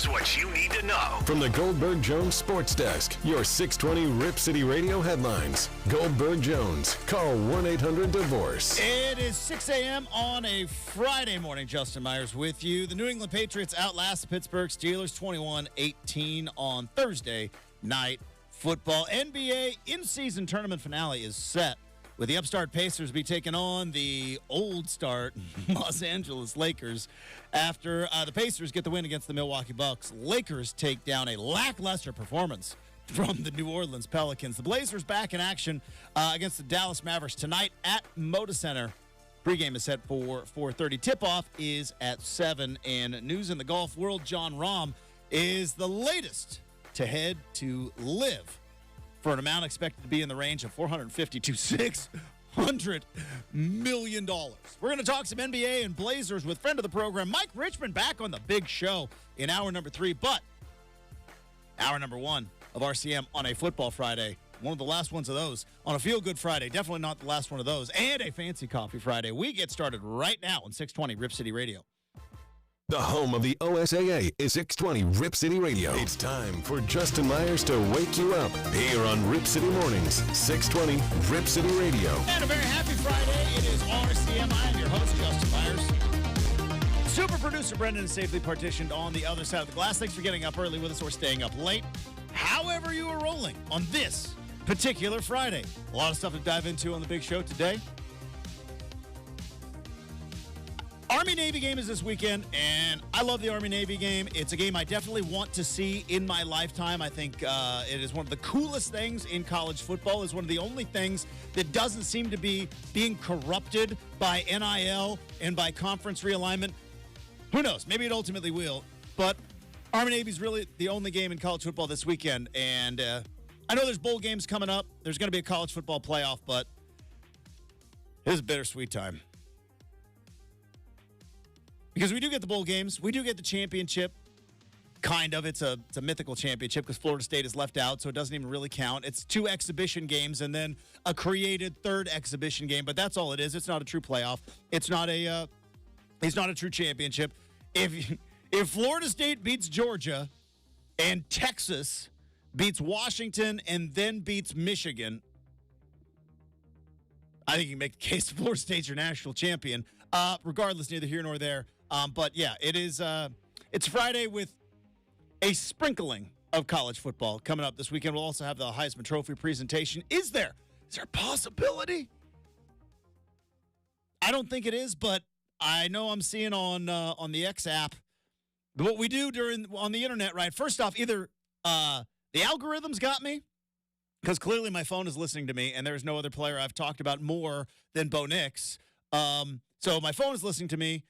Here's what you need to know. From the Goldberg Jones Sports Desk, your 620 Rip City Radio headlines. Goldberg Jones. Call 1-800-DIVORCE. It is 6 a.m. on a Friday morning. Justin Myers with you. The New England Patriots outlast the Pittsburgh Steelers 21-18 on Thursday night football. NBA in-season tournament finale is set, with the upstart Pacers be taking on the old start Los Angeles Lakers after the Pacers get the win against the Milwaukee Bucks. Lakers take down a lackluster performance from the New Orleans Pelicans. The Blazers back in action against the Dallas Mavericks tonight at Moda Center. Pregame is set for 4:30. Tip-off is at 7. And news in the golf world, John Rahm is the latest to head to LIV for an amount expected to be in the range of $450 to $600 million. We're going to talk some NBA and Blazers with friend of the program, Mike Richman, back on the big show in hour number 3. But hour number 1 of RCM on a Football Friday, one of the last ones of those, on a Feel Good Friday, definitely not the last one of those, and a Fancy Coffee Friday. We get started right now on 620 Rip City Radio. The home of the OSAA is 620 Rip City Radio. It's time for Justin Myers to wake you up here on Rip City Mornings, 620 Rip City Radio. And a very happy Friday. It is RCM. I am your host, Justin Myers. Super producer Brendan is safely partitioned on the other side of the glass. Thanks for getting up early with us or staying up late. However you are rolling on this particular Friday. A lot of stuff to dive into on the big show today. Army-Navy game is this weekend, and I love the Army-Navy game. It's a game I definitely want to see in my lifetime. I think it is one of the coolest things in college football. It's one of the only things that doesn't seem to be being corrupted by NIL and by conference realignment. Who knows? Maybe it ultimately will. But Army-Navy is really the only game in college football this weekend. And I know there's bowl games coming up. There's going to be a college football playoff, but it is a bittersweet time. Because we do get the bowl games. We do get the championship. Kind of. It's a mythical championship because Florida State is left out, so it doesn't even really count. It's 2 exhibition games and then a created 3rd exhibition game, but that's all it is. It's not a true playoff. It's not a true championship. If Florida State beats Georgia and Texas beats Washington and then beats Michigan, I think you can make the case Florida State's your national champion. Regardless, neither here nor there. But yeah, it's Friday with a sprinkling of college football coming up this weekend. We'll also have the Heisman Trophy presentation. Is there a possibility? I don't think it is, but I know I'm seeing on the X app what we do on the internet, right? First off, either the algorithms got me, because clearly my phone is listening to me, and there's no other player I've talked about more than Bo Nix. So my phone is listening to me.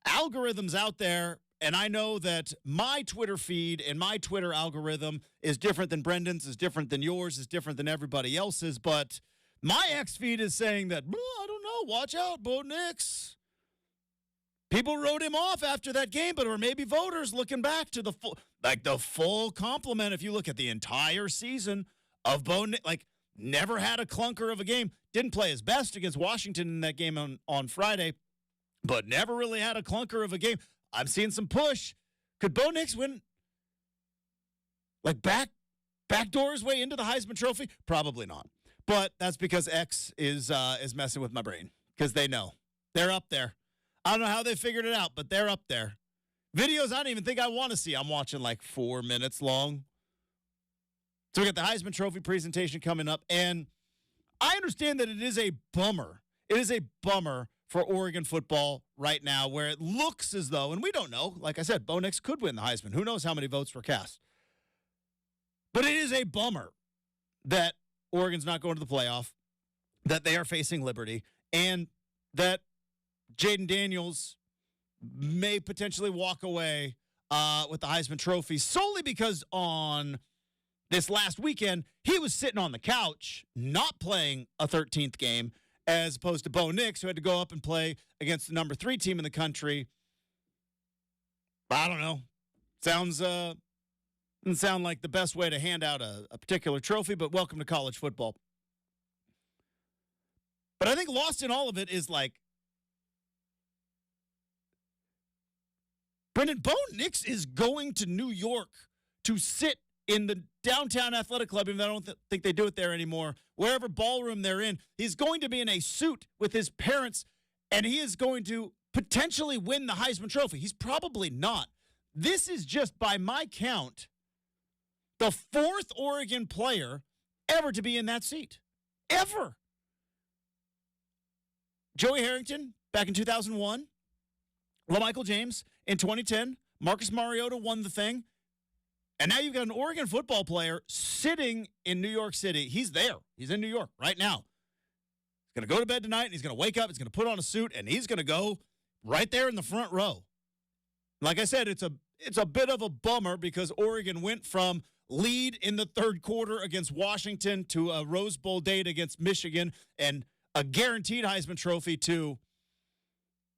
Algorithms out there, and I know that my Twitter feed and my Twitter algorithm is different than Brendan's, is different than yours, is different than everybody else's, but my X feed is saying that, I don't know, watch out, Bo Nix. People wrote him off after that game, but or maybe voters looking back to the full complement. If you look at the entire season of Bo Nix, never had a clunker of a game. Didn't play his best against Washington in that game on Friday, but never really had a clunker of a game. I'm seeing some push. Could Bo Nix win? Backdoor his way into the Heisman Trophy? Probably not. But that's because X is messing with my brain, because they know. They're up there. I don't know how they figured it out, but they're up there. Videos I don't even think I want to see. I'm watching 4 minutes long. So we got the Heisman Trophy presentation coming up, and I understand that it is a bummer. It is a bummer for Oregon football right now, where it looks as though, and we don't know, like I said, Bo Nix could win the Heisman. Who knows how many votes were cast? But it is a bummer that Oregon's not going to the playoff, that they are facing Liberty, and that Jaden Daniels may potentially walk away with the Heisman Trophy solely because on this last weekend, he was sitting on the couch, not playing a 13th game, as opposed to Bo Nix, who had to go up and play against the number 3 team in the country. I don't know. Doesn't sound like the best way to hand out a particular trophy, but welcome to college football. But I think lost in all of it is Brendan, Bo Nix is going to New York to sit in the downtown athletic club, even though I don't think they do it there anymore, wherever ballroom they're in. He's going to be in a suit with his parents, and he is going to potentially win the Heisman Trophy. He's probably not. This is just, by my count, the fourth Oregon player ever to be in that seat. Ever. Joey Harrington back in 2001. LaMichael James in 2010. Marcus Mariota won the thing. And now you've got an Oregon football player sitting in New York City. He's there. He's in New York right now. He's going to go to bed tonight, and he's going to wake up. He's going to put on a suit, and he's going to go right there in the front row. Like I said, it's a bit of a bummer because Oregon went from lead in the third quarter against Washington to a Rose Bowl date against Michigan and a guaranteed Heisman Trophy to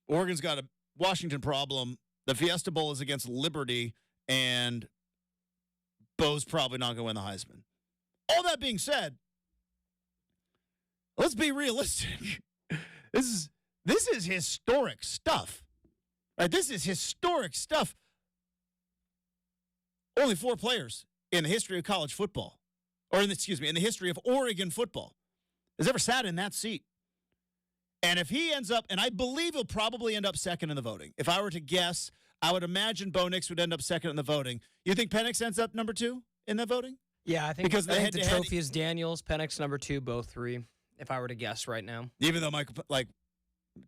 Oregon's got a Washington problem. The Fiesta Bowl is against Liberty, and Bo's probably not going to win the Heisman. All that being said, let's be realistic. This is historic stuff. Right? This is historic stuff. Only 4 players in the history of college football, in the history of Oregon football, has ever sat in that seat. And if he ends up, and I believe he'll probably end up second in the voting. If I were to guess, I would imagine Bo Nix would end up second in the voting. You think Penix ends up number 2 in the voting? Yeah, I think the trophy is Daniels, Penix number 2, Bo 3, if I were to guess right now. Even though Michael,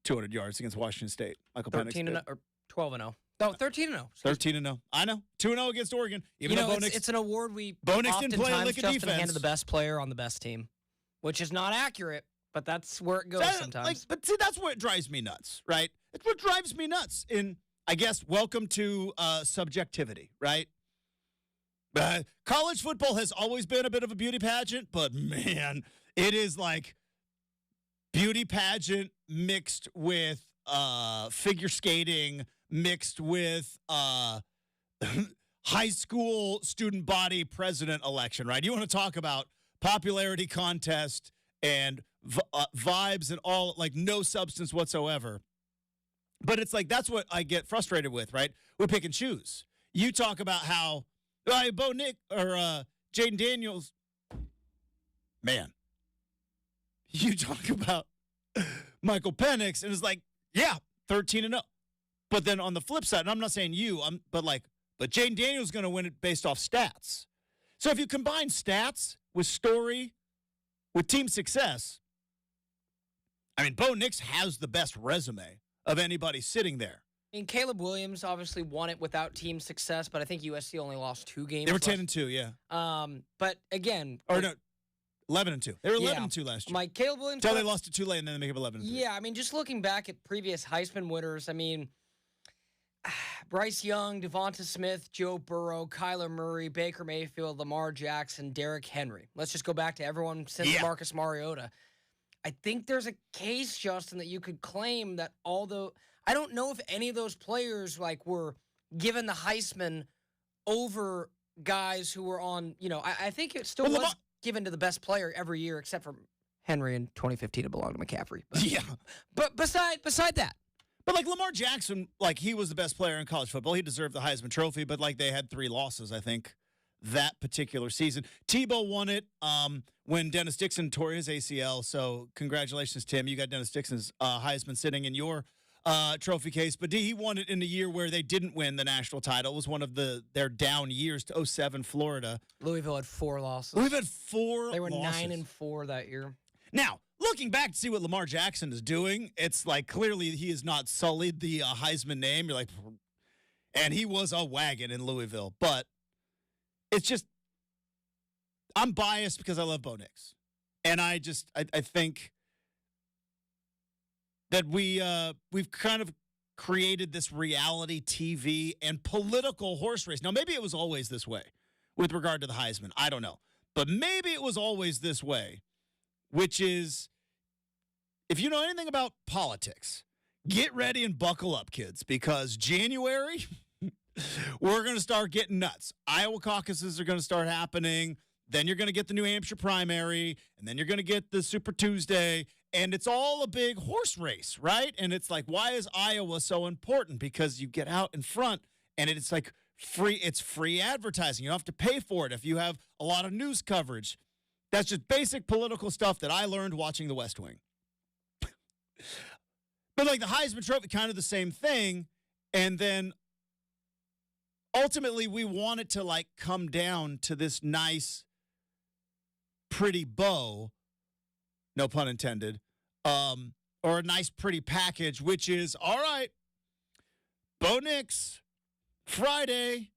200 yards against Washington State. Michael 13 Penix or 12-0. No, 13-0. 13-0. I know. 2-0 against Oregon. Even though Bo Nix, it's an award we Bo Nix didn't play a lick of Justin defense. handed the best player on the best team, which is not accurate, but that's where it goes sometimes. But see, that's what drives me nuts, right? It's what drives me nuts. I guess, welcome to subjectivity, right? College football has always been a bit of a beauty pageant, but man, it is like beauty pageant mixed with figure skating, mixed with high school student body president election, right? You want to talk about popularity contest and vibes and all, like no substance whatsoever. But it's like, that's what I get frustrated with, right? We pick and choose. You talk about how Bo Nick or Jaden Daniels, man. You talk about Michael Penix, and it's like, yeah, 13-0. But then on the flip side, and I'm not saying you, but Jaden Daniels is going to win it based off stats. So if you combine stats with story, with team success, I mean, Bo Nix has the best resume of anybody sitting there. And Caleb Williams obviously won it without team success, but I think USC only lost 2 games. They were 10-2, yeah. But again, 11-2. They were 11-2 last year. Like Caleb Williams. Until they lost to Tulane, and then they make it 11-3. Yeah, I mean, just looking back at previous Heisman winners, I mean, Bryce Young, Devonta Smith, Joe Burrow, Kyler Murray, Baker Mayfield, Lamar Jackson, Derrick Henry. Let's just go back to everyone since Marcus Mariota. I think there's a case, Justin, that you could claim that although I don't know if any of those players were given the Heisman over guys who were on, I think it still was given to the best player every year except for Henry in 2015. It belonged to McCaffrey. But, yeah. But beside that. But Lamar Jackson, he was the best player in college football. He deserved the Heisman Trophy, but they had 3 losses, I think, that particular season. Tebow won it when Dennis Dixon tore his ACL. So congratulations, Tim. You got Dennis Dixon's Heisman sitting in your trophy case. But he won it in the year where they didn't win the national title. It was one of their down years to 2007 Florida. Louisville had 4 losses. Louisville had 4 They were losses. 9-4 that year. Now, looking back to see what Lamar Jackson is doing, it's clearly he has not sullied the Heisman name. You're like, and he was a wagon in Louisville. But it's just, I'm biased because I love Bo Nix. And I think that we've kind of created this reality TV and political horse race. Now, maybe it was always this way with regard to the Heisman. I don't know. But maybe it was always this way, which is, if you know anything about politics, get ready and buckle up, kids, because January, we're going to start getting nuts. Iowa caucuses are going to start happening. Then you're going to get the New Hampshire primary, and then you're going to get the Super Tuesday, and it's all a big horse race, right? And it's like, why is Iowa so important? Because you get out in front and it's like free. It's free advertising. You don't have to pay for it if you have a lot of news coverage. That's just basic political stuff that I learned watching The West Wing. But like the Heisman Trophy, kind of the same thing. And then ultimately we want it to like come down to this nice, pretty bow, no pun intended, or a nice, pretty package, which is, all right, Bo Nix, Friday,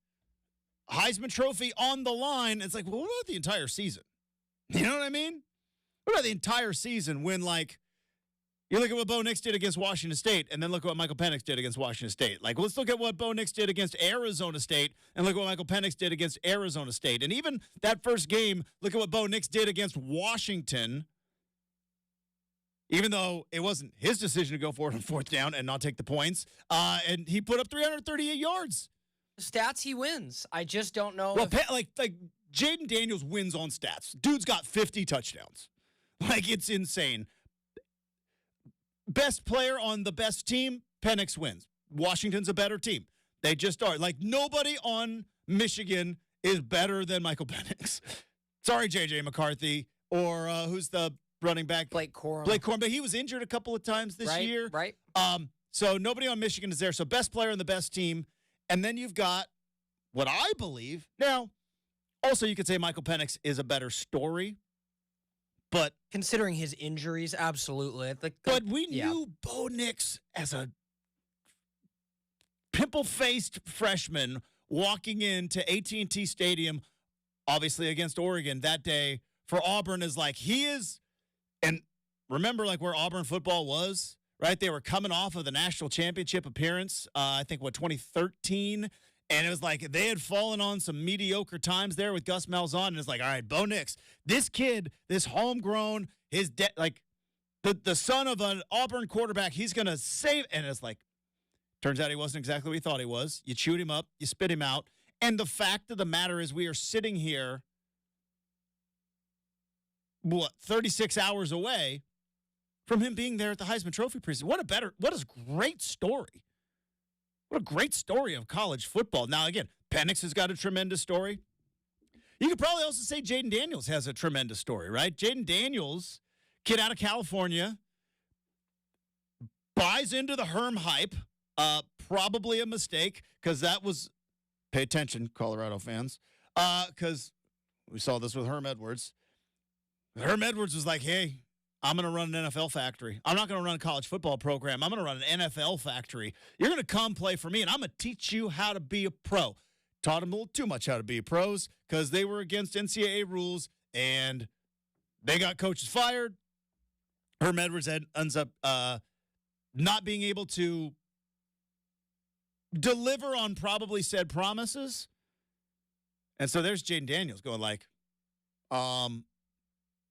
Heisman Trophy on the line. It's like, well, what about the entire season? You know what I mean? What about the entire season when, like, you look at what Bo Nix did against Washington State, and then look at what Michael Penix did against Washington State. Like, let's look at what Bo Nix did against Arizona State, and look at what Michael Penix did against Arizona State. And even that first game, look at what Bo Nix did against Washington, even though it wasn't his decision to go for it on fourth down and not take the points. And he put up 338 yards. The stats he wins. I just don't know. Well, like Jaden Daniels wins on stats. Dude's got 50 touchdowns. Like, it's insane. Best player on the best team, Penix wins. Washington's a better team. They just are. Like, nobody on Michigan is better than Michael Penix. Sorry, J.J. McCarthy. Or who's the running back? Blake Corum. But he was injured a couple of times this year. Right. So nobody on Michigan is there. So best player on the best team. And then you've got what I believe. Now, also you could say Michael Penix is a better story. But considering his injuries, absolutely. But we knew Bo Nix as a pimple-faced freshman walking into AT&T Stadium, obviously against Oregon that day for Auburn, is like he is. And remember, like, where Auburn football was, right? They were coming off of the national championship appearance, I think, 2013. And it was like they had fallen on some mediocre times there with Gus Malzahn. And it's like, all right, Bo Nix, this kid, this homegrown, the son of an Auburn quarterback, he's going to save. And it's like, turns out he wasn't exactly what we thought he was. You chewed him up, you spit him out. And the fact of the matter is we are sitting here, 36 hours away from him being there at the Heisman Trophy presentation. What a great story. What a great story of college football. Now, again, Penix has got a tremendous story. You could probably also say Jaden Daniels has a tremendous story, right? Jaden Daniels, kid out of California, buys into the Herm hype. Probably a mistake, because that was, pay attention, Colorado fans, because we saw this with Herm Edwards. Herm Edwards was like, hey, I'm going to run an NFL factory. I'm not going to run a college football program. I'm going to run an NFL factory. You're going to come play for me, and I'm going to teach you how to be a pro. Taught him a little too much how to be pros because they were against NCAA rules, and they got coaches fired. Herm Edwards ends up not being able to deliver on probably said promises. And so there's Jaden Daniels going like,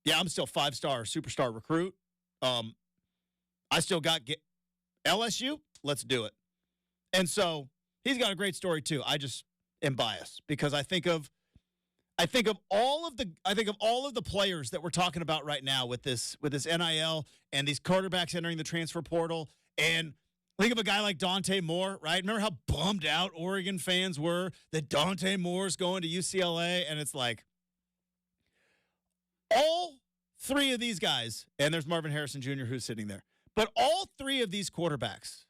yeah, I'm still 5-star superstar recruit. I still got LSU. Let's do it. And so he's got a great story too. I just am biased because I think of all of the players that we're talking about right now with this NIL and these quarterbacks entering the transfer portal. And think of a guy like Dante Moore, right? Remember how bummed out Oregon fans were that Dante Moore's going to UCLA, and it's like, all three of these guys, and there's Marvin Harrison Jr. who's sitting there, but all three of these quarterbacks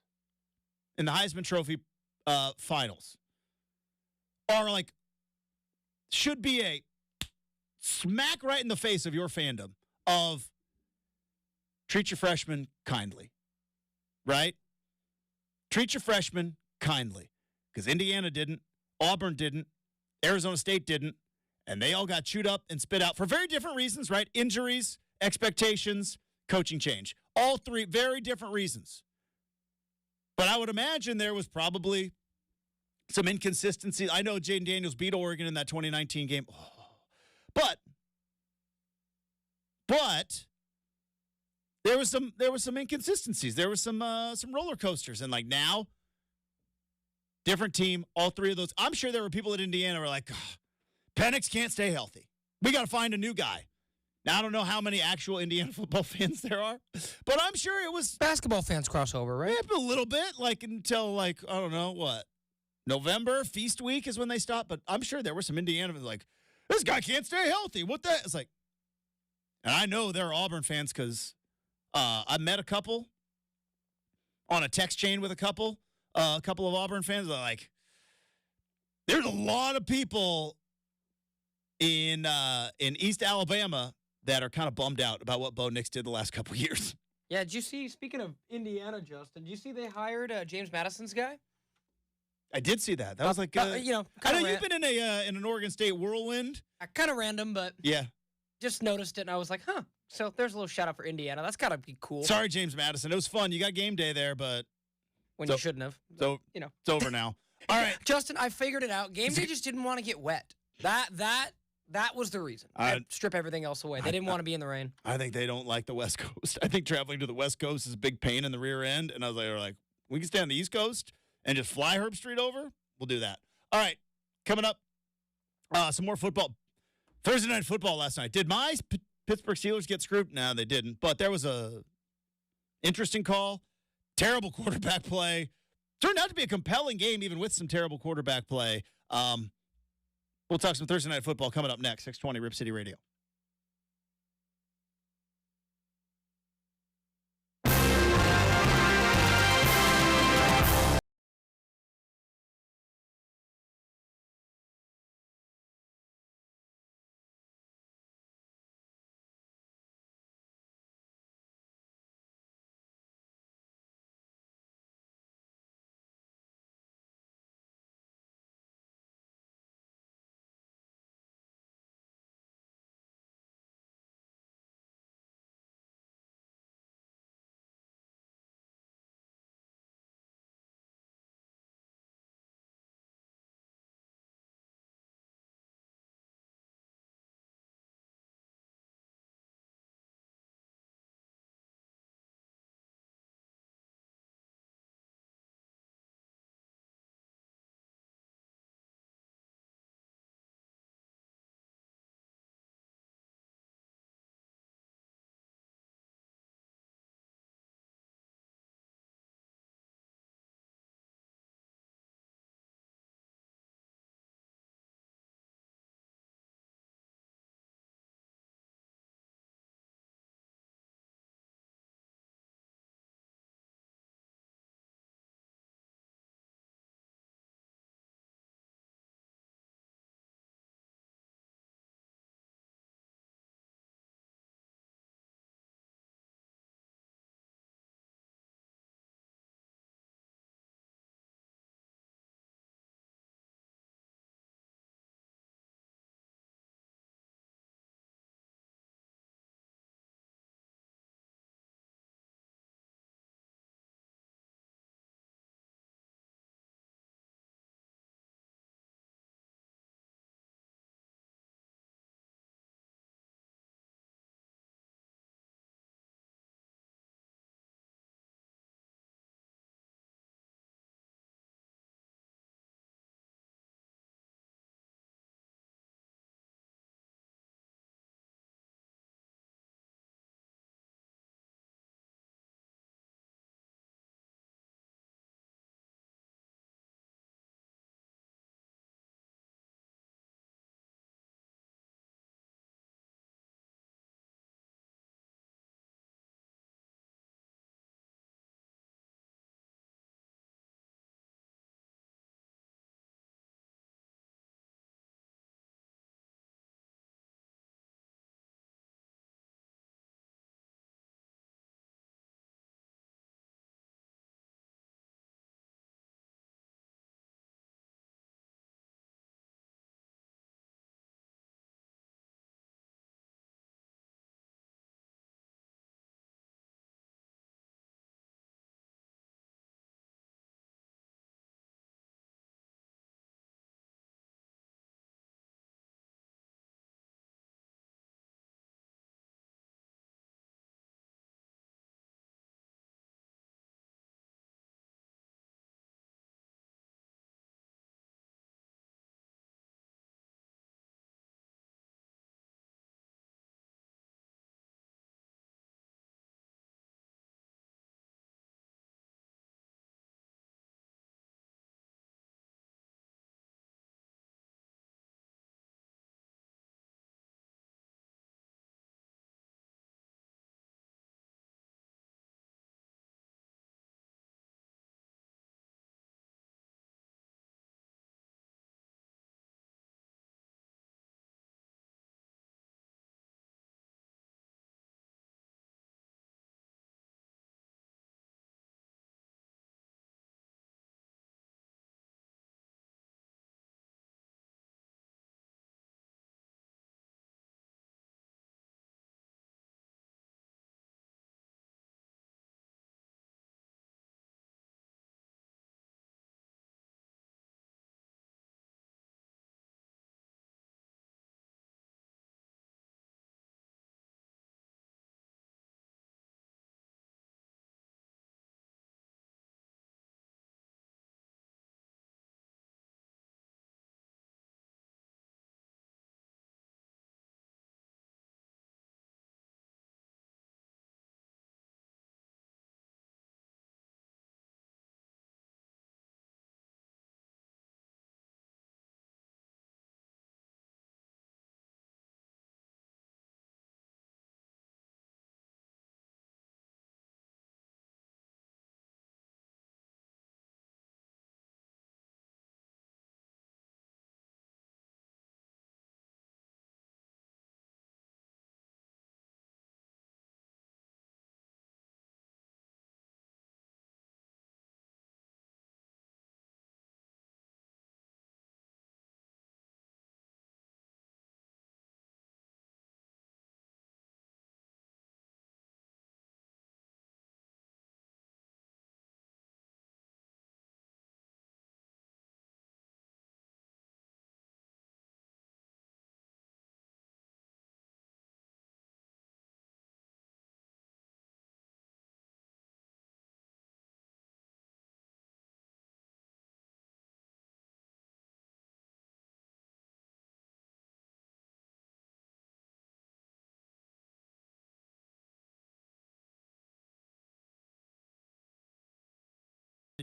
in the Heisman Trophy finals are like, should be a smack right in the face of your fandom of treat your freshmen kindly, right? Treat your freshmen kindly, because Indiana didn't, Auburn didn't, Arizona State didn't, and they all got chewed up and spit out for very different reasons, right? Injuries, expectations, coaching change. All three, very different reasons. But I would imagine there was probably some inconsistency. I know Jaden Daniels beat Oregon in that 2019 game. But there was some inconsistencies. There was some roller coasters. And like now, different team, all three of those. I'm sure there were people at Indiana who were like, Penix can't stay healthy. We got to find a new guy. Now, I don't know how many actual Indiana football fans there are, but I'm sure it was basketball fans crossover, right? A little bit, like until like, I don't know, what, November, feast week is when they stopped. But I'm sure there were some Indiana fans like, this guy can't stay healthy. What the? It's like, and I know there are Auburn fans because I met a couple on a text chain with a couple of Auburn fans. They're like, there's a lot of people in East Alabama that are kind of bummed out about what Bo Nix did the last couple of years. Yeah, did you see, speaking of Indiana, Justin, did you see they hired James Madison's guy? I did see that. That was like, I know you've been in an Oregon State whirlwind. Kind of random, but yeah, just noticed it, and I was like, huh. So there's a little shout out for Indiana. That's got to be cool. Sorry, James Madison. It was fun. You got game day there, but you shouldn't have. So, it's over now. All right. Justin, I figured it out. Game day just didn't want to get wet. That was the reason. I'd strip everything else away. They didn't want to be in the rain. I think they don't like the West Coast. I think traveling to the West Coast is a big pain in the rear end. And I was like, we can stay on the East Coast and just fly Herb Street over. We'll do that. All right. Coming up, some more football. Thursday night football last night. Did my Pittsburgh Steelers get screwed? No, they didn't. But there was a interesting call. Terrible quarterback play. Turned out to be a compelling game, even with some terrible quarterback play. We'll talk some Thursday night football coming up next. 620 Rip City Radio.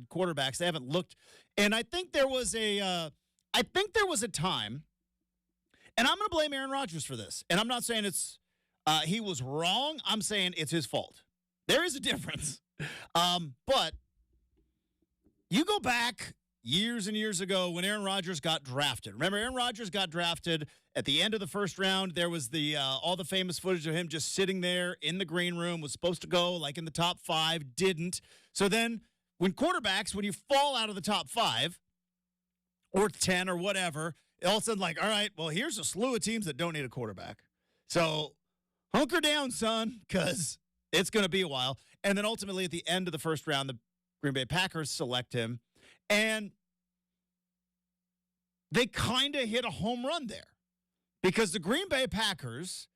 quarterbacks. They haven't looked, and I think there was a time, and I'm going to blame Aaron Rodgers for this. And I'm not saying it's he was wrong. I'm saying it's his fault. There is a difference. But you go back years and years ago when Aaron Rodgers got drafted. Remember, Aaron Rodgers got drafted at the end of the first round. There was the all the famous footage of him just sitting there in the green room, was supposed to go like in the top 5, didn't. So then when you fall out of the top 5 or 10 or whatever, all of a sudden like, all right, well, here's a slew of teams that don't need a quarterback. So hunker down, son, because it's going to be a while. And then ultimately at the end of the first round, the Green Bay Packers select him. And they kind of hit a home run there because the Green Bay Packers,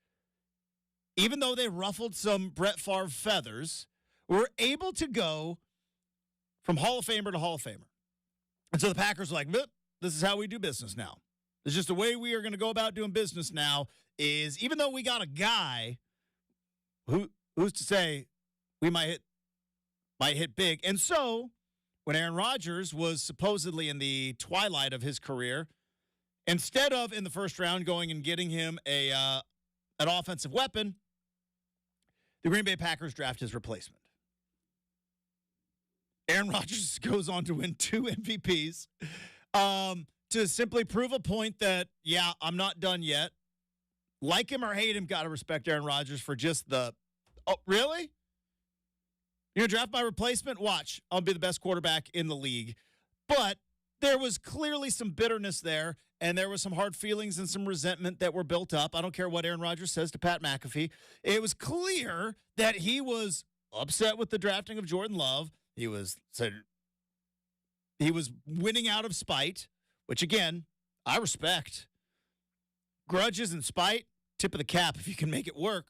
even though they ruffled some Brett Favre feathers, were able to go from Hall of Famer to Hall of Famer. And so the Packers were like, this is how we do business now. It's just the way we are going to go about doing business now is even though we got a guy who's to say we might hit big. And so when Aaron Rodgers was supposedly in the twilight of his career, instead of in the first round going and getting him an offensive weapon, the Green Bay Packers draft his replacement. Aaron Rodgers goes on to win 2 MVPs to simply prove a point that, yeah, I'm not done yet. Like him or hate him, got to respect Aaron Rodgers for just oh, really? You're going to draft my replacement? Watch. I'll be the best quarterback in the league. But there was clearly some bitterness there, and there was some hard feelings and some resentment that were built up. I don't care what Aaron Rodgers says to Pat McAfee. It was clear that he was upset with the drafting of Jordan Love. He was winning out of spite, which, again, I respect. Grudges and spite, tip of the cap if you can make it work.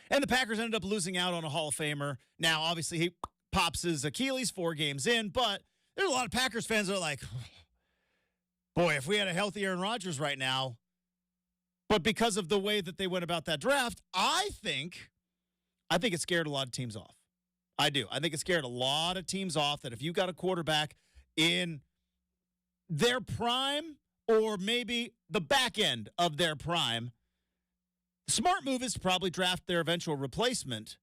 And the Packers ended up losing out on a Hall of Famer. Now, obviously, he pops his Achilles 4 games in, but there's a lot of Packers fans that are like, boy, if we had a healthy Aaron Rodgers right now. But because of the way that they went about that draft, I think it scared a lot of teams off. I do. I think it scared a lot of teams off that if you got a quarterback in their prime or maybe the back end of their prime, the smart move is to probably draft their eventual replacement,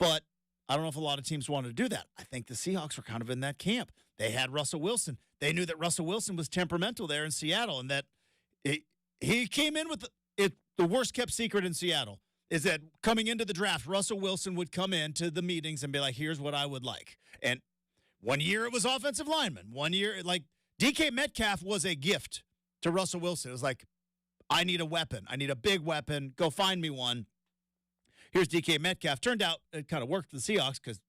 but I don't know if a lot of teams wanted to do that. I think the Seahawks were kind of in that camp. They had Russell Wilson. They knew that Russell Wilson was temperamental there in Seattle and that he came in with the worst-kept secret in Seattle is that coming into the draft, Russell Wilson would come into the meetings and be like, here's what I would like. And one year it was offensive lineman. One year, like, DK Metcalf was a gift to Russell Wilson. It was like, I need a weapon. I need a big weapon. Go find me one. Here's DK Metcalf. Turned out it kind of worked for the Seahawks because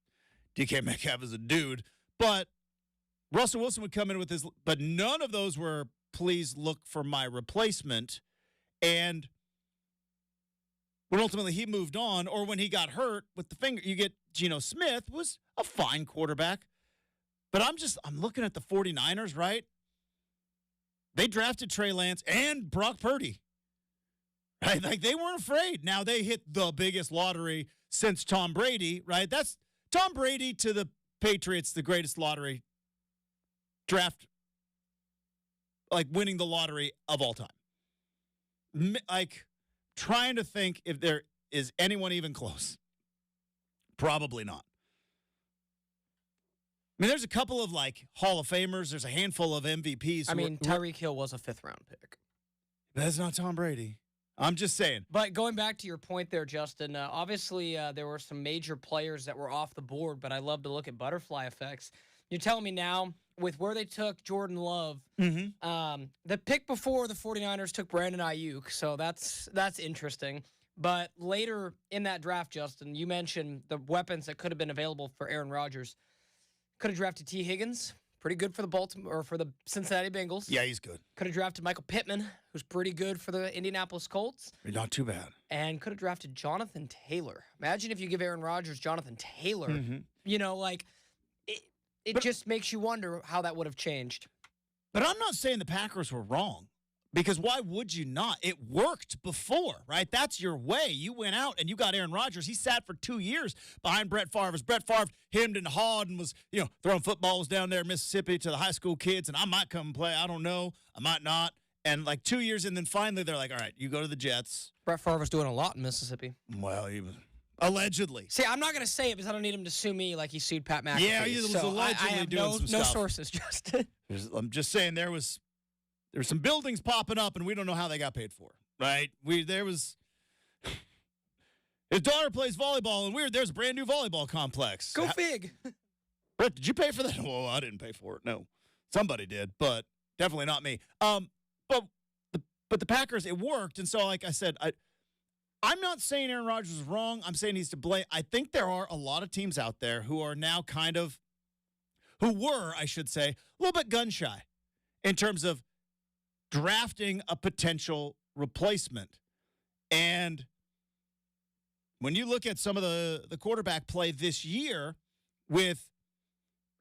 DK Metcalf is a dude. But Russell Wilson would come in with but none of those were, please look for my replacement. And when ultimately he moved on, or when he got hurt with the finger, you get Geno Smith, was a fine quarterback. But I'm looking at the 49ers, right? They drafted Trey Lance and Brock Purdy. Right? Like, they weren't afraid. Now, they hit the biggest lottery since Tom Brady, right? That's Tom Brady to the Patriots, the greatest lottery draft, like winning the lottery of all time. Like, trying to think if there is anyone even close. Probably not. I mean, there's a couple of, like, Hall of Famers. There's a handful of MVPs. I mean, Tyreek Hill was a 5th-round pick. That's not Tom Brady. I'm just saying. But going back to your point there, Justin, obviously there were some major players that were off the board, but I love to look at butterfly effects. You're telling me now, with where they took Jordan Love, the pick before the 49ers took Brandon Ayuk, so that's interesting. But later in that draft, Justin, you mentioned the weapons that could have been available for Aaron Rodgers. Could have drafted T. Higgins, pretty good for the Cincinnati Bengals. Yeah, he's good. Could have drafted Michael Pittman, who's pretty good for the Indianapolis Colts. Not too bad. And could have drafted Jonathan Taylor. Imagine if you give Aaron Rodgers Jonathan Taylor. You know, like, it just makes you wonder how that would have changed. But I'm not saying the Packers were wrong. Because why would you not? It worked before, right? That's your way. You went out and you got Aaron Rodgers. He sat for 2 years behind Brett Favre. As Brett Favre hemmed and hawed and was, throwing footballs down there in Mississippi to the high school kids, and I might come and play. I don't know. I might not. And like 2 years, and then finally they're like, all right, you go to the Jets. Brett Favre was doing a lot in Mississippi. Well, he was allegedly. See, I'm not going to say it because I don't need him to sue me like he sued Pat McAfee. Yeah, he was allegedly I have doing some no stuff. sources, Justin. I'm just saying there's some buildings popping up, and we don't know how they got paid for, right? His daughter plays volleyball, and there's a brand new volleyball complex. Go fig. Brett, did you pay for that? Well, I didn't pay for it. No, somebody did, but definitely not me. But the Packers, it worked, and so like I said, I'm not saying Aaron Rodgers is wrong. I'm saying he's to blame. I think there are a lot of teams out there who are now who were, I should say, a little bit gun shy in terms of drafting a potential replacement. And when you look at some of the quarterback play this year with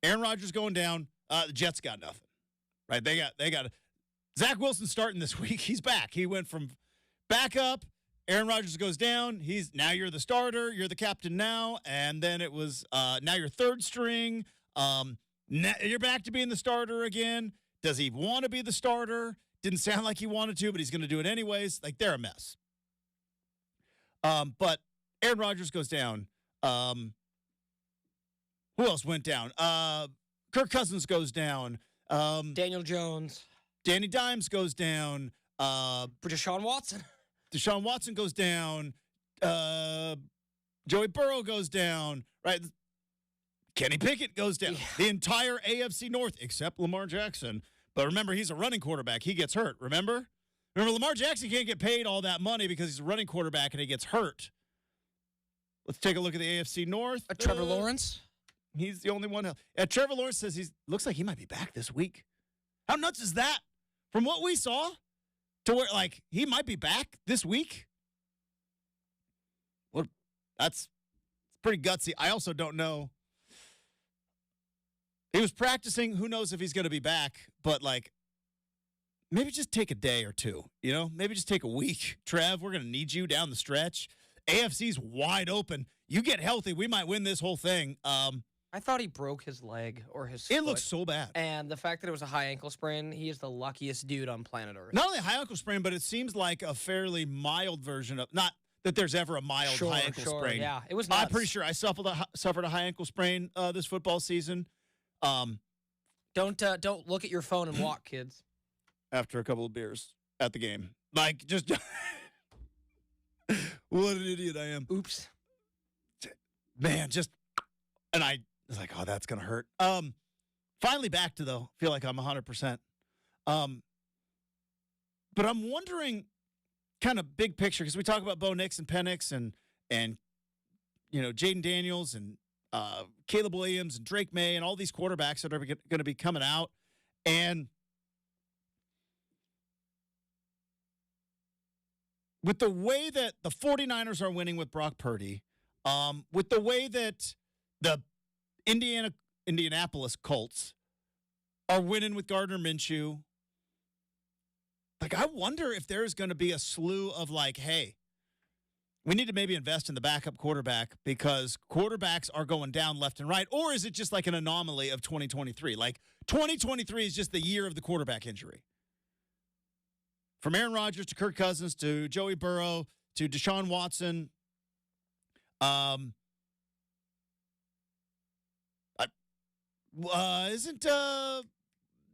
Aaron Rodgers going down, the Jets got nothing, right? They got Zach Wilson starting this week. He's back. He went from backup. Aaron Rodgers goes down. Now you're the starter. You're the captain now. And then it was now you're third string. You're back to being the starter again. Does he want to be the starter? Didn't sound like he wanted to, but he's going to do it anyways. Like, they're a mess. But Aaron Rodgers goes down. Who else went down? Kirk Cousins goes down. Daniel Jones. Danny Dimes goes down. Deshaun Watson. Deshaun Watson goes down. Joey Burrow goes down. Right? Kenny Pickett goes down. Yeah. The entire AFC North, except Lamar Jackson. But remember, he's a running quarterback. He gets hurt, remember? Lamar Jackson can't get paid all that money because he's a running quarterback and he gets hurt. Let's take a look at the AFC North. Trevor Lawrence. He's the only one. Trevor Lawrence says looks like he might be back this week. How nuts is that? From what we saw to where, like, he might be back this week? Well, that's pretty gutsy. I also don't know. He was practicing. Who knows if he's going to be back? But, like, maybe just take a day or two, Maybe just take a week. Trev, we're going to need you down the stretch. AFC's wide open. You get healthy, we might win this whole thing. I thought he broke his leg or his foot. It looks so bad. And the fact that it was a high ankle sprain, he is the luckiest dude on planet Earth. Not only a high ankle sprain, but it seems like a fairly mild version of, not that there's ever a mild high ankle sprain. Yeah, it was nuts. I'm pretty sure I suffered a high ankle sprain this football season. Don't look at your phone and walk, kids. After a couple of beers at the game. Like, just what an idiot I am. Oops. Man, and I was like, oh, that's going to hurt. Finally back to, though, feel like I'm 100%. But I'm wondering, kind of big picture, because we talk about Bo Nix and Penix and Jaden Daniels and Caleb Williams and Drake May and all these quarterbacks that are going to be coming out. And with the way that the 49ers are winning with Brock Purdy, with the way that the Indianapolis Colts are winning with Gardner Minshew, like, I wonder if there's going to be a slew of, like, hey, we need to maybe invest in the backup quarterback because quarterbacks are going down left and right. Or is it just like an anomaly of 2023? Like, 2023 is just the year of the quarterback injury. From Aaron Rodgers to Kirk Cousins to Joey Burrow to Deshaun Watson. Isn't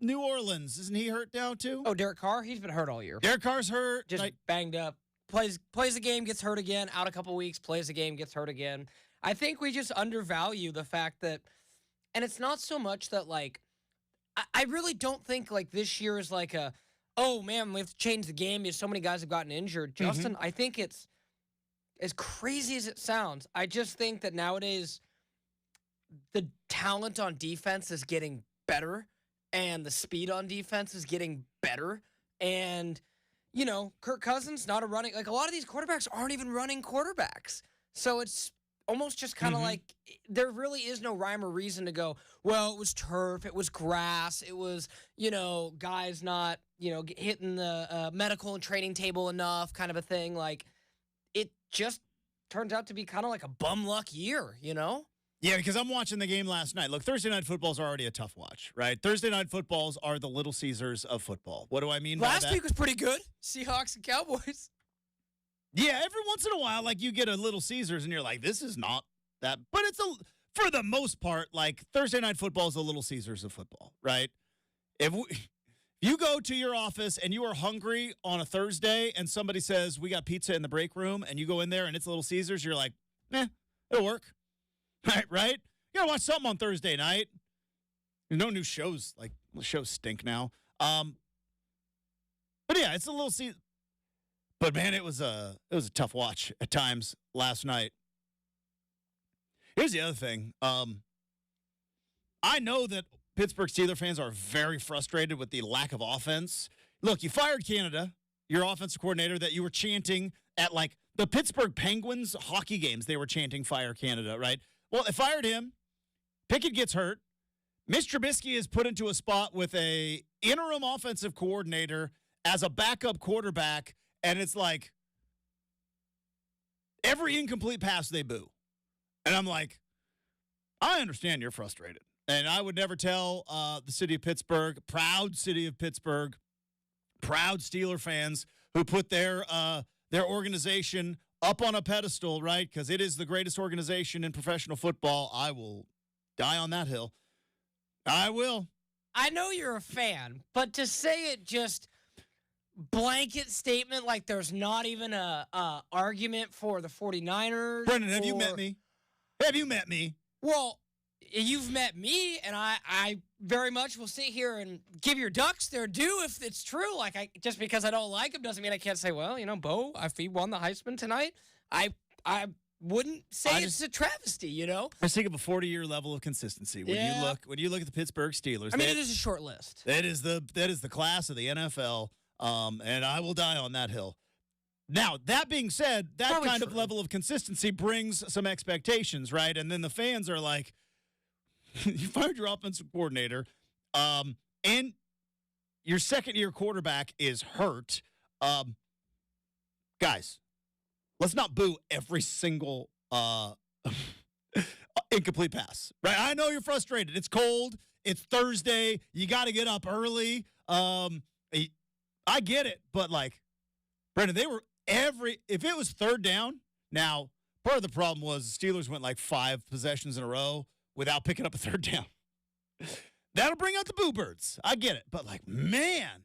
New Orleans, isn't he hurt now too? Oh, Derek Carr? He's been hurt all year. Derek Carr's hurt. Just banged up. Plays the game, gets hurt again. Out a couple weeks, plays the game, gets hurt again. I think we just undervalue the fact that, and it's not so much that, like, I really don't think, like, this year is like a, oh, man, we have to change the game because so many guys have gotten injured. Justin, I think it's, as crazy as it sounds, I just think that nowadays the talent on defense is getting better and the speed on defense is getting better. And, Kirk Cousins, not a running, like, a lot of these quarterbacks aren't even running quarterbacks. So it's almost just kind of like there really is no rhyme or reason to go, well, it was turf, it was grass, it was, guys not, hitting the medical and training table enough kind of a thing. Like, it just turns out to be kind of like a bum luck year, Yeah, because I'm watching the game last night. Look, Thursday night footballs are already a tough watch, right? Thursday night footballs are the Little Caesars of football. What do I mean by that? Last week was pretty good. Seahawks and Cowboys. Yeah, every once in a while, like, you get a Little Caesars and you're like, this is not that. But for the most part, like, Thursday night football is the Little Caesars of football, right? If you go to your office and you are hungry on a Thursday and somebody says, we got pizza in the break room, and you go in there and it's Little Caesars, you're like, it'll work. Right? You got to watch something on Thursday night. There's no new shows. Like, the shows stink now. But yeah, it's a Little Caesars. But, man, it was a tough watch at times last night. Here's the other thing. I know that Pittsburgh Steelers fans are very frustrated with the lack of offense. Look, you fired Canada, your offensive coordinator, that you were chanting at, like, the Pittsburgh Penguins hockey games. They were chanting fire Canada, right? Well, they fired him. Pickett gets hurt. Mitch Trubisky is put into a spot with a interim offensive coordinator as a backup quarterback. And it's like every incomplete pass they boo. And I'm like, I understand you're frustrated. And I would never tell the city of Pittsburgh, proud city of Pittsburgh, proud Steeler fans who put their organization up on a pedestal, right? Because it is the greatest organization in professional football. I will die on that hill. I will. I know you're a fan, but to say it just blanket statement like there's not even a argument for the 49ers. Brendan, have you met me? Have you met me? Well, you've met me, and I very much will sit here and give your Ducks their due if it's true. Like, just because I don't like them doesn't mean I can't say, well, Bo, if he won the Heisman tonight, I wouldn't say it's a travesty, I just think of a 40-year level of consistency. When you look at the Pittsburgh Steelers, I mean, it is a short list. That is the class of the NFL. And I will die on that hill. Now, that being said, that Probably kind true. of level of consistency brings some expectations, right? And then the fans are like, you fired your offensive coordinator, and your second-year quarterback is hurt. Guys, let's not boo every single incomplete pass, right? I know you're frustrated. It's cold. It's Thursday. You got to get up early. I get it, but, like, Brendan, if it was third down, now, part of the problem was the Steelers went like 5 possessions in a row without picking up a third down. That'll bring out the boo birds. I get it. But, like, man,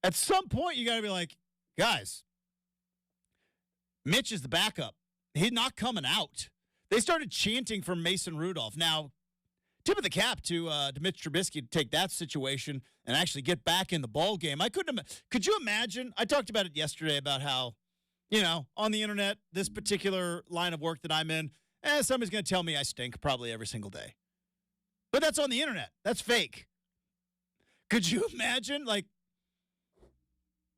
at some point you got to be like, guys, Mitch is the backup. He's not coming out. They started chanting for Mason Rudolph. Now, tip of the cap to Mitch Trubisky to take that situation and actually get back in the ball game. Could you imagine? I talked about it yesterday about how, on the internet, this particular line of work that I'm in, somebody's going to tell me I stink probably every single day. But that's on the internet. That's fake. Could you imagine, like,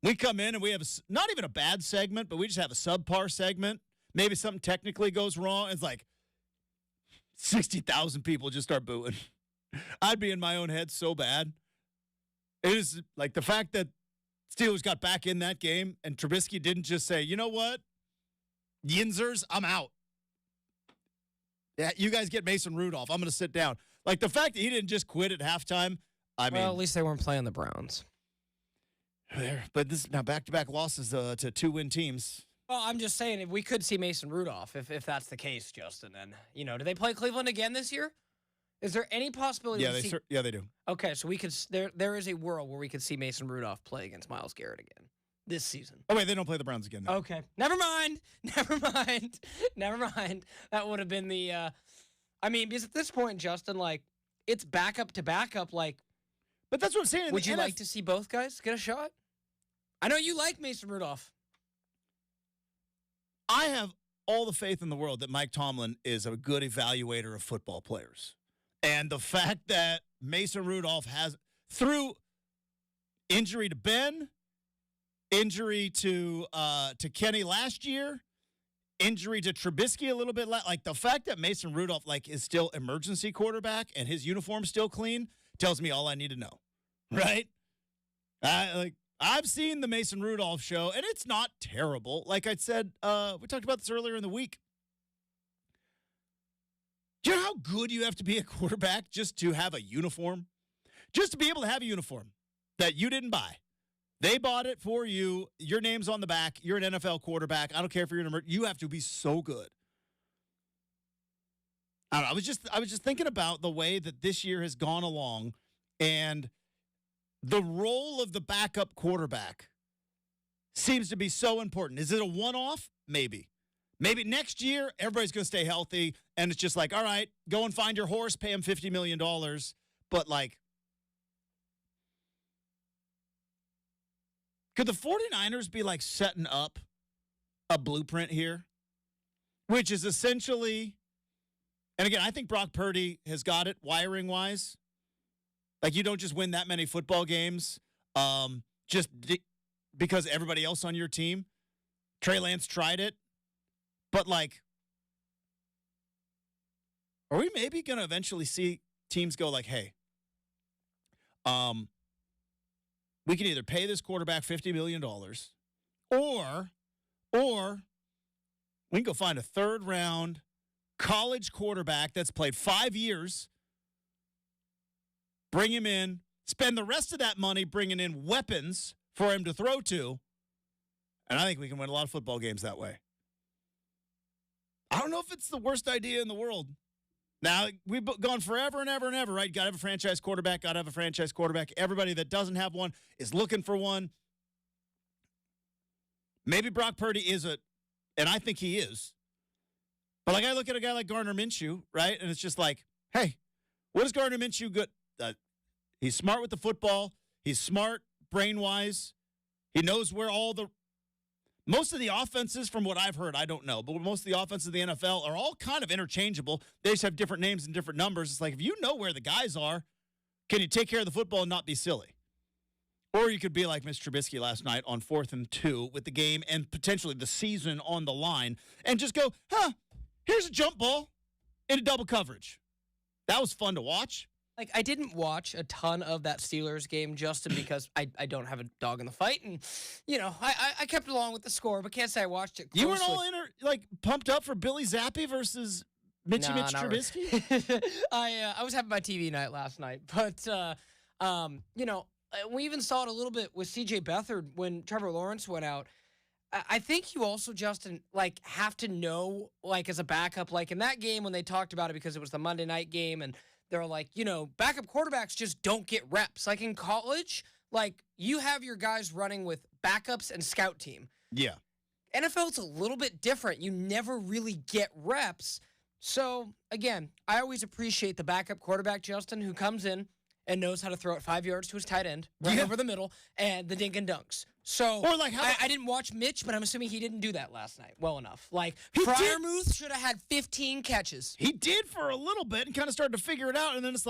we come in and we have not even a bad segment, but we just have a subpar segment. Maybe something technically goes wrong. It's like 60,000 people just start booing. I'd be in my own head so bad. It is like the fact that Steelers got back in that game and Trubisky didn't just say, you know what, Yinzers, I'm out. Yeah, you guys get Mason Rudolph. I'm going to sit down. Like, the fact that he didn't just quit at halftime, I mean. Well, at least they weren't playing the Browns. But this is now back-to-back losses to 2-win teams. Well, I'm just saying, if we could see Mason Rudolph, if that's the case, Justin, then, do they play Cleveland again this year? Is there any possibility? Yeah, they do. Okay, so we could. There is a world where we could see Mason Rudolph play against Myles Garrett again this season. Oh wait, they don't play the Browns again. No. Okay, never mind. That would have been the. I mean, because at this point, Justin, like, it's backup to backup. Like, but that's what I'm saying. Would you like to see both guys get a shot? I know you like Mason Rudolph. I have all the faith in the world that Mike Tomlin is a good evaluator of football players. And the fact that Mason Rudolph has, through injury to Ben, injury to Kenny last year, injury to Trubisky a little bit. Like the fact that Mason Rudolph is still emergency quarterback and his uniform's still clean tells me all I need to know, right? I've seen the Mason Rudolph show, and it's not terrible. Like I said, we talked about this earlier in the week. Do you know how good you have to be a quarterback just to have a uniform? Just to be able to have a uniform that you didn't buy. They bought it for you. Your name's on the back. You're an NFL quarterback. I don't care if you're you have to be so good. I don't know. I was just thinking about the way that this year has gone along and the role of the backup quarterback seems to be so important. Is it a one-off? Maybe. Maybe next year, everybody's going to stay healthy, and it's just like, all right, go and find your horse, pay him $50 million. But, could the 49ers be, setting up a blueprint here? Which is essentially, and again, I think Brock Purdy has got it wiring-wise. You don't just win that many football games because everybody else on your team. Trey Lance tried it. But, are we maybe going to eventually see teams go hey, we can either pay this quarterback $50 million or we can go find a third-round college quarterback that's played 5 years, bring him in, spend the rest of that money bringing in weapons for him to throw to, and I think we can win a lot of football games that way. I don't know if it's the worst idea in the world. Now, we've gone forever and ever and ever, right? Got to have a franchise quarterback, got to have a franchise quarterback. Everybody that doesn't have one is looking for one. Maybe Brock Purdy is and I think he is. But I look at a guy like Gardner Minshew, right? And it's just hey, what is Gardner Minshew good? He's smart with the football. He's smart brain-wise. He knows where most of the offenses, from what I've heard, I don't know, but most of the offenses of the NFL are all kind of interchangeable. They just have different names and different numbers. It's if you know where the guys are, can you take care of the football and not be silly? Or you could be like Mitch Trubisky last night on 4th and 2 with the game and potentially the season on the line and just go, here's a jump ball into double coverage. That was fun to watch. I didn't watch a ton of that Steelers game, Justin, because I don't have a dog in the fight. And, I kept along with the score, but can't say I watched it closely. You weren't all pumped up for Billy Zappi versus Mitch Trubisky? Really. I was having my TV night last night. But, we even saw it a little bit with C.J. Beathard when Trevor Lawrence went out. I think you also, Justin, have to know, as a backup, in that game when they talked about it because it was the Monday night game and they're backup quarterbacks just don't get reps. In college, you have your guys running with backups and scout team. Yeah. NFL's a little bit different. You never really get reps. So, again, I always appreciate the backup quarterback, Justin, who comes in and knows how to throw it 5 yards to his tight end, right over the middle, and the dink and dunks. So, or I didn't watch Mitch, but I'm assuming he didn't do that last night well enough. Fryermuth should have had 15 catches. He did for a little bit and kind of started to figure it out, and then it's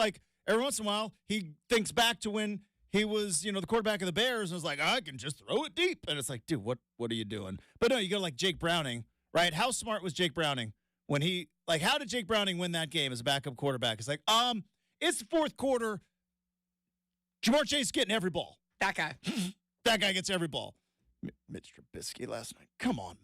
every once in a while, he thinks back to when he was, the quarterback of the Bears, and was I can just throw it deep. And it's dude, what are you doing? But no, you go Jake Browning, right? How smart was Jake Browning when he, how did Jake Browning win that game as a backup quarterback? It's it's the fourth quarter. Jamar Chase getting every ball. That guy. That guy gets every ball. Mitch Trubisky last night. Come on,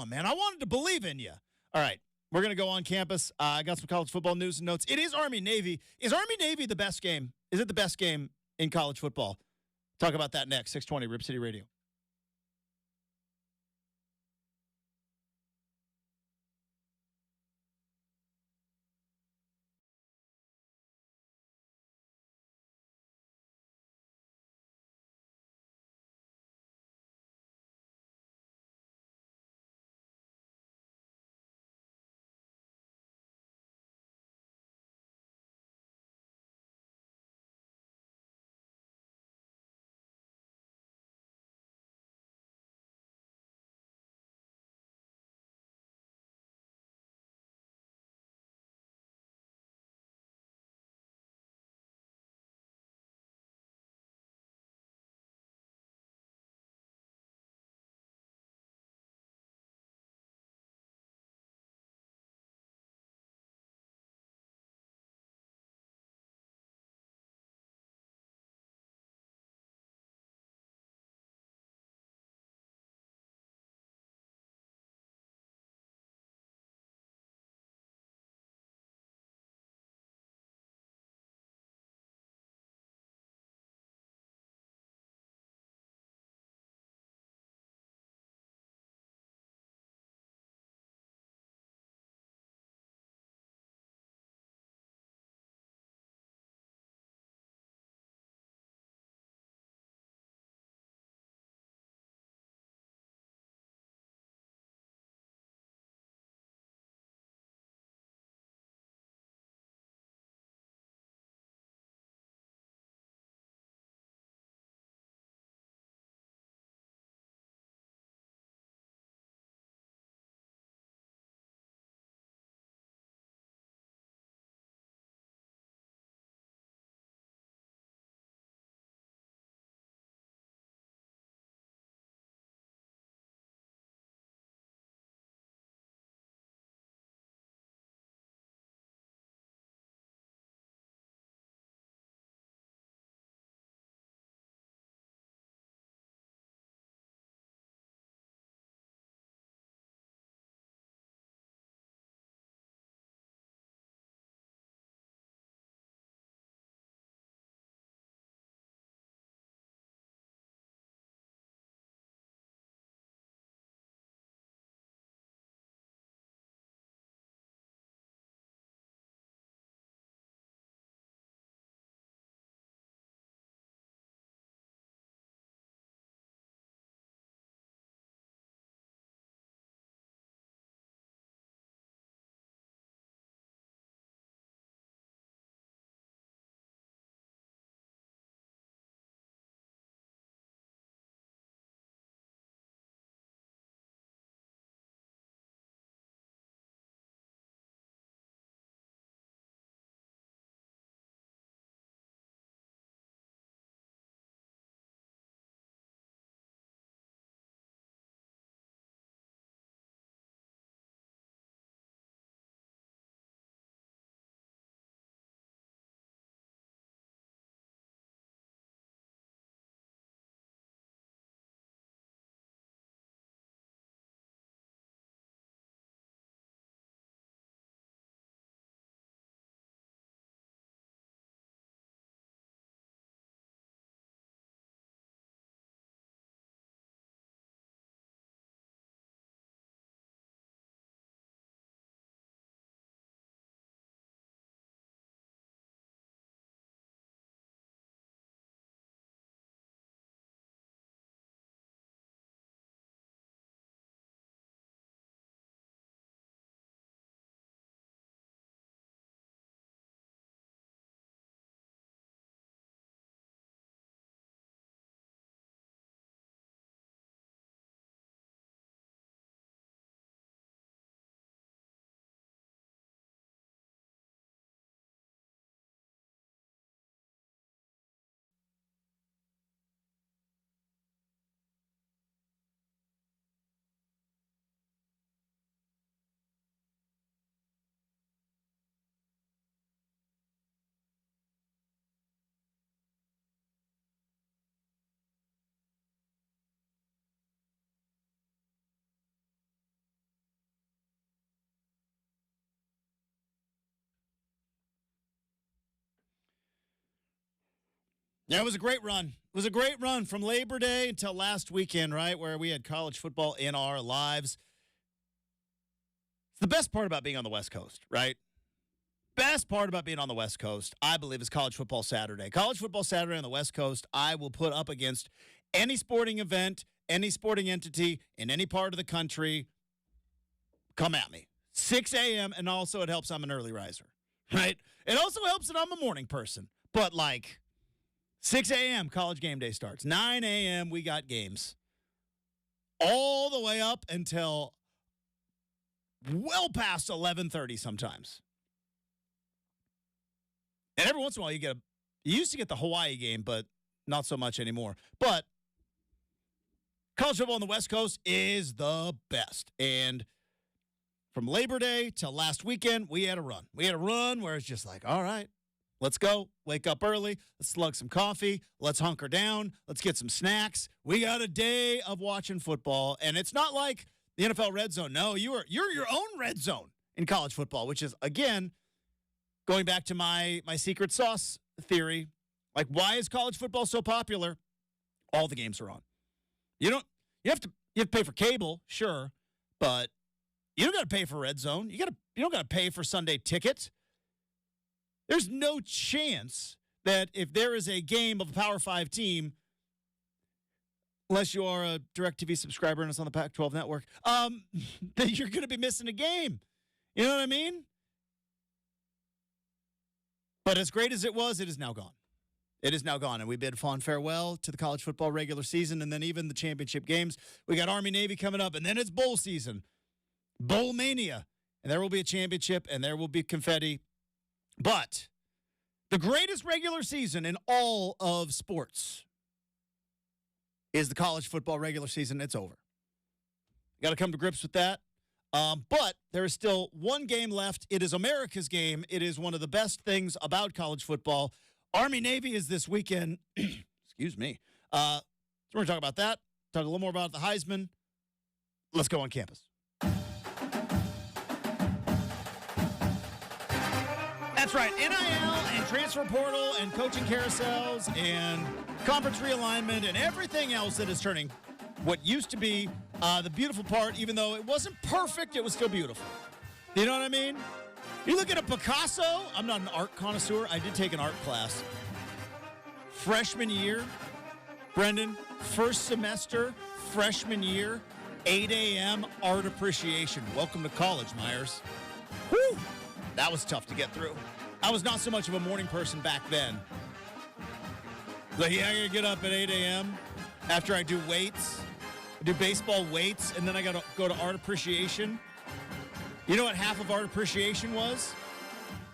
man. I wanted to believe in you. All right, we're going to go on campus. I got some college football news and notes. It is Army-Navy. Is Army-Navy the best game? Is it the best game in college football? Talk about that next. 620 Rip City Radio. Yeah, it was a great run. It was a great run from Labor Day until last weekend, right, where we had college football in our lives. It's the best part about being on the West Coast, right? Best part about being on the West Coast, I believe, is College Football Saturday. College Football Saturday on the West Coast, I will put up against any sporting event, any sporting entity in any part of the country. Come at me. 6 a.m., and also it helps I'm an early riser, right? It also helps that I'm a morning person. But, 6 a.m., college game day starts. 9 a.m., we got games. All the way up until well past 11:30 sometimes. And every once in a while, you used to get the Hawaii game, but not so much anymore. But college football on the West Coast is the best. And from Labor Day till last weekend, we had a run. We had a run where it's just like, all right, let's go. Wake up early. Let's slug some coffee. Let's hunker down. Let's get some snacks. We got a day of watching football. And it's not like the NFL Red Zone. No, you're your own red zone in college football, which is, again, going back to my secret sauce theory. Why is college football so popular? All the games are on. You have to pay for cable, sure, but you don't got to pay for Red Zone. You don't got to pay for Sunday ticket. There's no chance that if there is a game of a Power 5 team, unless you are a DirecTV subscriber and it's on the Pac-12 network, that you're going to be missing a game. You know what I mean? But as great as it was, it is now gone. It is now gone, and we bid fond farewell to the college football regular season and then even the championship games. We got Army-Navy coming up, and then it's bowl season. Bowl mania. And there will be a championship, and there will be confetti. But the greatest regular season in all of sports is the college football regular season. It's over. Got to come to grips with that. But there is still one game left. It is America's game. It is one of the best things about college football. Army-Navy is this weekend. Excuse me. So we're going to talk about that. Talk a little more about the Heisman. Let's go on campus. That's right. NIL and transfer portal and coaching carousels and conference realignment and everything else that is turning what used to be the beautiful part, even though it wasn't perfect, it was still beautiful. You know what I mean? You look at a Picasso. I'm not an art connoisseur. I did take an art class. Freshman year, Brendan, first semester, freshman year, 8 a.m. art appreciation. Welcome to college, Myers. Whew! That was tough to get through. I was not so much of a morning person back then. I gotta get up at 8 a.m. after I do weights. I do baseball weights, and then I gotta go to art appreciation. You know what half of art appreciation was?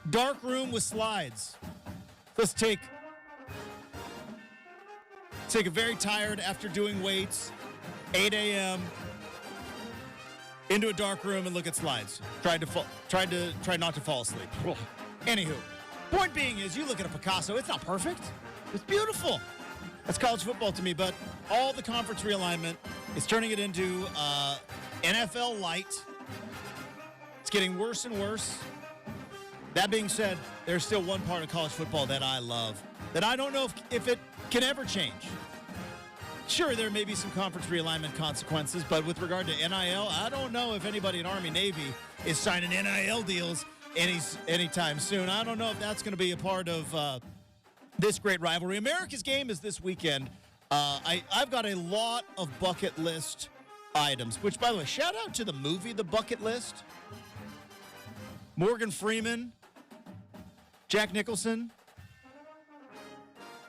Dark room with slides. Let's take a very tired after doing weights, 8 a.m., into a dark room and look at slides. Try not to fall asleep. Anywho, point being is you look at a Picasso, it's not perfect. It's beautiful. That's college football to me, but all the conference realignment is turning it into NFL light. It's getting worse and worse. That being said, there's still one part of college football that I love, that I don't know if it can ever change. Sure, there may be some conference realignment consequences, but with regard to NIL, I don't know if anybody in Army-Navy is signing NIL deals anytime soon. I don't know if that's going to be a part of this great rivalry. America's game is this weekend. I've got a lot of bucket list items, which, by the way, shout out to the movie The Bucket List. Morgan Freeman, Jack Nicholson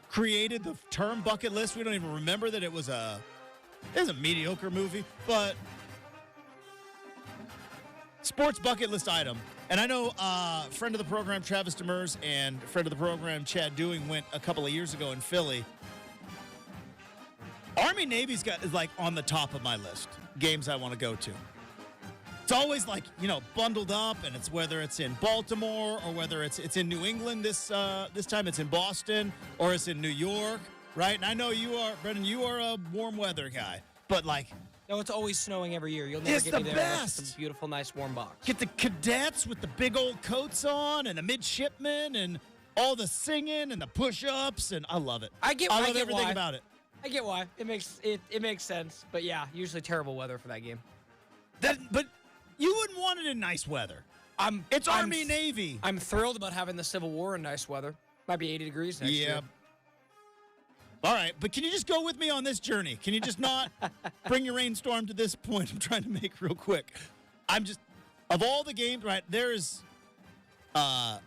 created the term bucket list. We don't even remember that it was a mediocre movie, but sports bucket list item. And I know friend of the program, Travis Demers, and friend of the program, Chad Dewing, went a couple of years ago in Philly. Army-Navy's is on the top of my list, games I want to go to. It's always bundled up, and it's whether it's in Baltimore or whether it's in New England this time it's in Boston or it's in New York, right? And I know you are, Brendan, you are a warm weather guy, but no, it's always snowing every year. You'll never get me there unless it's a beautiful, nice, warm box. Get the cadets with the big old coats on and the midshipmen, and all the singing and the push-ups, and I love it. I love get everything why. about it. I get why. It makes sense. But yeah, usually terrible weather for that game. But you wouldn't want it in nice weather. It's Army Navy. I'm thrilled about having the Civil War in nice weather. Might be 80 degrees next year. All right, but can you just go with me on this journey? Can you just not bring your rainstorm to this point I'm trying to make real quick? Of all the games, right, there's, I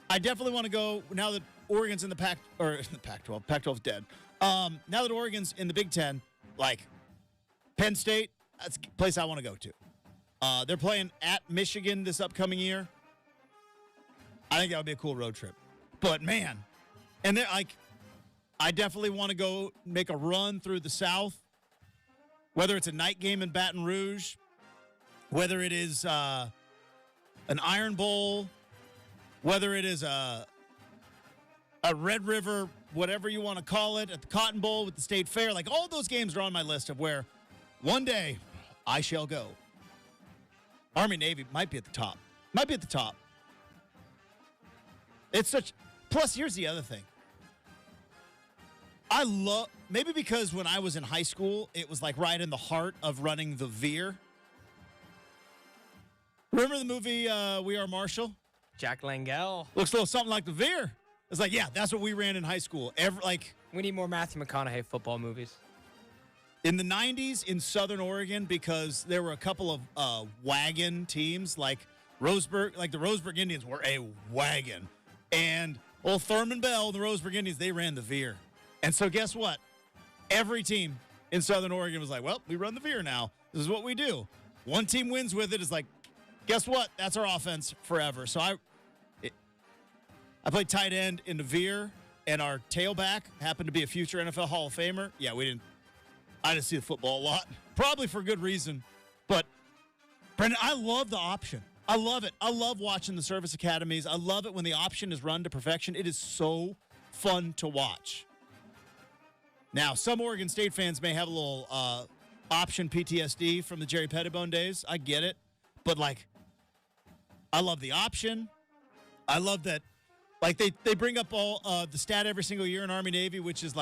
definitely want to go, now that Oregon's in the Pac-12, Pac-12's dead. Now that Oregon's in the Big Ten, like Penn State, that's a place I want to go to. They're playing at Michigan this upcoming year. I think that would be a cool road trip. But, man, and they're like, I definitely want to go make a run through the South, whether it's a night game in Baton Rouge, whether it is an Iron Bowl, whether it is a Red River, whatever you want to call it, at the Cotton Bowl with the State Fair. Like, all those games are on my list of where one day I shall go. Army Navy might be at the top. Plus, here's the other thing. Maybe because when I was in high school, it was like right in the heart of running the Veer. Remember the movie We Are Marshall? Jack Langell. Looks a little something like the Veer. It's like, yeah, that's what we ran in high school. We need more Matthew McConaughey football movies. In the 90s in Southern Oregon, because there were a couple of wagon teams, like Roseburg, like the Roseburg Indians were a wagon. And old Thurman Bell, the Roseburg Indians, they ran the Veer. And so guess what? Every team in Southern Oregon was like, well, we run the Veer now. This is what we do. One team wins with it. It's like, guess what? That's our offense forever. So I played tight end in the Veer, and our tailback happened to be a future NFL Hall of Famer. Yeah, I didn't see the football a lot. Probably for good reason. But, Brendan, I love the option. I love it. I love watching the service academies. I love it when the option is run to perfection. It is so fun to watch. Now, some Oregon State fans may have a little option PTSD from the Jerry Pettibone days. I get it. But, I love the option. I love that, they bring up all the stat every single year in Army Navy, which is,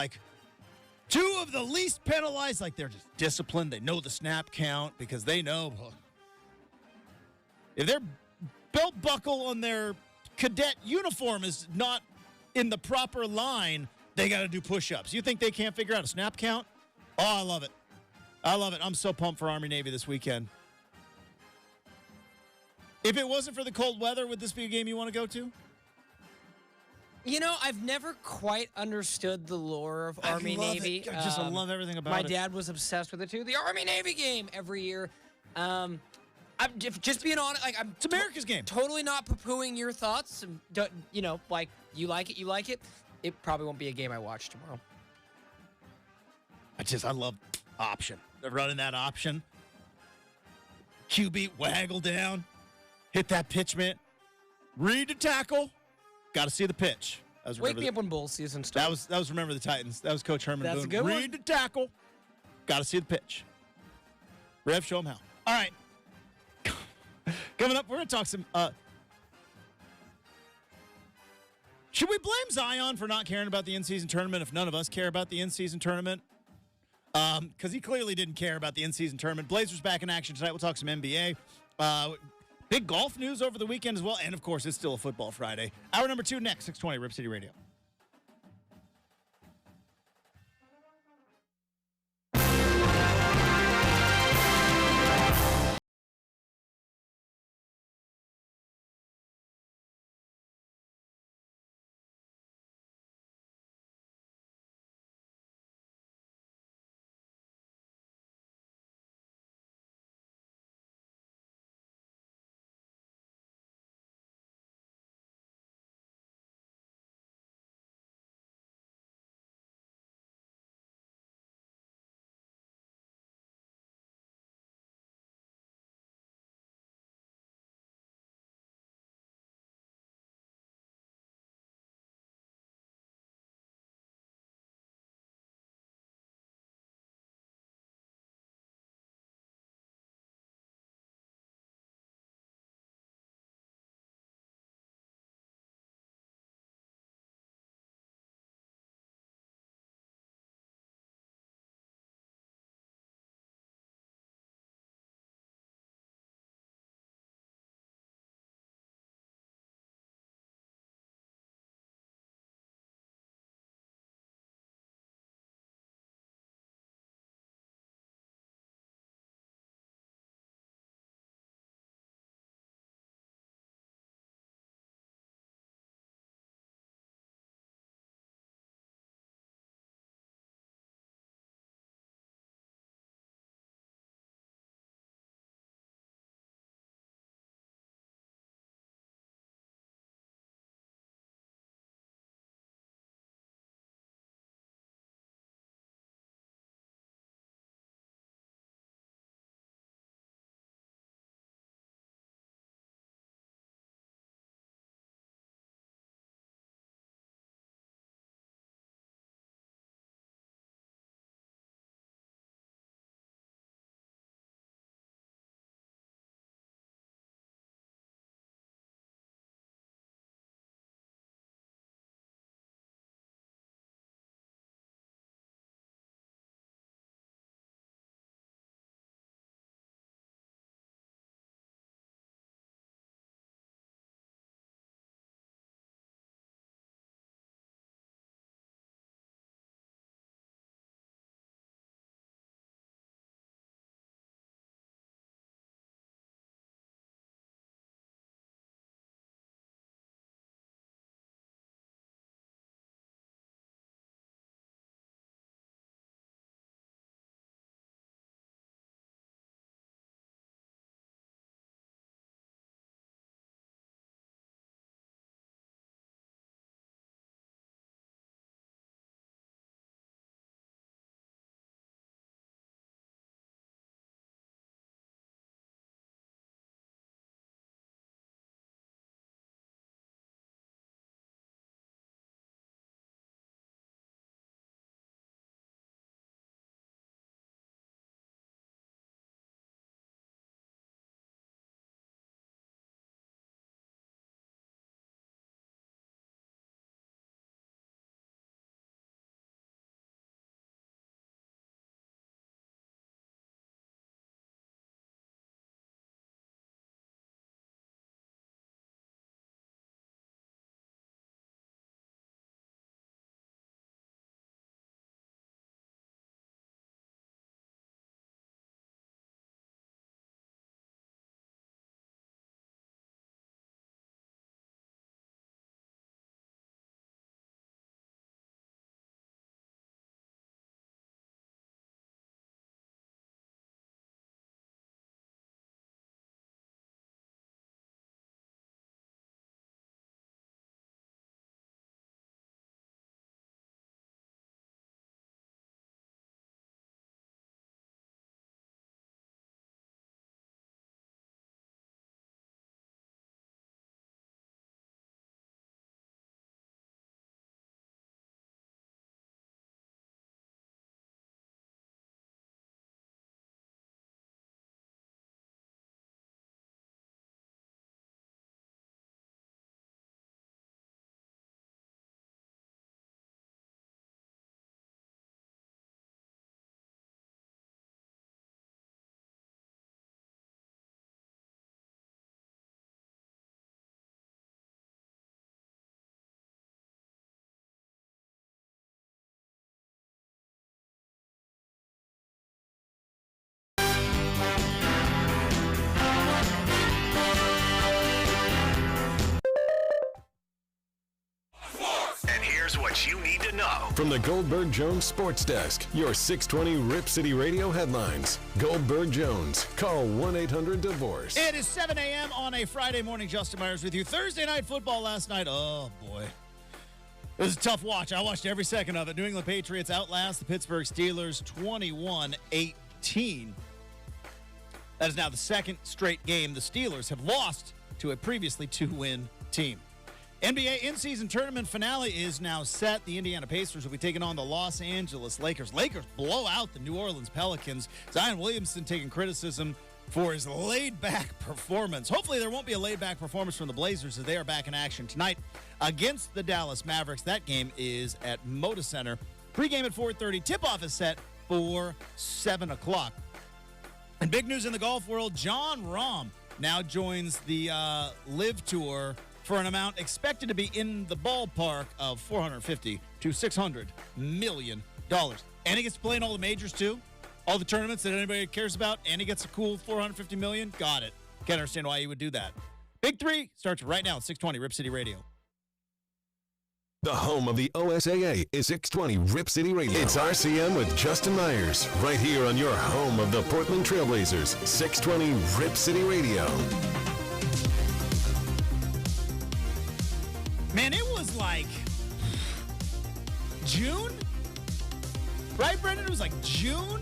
two of the least penalized. They're just disciplined. They know the snap count because they know if their belt buckle on their cadet uniform is not in the proper line, they got to do push-ups. You think they can't figure out a snap count? Oh, I love it. I'm so pumped for Army Navy this weekend. If it wasn't for the cold weather, would this be a game you want to go to? You know, I've never quite understood the lore of Army Navy. I love everything about my it. My dad was obsessed with it too. The Army Navy game every year. I'm just being honest. It's America's game. Totally not poo-pooing your thoughts. You like it. It probably won't be a game I watch tomorrow. I love option. They're running that option. QB waggle down, hit that pitch, man. Read the tackle. Got to see the pitch. Wake me up when bowl season starts. That was Remember the Titans. That was Coach Herman Boone. That's a good one. Read the tackle. Got to see the pitch. Rev, show them how. All right. Coming up, we're going to talk some. Should we blame Zion for not caring about the in-season tournament if none of us care about the in-season tournament? Because he clearly didn't care about the in-season tournament. Blazers back in action tonight. We'll talk some NBA. Big golf news over the weekend as well. And, of course, it's still a football Friday. Hour number 2 next, 620 Rip City Radio. From the Goldberg Jones Sports Desk, your 620 Rip City Radio headlines. Goldberg Jones. Call 1-800-DIVORCE. It is 7 a.m. on a Friday morning. Justin Myers with you. Thursday night football last night. Oh, boy. It was a tough watch. I watched every second of it. New England Patriots outlast the Pittsburgh Steelers 21-18. That is now the second straight game the Steelers have lost to a previously 2-win team. NBA in-season tournament finale is now set. The Indiana Pacers will be taking on the Los Angeles Lakers. Lakers blow out the New Orleans Pelicans. Zion Williamson taking criticism for his laid-back performance. Hopefully there won't be a laid-back performance from the Blazers as they are back in action tonight against the Dallas Mavericks. That game is at Moda Center. Pre-game at 4:30. Tip-off is set for 7 o'clock. And big news in the golf world, Jon Rahm now joins the LIV Tour for an amount expected to be in the ballpark of $450 to $600 million. And he gets to play in all the majors, too. All the tournaments that anybody cares about, and he gets a cool $450 million. Got it. Can't understand why he would do that. Big Three starts right now at 620 Rip City Radio. The home of the OSAA is 620 Rip City Radio. It's RCM with Justin Myers, right here on your home of the Portland Trailblazers, 620 Rip City Radio. Man, it was like June? Right, Brendan? It was like June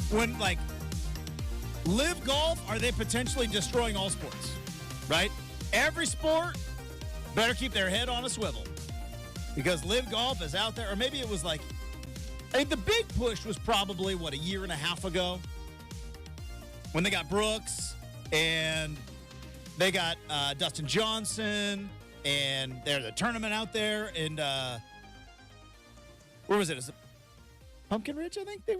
when, like, LIV Golf, are they potentially destroying all sports? Right? Every sport better keep their head on a swivel because LIV Golf is out there. Or maybe it was like, I think the big push was probably, a year and a half ago when they got Brooks and they got Dustin Johnson. And there's a tournament out there, and where was it? Is it Pumpkin Ridge, I think they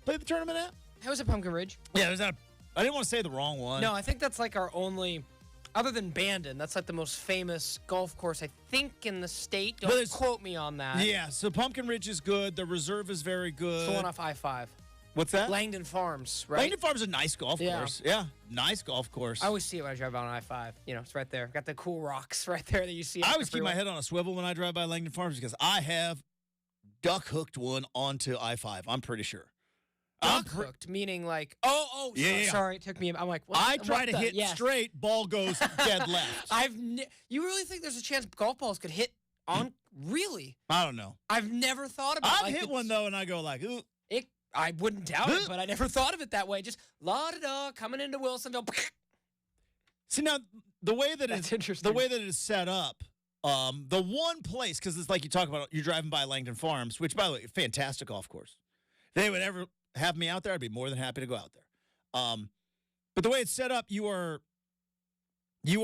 played the tournament at? How was it Pumpkin Ridge? Yeah, I didn't want to say the wrong one. No, I think that's like our only, other than Bandon, that's like the most famous golf course, I think, in the state. Don't quote me on that. Yeah, so Pumpkin Ridge is good. The reserve is very good. It's the one off I-5. What's that? Langdon Farms, right? Langdon Farms is a nice golf course. Yeah, nice golf course. I always see it when I drive on I-5. You know, it's right there. Got the cool rocks right there that you see. I always keep my head on a swivel when I drive by Langdon Farms because I have duck hooked one onto I-5. I'm pretty sure. Duck hooked, meaning like, sorry, it took me. I'm like, what? I try to hit straight, ball goes dead left. You really think there's a chance golf balls could hit on? Really? I don't know. I've never thought about. I've hit one though, and I go like, ooh. I wouldn't doubt it, but I never thought of it that way. Just la-da-da, coming into Wilsonville. See, now, the way that it is set up, the one place, because it's like you talk about, you're driving by Langdon Farms, which, by the way, fantastic golf course. If they would ever have me out there, I'd be more than happy to go out there. But the way it's set up, you are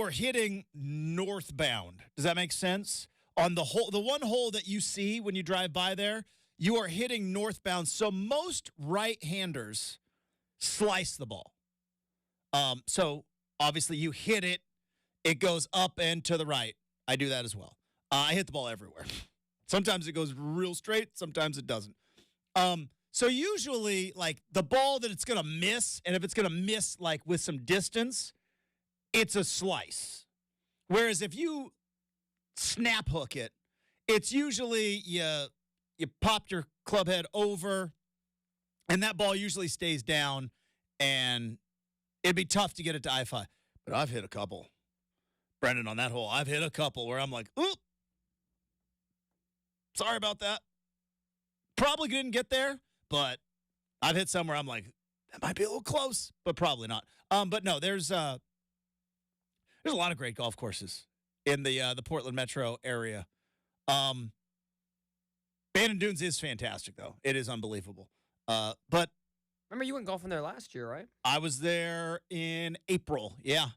hitting northbound. Does that make sense? On the one hole that you see when you drive by there, you are hitting northbound, so most right-handers slice the ball. So, obviously, you hit it, it goes up and to the right. I do that as well. I hit the ball everywhere. Sometimes it goes real straight, sometimes it doesn't. So, usually, like, the ball that it's going to miss, and if it's going to miss, like, with some distance, it's a slice. Whereas if you snap hook it, it's usually you pop your club head over, and that ball usually stays down, and it'd be tough to get it to I-5. But I've hit a couple. Brendan, on that hole, I've hit a couple where I'm like, oop, sorry about that. Probably didn't get there, but I've hit somewhere I'm like, that might be a little close, but probably not. But no, there's a lot of great golf courses in the Portland metro area. Bandon Dunes is fantastic, though. It is unbelievable. But remember, you went golfing there last year, right? I was there in April. Yeah,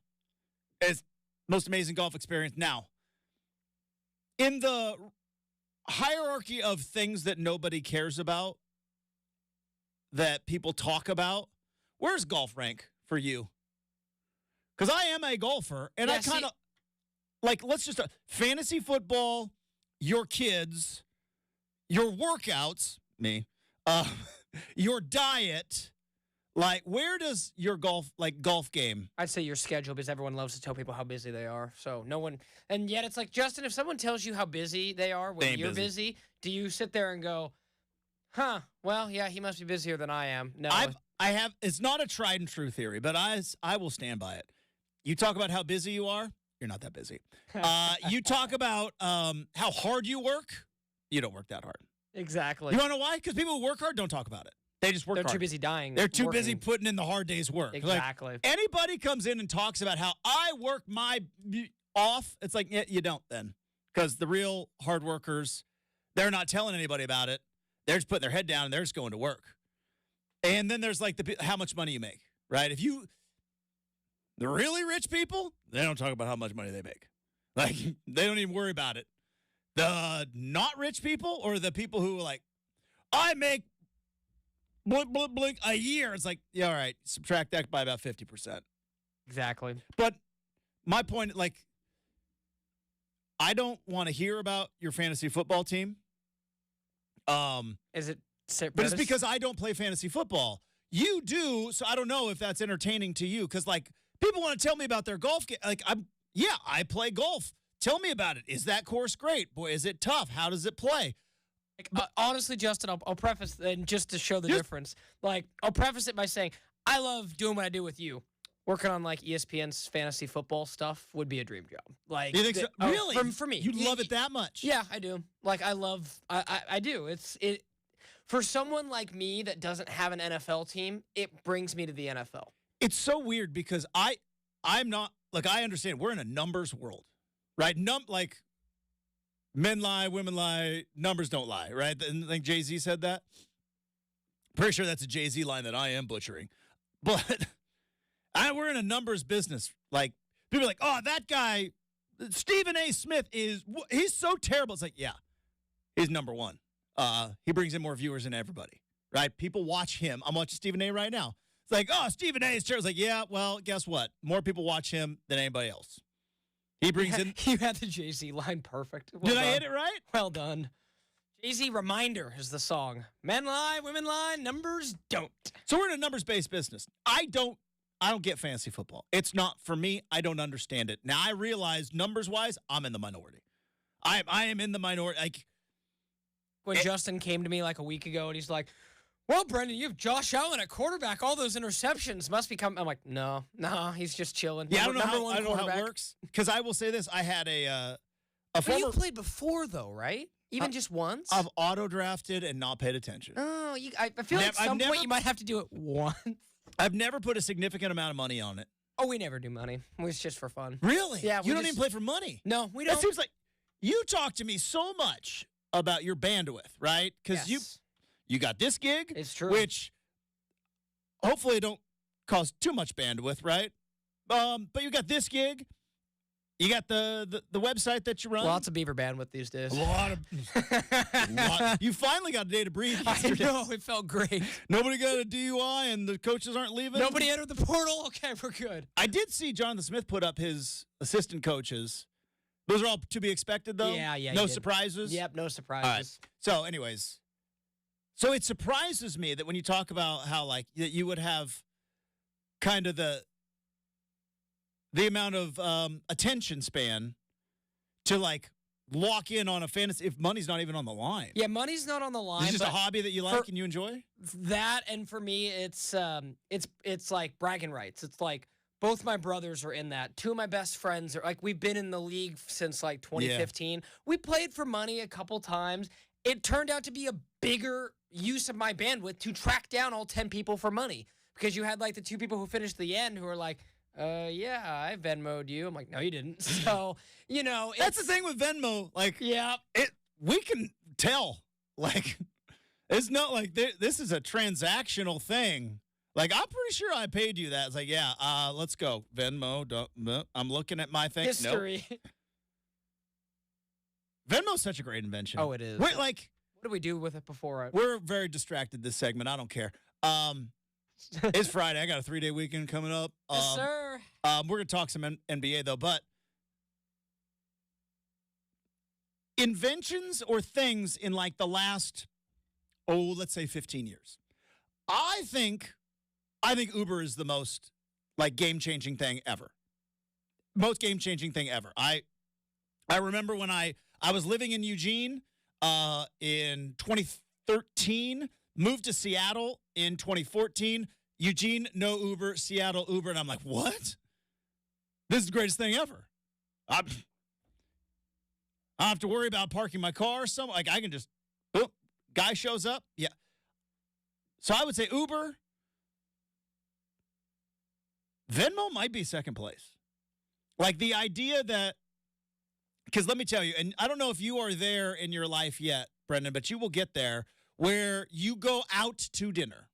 it's most amazing golf experience. Now, in the hierarchy of things that nobody cares about, that people talk about, where's golf rank for you? Because I am a golfer, and I kind of like, let's just fantasy football, your kids, your workouts, me, your diet. Like, where does your golf game? I'd say your schedule, because everyone loves to tell people how busy they are. So no one, and yet it's like, Justin, if someone tells you how busy they are when you're busy, do you sit there and go, huh, well, yeah, he must be busier than I am? No. I have. It's not a tried and true theory, but I will stand by it. You talk about how busy you are. You're not that busy. You talk about how hard you work. You don't work that hard. Exactly. You want to know why? Because people who work hard don't talk about it. They just work hard. They're too busy dying. They're too busy putting in the hard day's work. Exactly. Like, anybody comes in and talks about how I work my off, it's like, yeah, you don't then. Because the real hard workers, they're not telling anybody about it. They're just putting their head down and they're just going to work. And then there's like how much money you make, right? The really rich people, they don't talk about how much money they make. Like, they don't even worry about it. The not rich people or the people who are like, I make blink, blink, blink a year. It's like, yeah, all right, subtract that by about 50%. Exactly. But my point, like, I don't want to hear about your fantasy football team. Is it? But it's because I don't play fantasy football. You do, so I don't know if that's entertaining to you. Because, like, people want to tell me about their golf game. Like, I play golf. Tell me about it. Is that course great? Boy, is it tough? How does it play? Honestly, Justin, I'll preface, and just to show the difference, like, I'll preface it by saying, I love doing what I do with you. Working on, like, ESPN's fantasy football stuff would be a dream job. Like, you think so? Really? For me. You love it that much? Yeah, I do. Like, I do. For someone like me that doesn't have an NFL team, it brings me to the NFL. It's so weird because I'm not, like, I understand we're in a numbers world, right? Like, men lie, women lie, numbers don't lie, right? And I think Jay-Z said that. Pretty sure that's a Jay-Z line that I am butchering. But we're in a numbers business. Like, people are like, oh, that guy, Stephen A. Smith, he's so terrible. It's like, yeah, he's number one. He brings in more viewers than everybody, right? People watch him. I'm watching Stephen A. right now. It's like, oh, Stephen A. is terrible. It's like, yeah, well, guess what? More people watch him than anybody else. He brings in. You had the Jay-Z line perfect. Well Did done. I hit it right? Well done. Jay-Z Reminder is the song. Men lie, women lie, numbers don't. So we're in a numbers-based business. I don't get fantasy football. It's not for me. I don't understand it. Now, I realize numbers-wise, I'm in the minority. I am in the minority. Like, when Justin came to me like a week ago and he's like, well, Brendan, you have Josh Allen at quarterback. All those interceptions must be coming. I'm like, no, he's just chilling. Yeah, I don't know how it works. Because I will say this. I had a former. You played before, though, right? Even just once? I've auto-drafted and not paid attention. Oh, I feel like at some point you might have to do it once. I've never put a significant amount of money on it. Oh, we never do money. It's just for fun. Really? Yeah. You don't even play for money? No, we don't. It seems like you talk to me so much about your bandwidth, right? Because you got this gig. It's true. Which hopefully don't cause too much bandwidth, right? But you got this gig. You got the website that you run. Lots of Beaver bandwidth these days. A lot of. You finally got a day to breathe yesterday. I know. It felt great. Nobody got a DUI and the coaches aren't leaving. Nobody entered the portal. Okay, we're good. I did see Jonathan Smith put up his assistant coaches. Those are all to be expected, though? Yeah. No surprises? Yep, no surprises. All right. So, anyways. So, it surprises me that when you talk about how, like, that you would have kind of the amount of attention span to, like, lock in on a fantasy if money's not even on the line. Yeah, money's not on the line. It's just a hobby that you like and you enjoy? That, and for me, it's like bragging rights. It's like, both my brothers are in that. Two of my best friends are like, we've been in the league since like 2015. Yeah. We played for money a couple times. It turned out to be a bigger use of my bandwidth to track down all 10 people for money, because you had like the two people who finished the end who are like, yeah, I Venmo'd you. I'm like, no, you didn't. So, that's the thing with Venmo. Like, yeah, we can tell. Like, it's not like this is a transactional thing. Like, I'm pretty sure I paid you that. It's like, yeah, let's go. Venmo. I'm looking at my thing. History. Nope. Venmo's such a great invention. Oh, it is. Wait, like, what do we do with it before? We're very distracted this segment. I don't care. It's Friday. I got a 3-day weekend coming up. Yes, sir. We're going to talk some NBA, though. But inventions or things in, like, the last, let's say 15 years. I think Uber is the most, like, game-changing thing ever. Most game-changing thing ever. I remember when I was living in Eugene, in 2013, moved to Seattle in 2014. Eugene, no Uber. Seattle, Uber. And I'm like, what? This is the greatest thing ever. I don't have to worry about parking my car. I can just, boom, guy shows up. Yeah. So I would say Uber. Venmo might be second place. Like the idea that, because let me tell you, and I don't know if you are there in your life yet, Brendan, but you will get there where you go out to dinner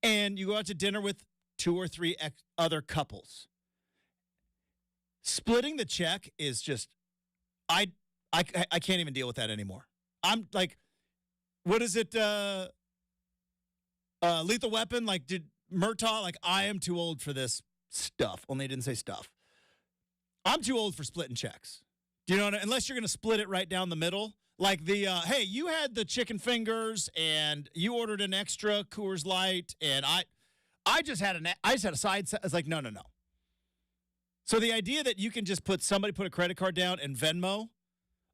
and you go out to dinner with 2 or 3 other couples. Splitting the check is just, I can't even deal with that anymore. I'm like, what is it? Lethal Weapon? Like, did Murtaugh, like, I am too old for this stuff. Only he didn't say stuff. I'm too old for splitting checks. Do you know what I mean? Unless you're going to split it right down the middle. Like the, hey, you had the chicken fingers and you ordered an extra Coors Light and I just had a side. It's like, no. So the idea that you can just put a credit card down and Venmo,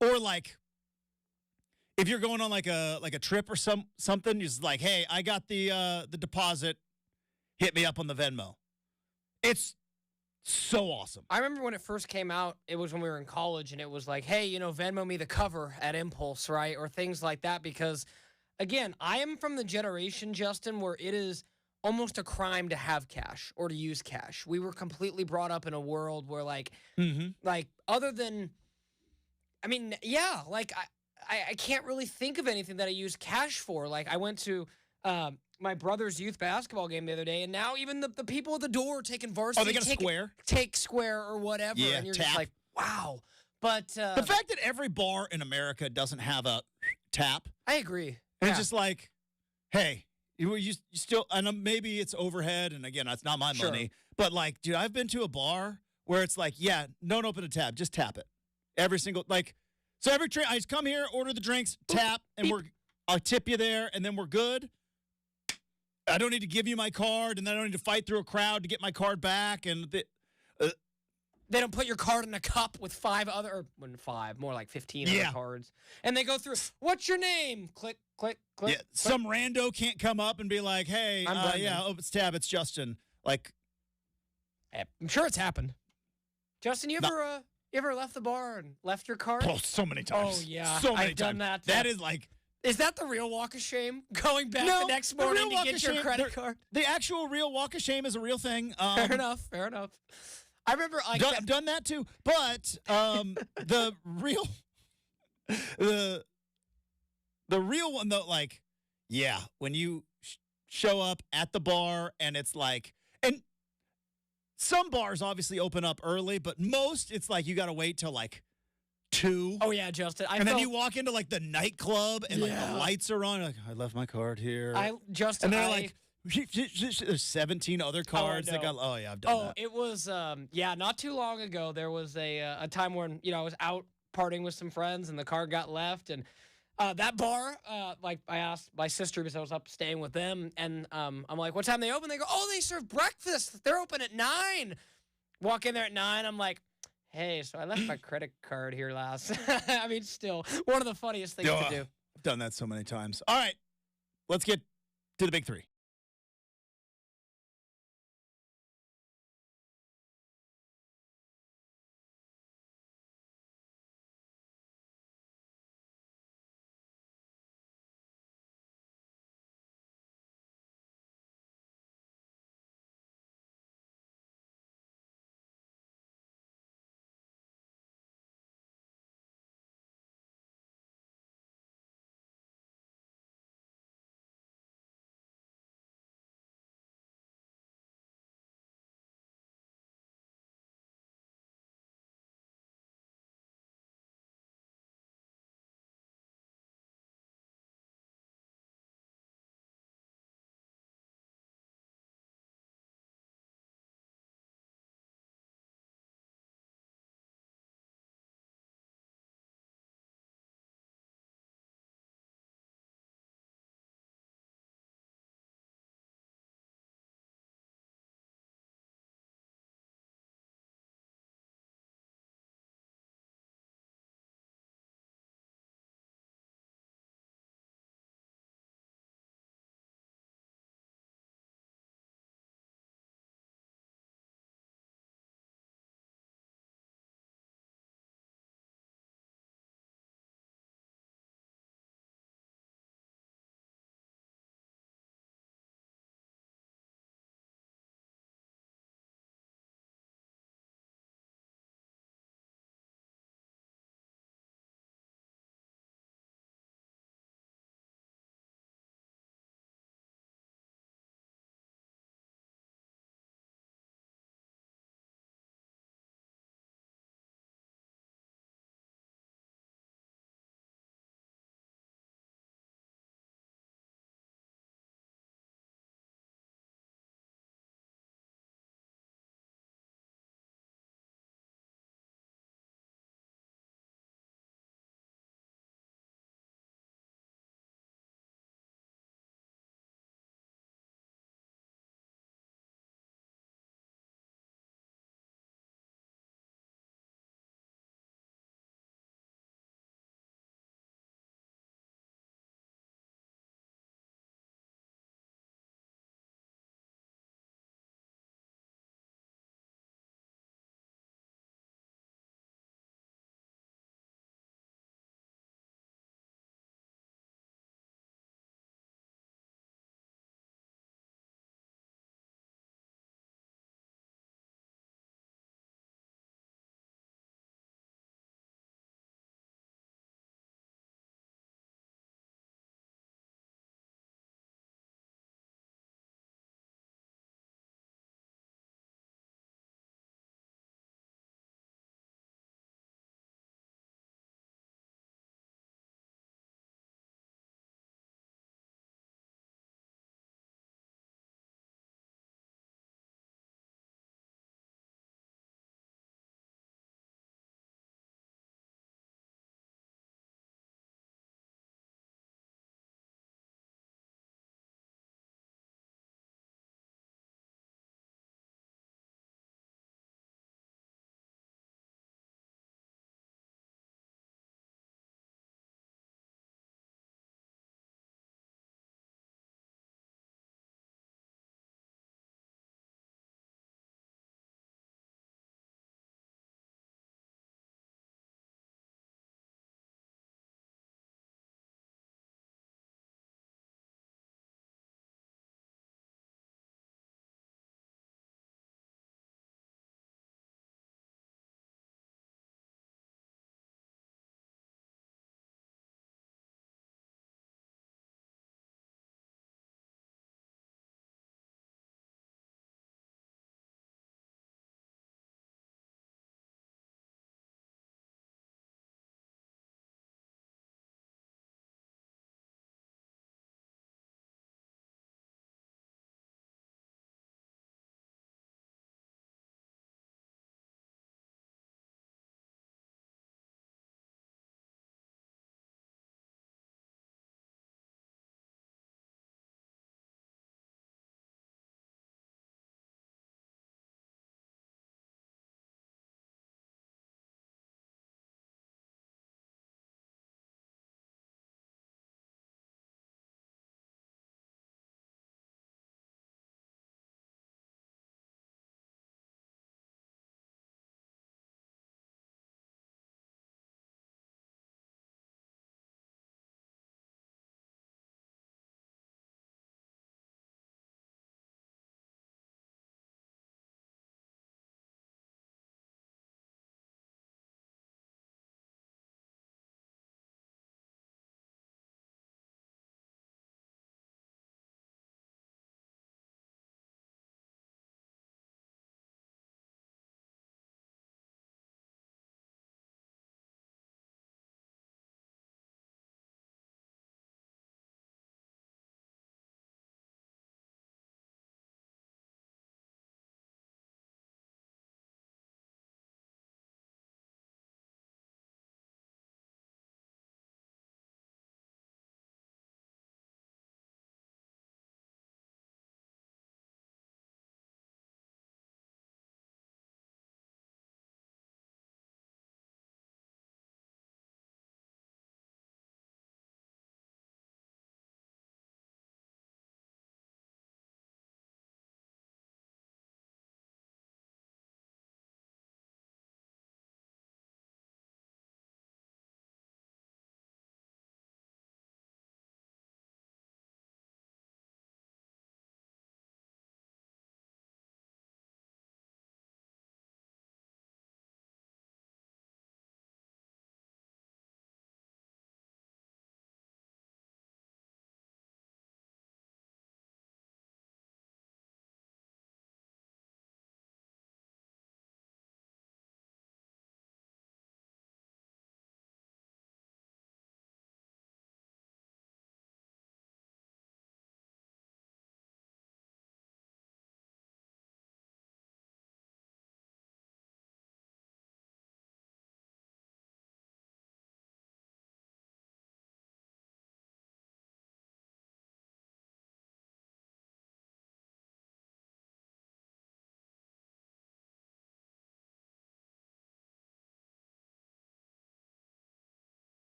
or like if you're going on like a trip or something, you're just like, hey, I got the deposit, hit me up on the Venmo. It's so awesome. I remember when it first came out, it was when we were in college, and it was like, hey, Venmo me the cover at Impulse, right? Or things like that, because, again, I am from the generation, Justin, where it is almost a crime to have cash or to use cash. We were completely brought up in a world where, like, other than, I mean, yeah, like, I can't really think of anything that I use cash for. Like, I went to my brother's youth basketball game the other day, and now even the people at the door taking varsity. Oh, they got a Square? Take Square or whatever. Yeah, and you're tap. just like, wow. But the fact that every bar in America doesn't have a tap. I agree. And it's just like, hey, you still, and maybe it's overhead, and again, that's not my money. But like, dude, I've been to a bar where it's like, yeah, don't open a tab, just tap it. Every single, like, so every I just come here, order the drinks, tap, and I'll tip you there, and then we're good. I don't need to give you my card, and then I don't need to fight through a crowd to get my card back. And they don't put your card in a cup with 5 other, or more like 15 other cards. And they go through, what's your name? Click, click, click. Yeah, click. some rando can't come up and be like, hey, it's tab, it's Justin. Like, I'm sure it's happened. Justin, you ever left the bar and left your card? Oh, so many times. Oh, yeah. So many I've done that. That is like. Is that the real walk of shame? Going back the next morning to get your credit card? The actual real walk of shame is a real thing. Fair enough. I remember I've done that too. But the real one though, like, yeah, when you show up at the bar and it's like, and some bars obviously open up early, but most it's like you got to wait till like 2. Oh yeah, Justin. Then you walk into like the nightclub and like the lights are on. Like, I left my card here. And they're like, there's 17 other cards that got. Oh yeah, I've done that. It was not too long ago. There was a time when I was out partying with some friends and the card got left, and that bar, like I asked my sister because I was up staying with them, and I'm like, what time they open? They go, oh, they serve breakfast. They're open at 9. Walk in there at 9. I'm like, hey, so I left my credit card here last. I mean, still one of the funniest things to do. I've done that so many times. All right, let's get to the big 3.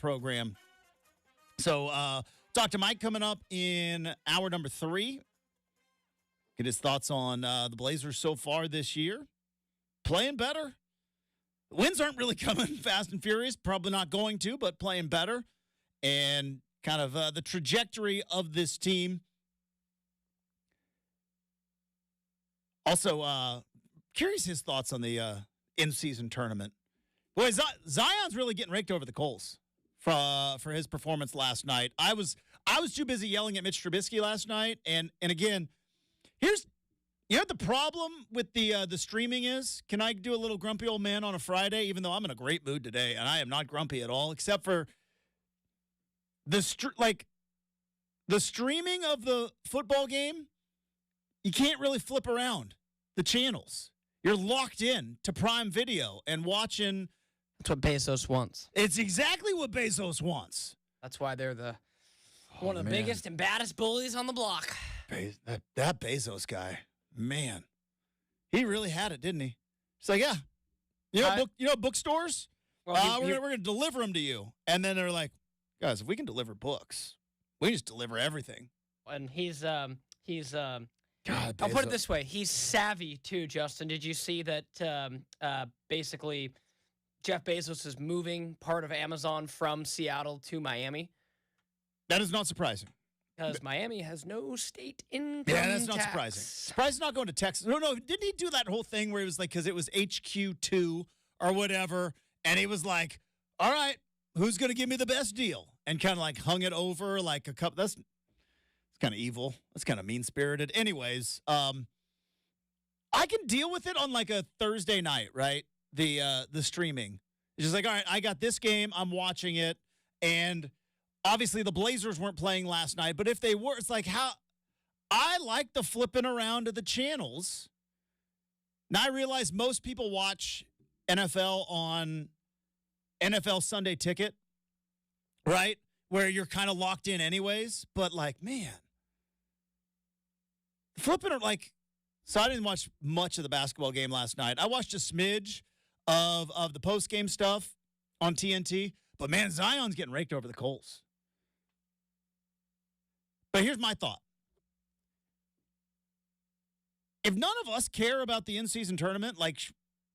program. So talk to Mike coming up in hour number 3. Get his thoughts on the Blazers so far this year. Playing better. Wins aren't really coming fast and furious. Probably not going to, but playing better. And kind of the trajectory of this team. Also, curious his thoughts on the in-season tournament. Boy, Zion's really getting raked over the coals for his performance last night. I was too busy yelling at Mitch Trubisky last night, and again, you know what the problem with the streaming is? Can I do a little grumpy old man on a Friday, even though I'm in a great mood today, and I am not grumpy at all, except for the streaming of the football game. You can't really flip around the channels. You're locked in to Prime Video and watching. That's what Bezos wants. It's exactly what Bezos wants. That's why they're one of the biggest and baddest bullies on the block. That Bezos guy, man, he really had it, didn't he? It's like, yeah, you know bookstores? Well, we're going to deliver them to you. And then they're like, guys, if we can deliver books, we can just deliver everything. And he's God, I'll put it this way. He's savvy, too, Justin. Did you see that basically Jeff Bezos is moving part of Amazon from Seattle to Miami? That is not surprising. Because Miami has no state income Yeah, that's not tax. surprising. Surprised he's not going to Texas. No, didn't he do that whole thing where it was like, because it was HQ2 or whatever, and he was like, all right, who's going to give me the best deal? And kind of like hung it over like a couple. That's kind of evil. That's kind of mean-spirited. Anyways, I can deal with it on like a Thursday night, right? The streaming. It's just like, all right, I got this game. I'm watching it. And obviously the Blazers weren't playing last night, but if they were, it's like how I like the flipping around of the channels. Now I realize most people watch NFL on NFL Sunday Ticket, right? Where you're kind of locked in anyways. But like, man, flipping it like, so I didn't watch much of the basketball game last night. I watched a smidge of the post-game stuff on TNT. But man, Zion's getting raked over the coals. But here's my thought. If none of us care about the in-season tournament, like,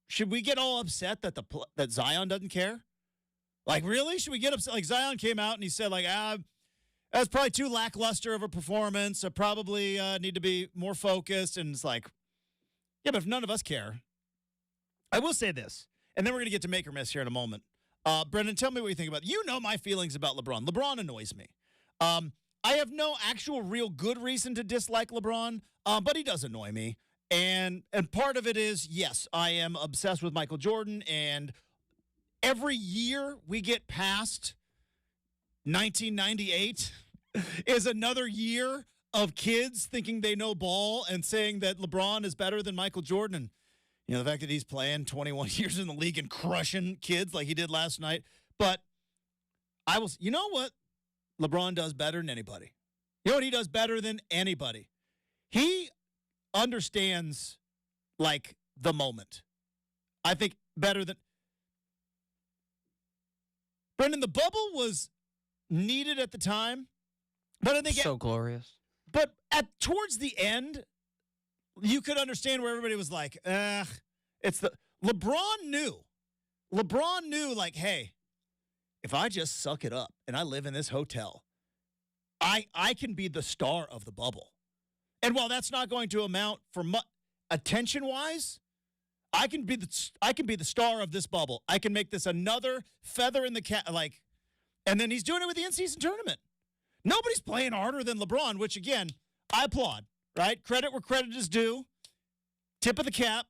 should we get all upset that that Zion doesn't care? Like, really? Should we get upset? Like, Zion came out and he said, like, that's probably too lackluster of a performance. I probably need to be more focused. And it's like, yeah, but if none of us care, I will say this, and then we're going to get to make or miss here in a moment. Brendan, tell me what you think about it. You know my feelings about LeBron. LeBron annoys me. I have no actual real good reason to dislike LeBron, but he does annoy me. And part of it is, yes, I am obsessed with Michael Jordan, and every year we get past 1998 is another year of kids thinking they know ball and saying that LeBron is better than Michael Jordan. And, you know, the fact that he's playing 21 years in the league and crushing kids like he did last night. But you know what LeBron does better than anybody? You know what he does better than anybody? He understands, like, the moment. I think better than Brendan. The bubble was needed at the time, but I think so glorious. But towards the end, you could understand where everybody was like, it's the LeBron knew. LeBron knew, like, hey, if I just suck it up and I live in this hotel, I can be the star of the bubble. And while that's not going to amount for attention-wise, I can be the star of this bubble. I can make this another feather in the cap, like, and then he's doing it with the in-season tournament. Nobody's playing harder than LeBron, which, again, I applaud, right? Credit where credit is due. Tip of the cap.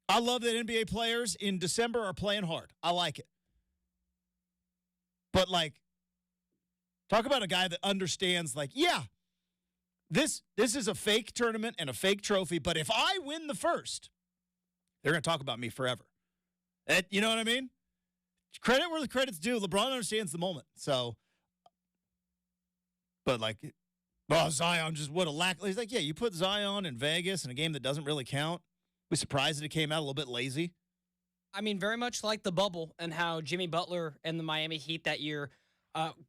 I love that NBA players in December are playing hard. I like it. But, like, talk about a guy that understands, like, yeah, this is a fake tournament and a fake trophy, but if I win the first, they're going to talk about me forever. You know what I mean? Credit where the credit's due. LeBron understands the moment. So, but like, well, Zion just what a lack. He's like, yeah, you put Zion in Vegas in a game that doesn't really count. We surprised that it came out a little bit lazy. I mean, very much like the bubble and how Jimmy Butler and the Miami Heat that year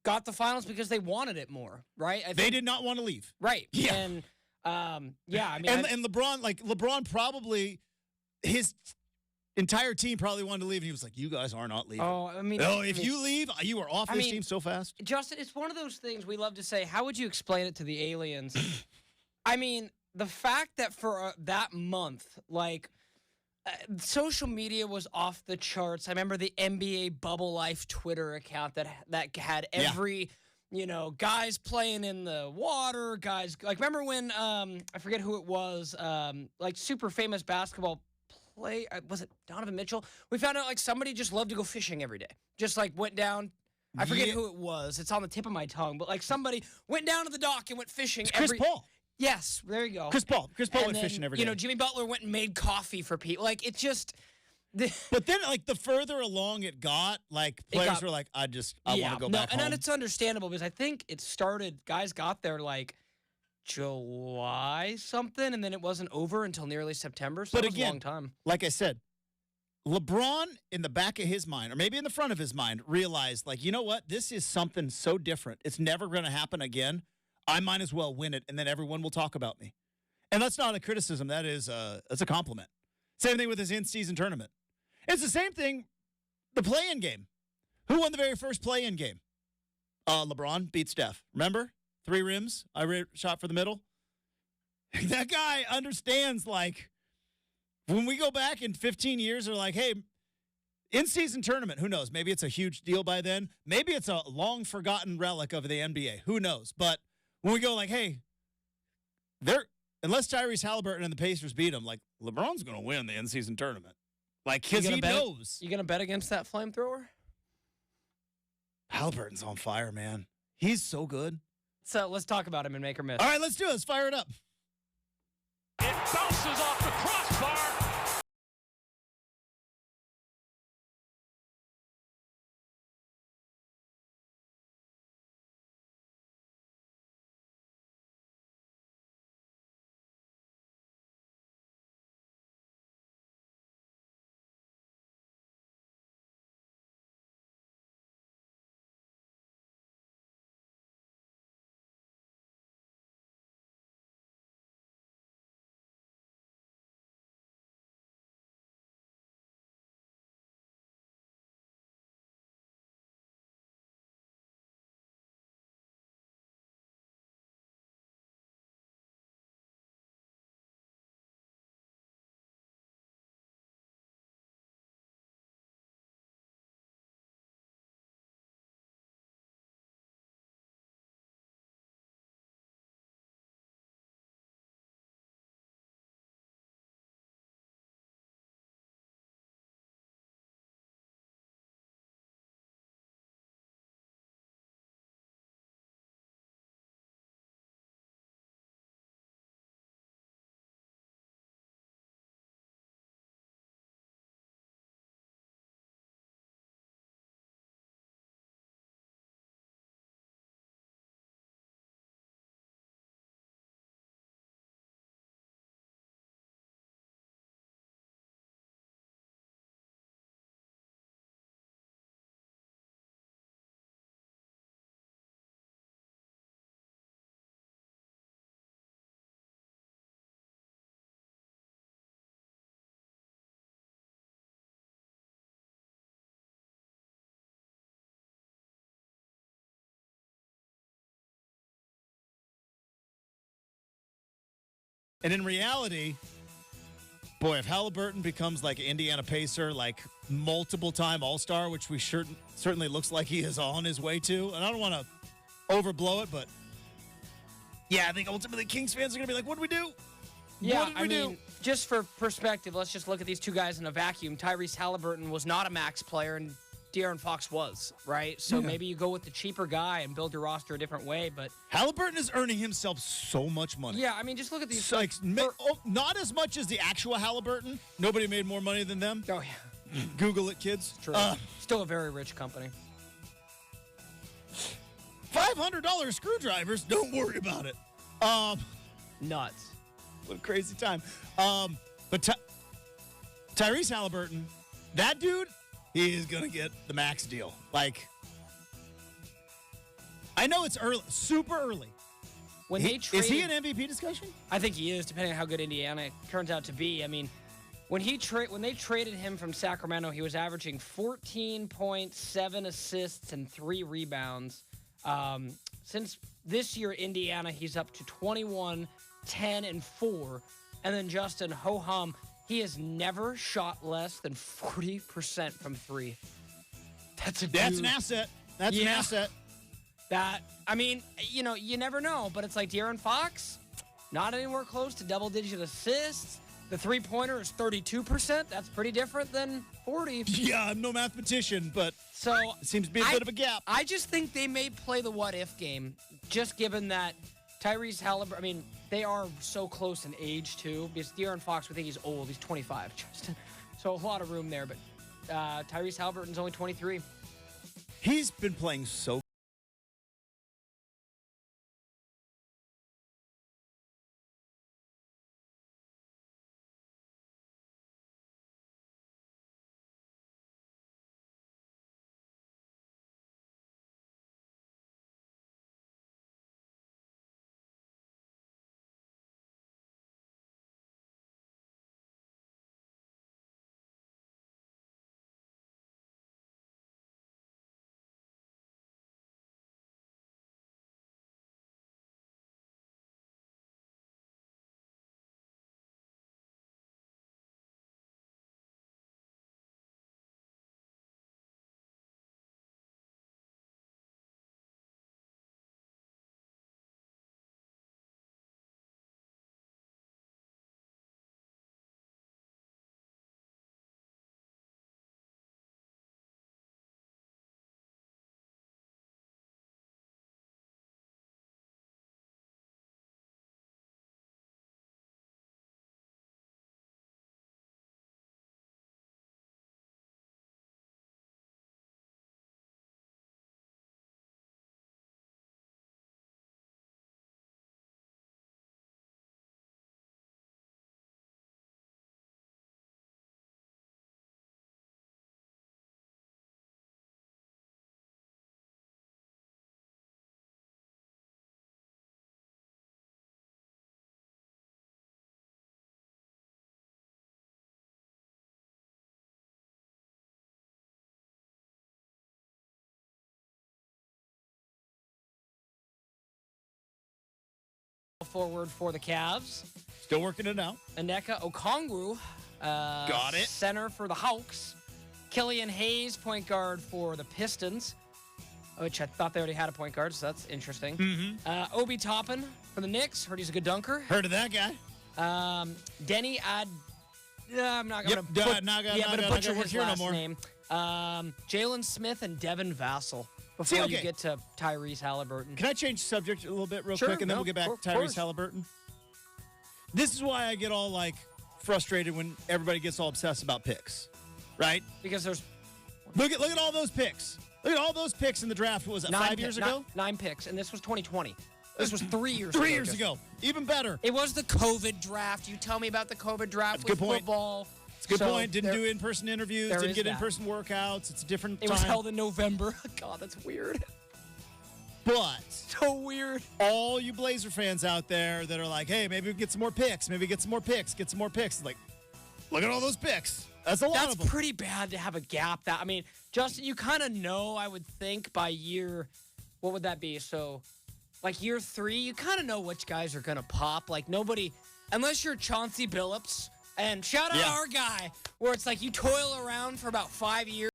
got the finals because they wanted it more, right? They did not want to leave. Right. Yeah. And, I mean. And LeBron probably, his entire team probably wanted to leave, and he was like, you guys are not leaving. Oh, I mean. If you leave, you are off this team so fast. Justin, it's one of those things we love to say. How would you explain it to the aliens? I mean, the fact that for that month, social media was off the charts. I remember the NBA Bubble Life Twitter account that had every, guys playing in the water, guys. Remember when, I forget who it was, super famous basketball play, was it Donovan Mitchell? We found out, somebody just loved to go fishing every day. Just, went down. I forget who it was. It's on the tip of my tongue. But, somebody went down to the dock and went fishing Chris Paul. Yes, there you go. Chris Paul went fishing every day. Jimmy Butler went and made coffee for people. It just. But then, the further along it got, players were like, I want to go back home. And it's understandable because I think it started, guys got there July something, and then it wasn't over until nearly September. So but it was again, a long time. Like I said, LeBron in the back of his mind, or maybe in the front of his mind, realized, you know what? This is something so different. It's never going to happen again. I might as well win it, and then everyone will talk about me. And that's not a criticism. That's a compliment. Same thing with his in-season tournament. It's the same thing, the play-in game. Who won the very first play-in game? LeBron beat Steph. Remember? 3 rims. I shot for the middle. That guy understands, when we go back in 15 years, they're like, hey, in-season tournament, who knows? Maybe it's a huge deal by then. Maybe it's a long-forgotten relic of the NBA. Who knows? But when we go hey, unless Tyrese Halliburton and the Pacers beat him, LeBron's going to win the in-season tournament. Because he knows. You going to bet against that flamethrower? Halliburton's on fire, man. He's so good. So let's talk about him and make or miss. All right, let's do it. Let's fire it up. It bounces off the crossbar. And in reality, boy, if Halliburton becomes an Indiana Pacer, multiple-time All-Star, which we certainly looks like he is on his way to, and I don't want to overblow it, but yeah, I think ultimately Kings fans are going to be like, what do we do? Yeah, what did we do? Just for perspective, let's just look at these two guys in a vacuum. Tyrese Halliburton was not a max player, and De'Aaron Fox was, right? So maybe you go with the cheaper guy and build your roster a different way, but Halliburton is earning himself so much money. Yeah, I mean, just look at these. Not as much as the actual Halliburton. Nobody made more money than them. Oh, yeah. Google it, kids. True. Still a very rich company. $500 screwdrivers. Don't worry about it. Nuts. What a crazy time. But Tyrese Halliburton That dude, he is going to get the max deal. Like, I know it's early, super early. When they traded, is he an MVP discussion? I think he is, depending on how good Indiana turns out to be. I mean, when they traded him from Sacramento, he was averaging 14.7 assists and 3 rebounds. Since this year, Indiana, he's up to 21, 10, and 4. And then Justin, ho-hum, he has never shot less than 40% from 3. That's an asset. That's an asset. That, I mean, you know, you never know, but it's like De'Aaron Fox, not anywhere close to double-digit assists. The three-pointer is 32%. That's pretty different than 40. Yeah, I'm no mathematician, but so it seems to be a bit of a gap. I just think they may play the what-if game, just given that Tyrese Halliburton, I mean, they are so close in age, too, because De'Aaron Fox, we think he's old. He's 25, Justin. So a lot of room there, but Tyrese Halliburton's only 23. He's been playing so Forward for the Cavs. still working it out. Aneka Okongwu, Got it. center for the Hawks. Killian Hayes, point guard for the Pistons, which I thought they already had a point guard, so that's interesting. Mm-hmm. Obi Toppin for the Knicks. Heard he's a good dunker. Heard of that guy? Denny Ad. I'm not Yep, going to butcher his here no last more. name. Jalen Smith and Devin Vassell. Before you okay. get to Tyrese Halliburton. Can I change the subject a little bit real Sure, quick, and then no, we'll get back of to course. Tyrese Halliburton? This is why I get all, like, frustrated when everybody gets all obsessed about picks, right? Because there's Look at all those picks. Look at all those picks in the draft. What was it, 5 years ago? 9 picks, and this was 2020. This was 3 years ago. 3 years ago. Even better. It was the COVID draft. You tell me about the COVID draft That's a with good point. football. It's a good So point. Didn't there- do in-person interviews. there Didn't is get that. in-person workouts. It's a different It time. was held in November. God, that's weird. But So weird. all you Blazer fans out there that are like, hey, maybe we get some more picks. Maybe get some more picks. Get some more picks. It's like, look at all those picks. That's a lot That's of them. pretty bad to have a gap. That I mean, Justin, you kind of know, I would think, by year, what would that be? So, like year 3, you kind of know which guys are going to pop. Like nobody, unless you're Chauncey Billups, and shout out our guy, where it's like you toil around for about 5 years.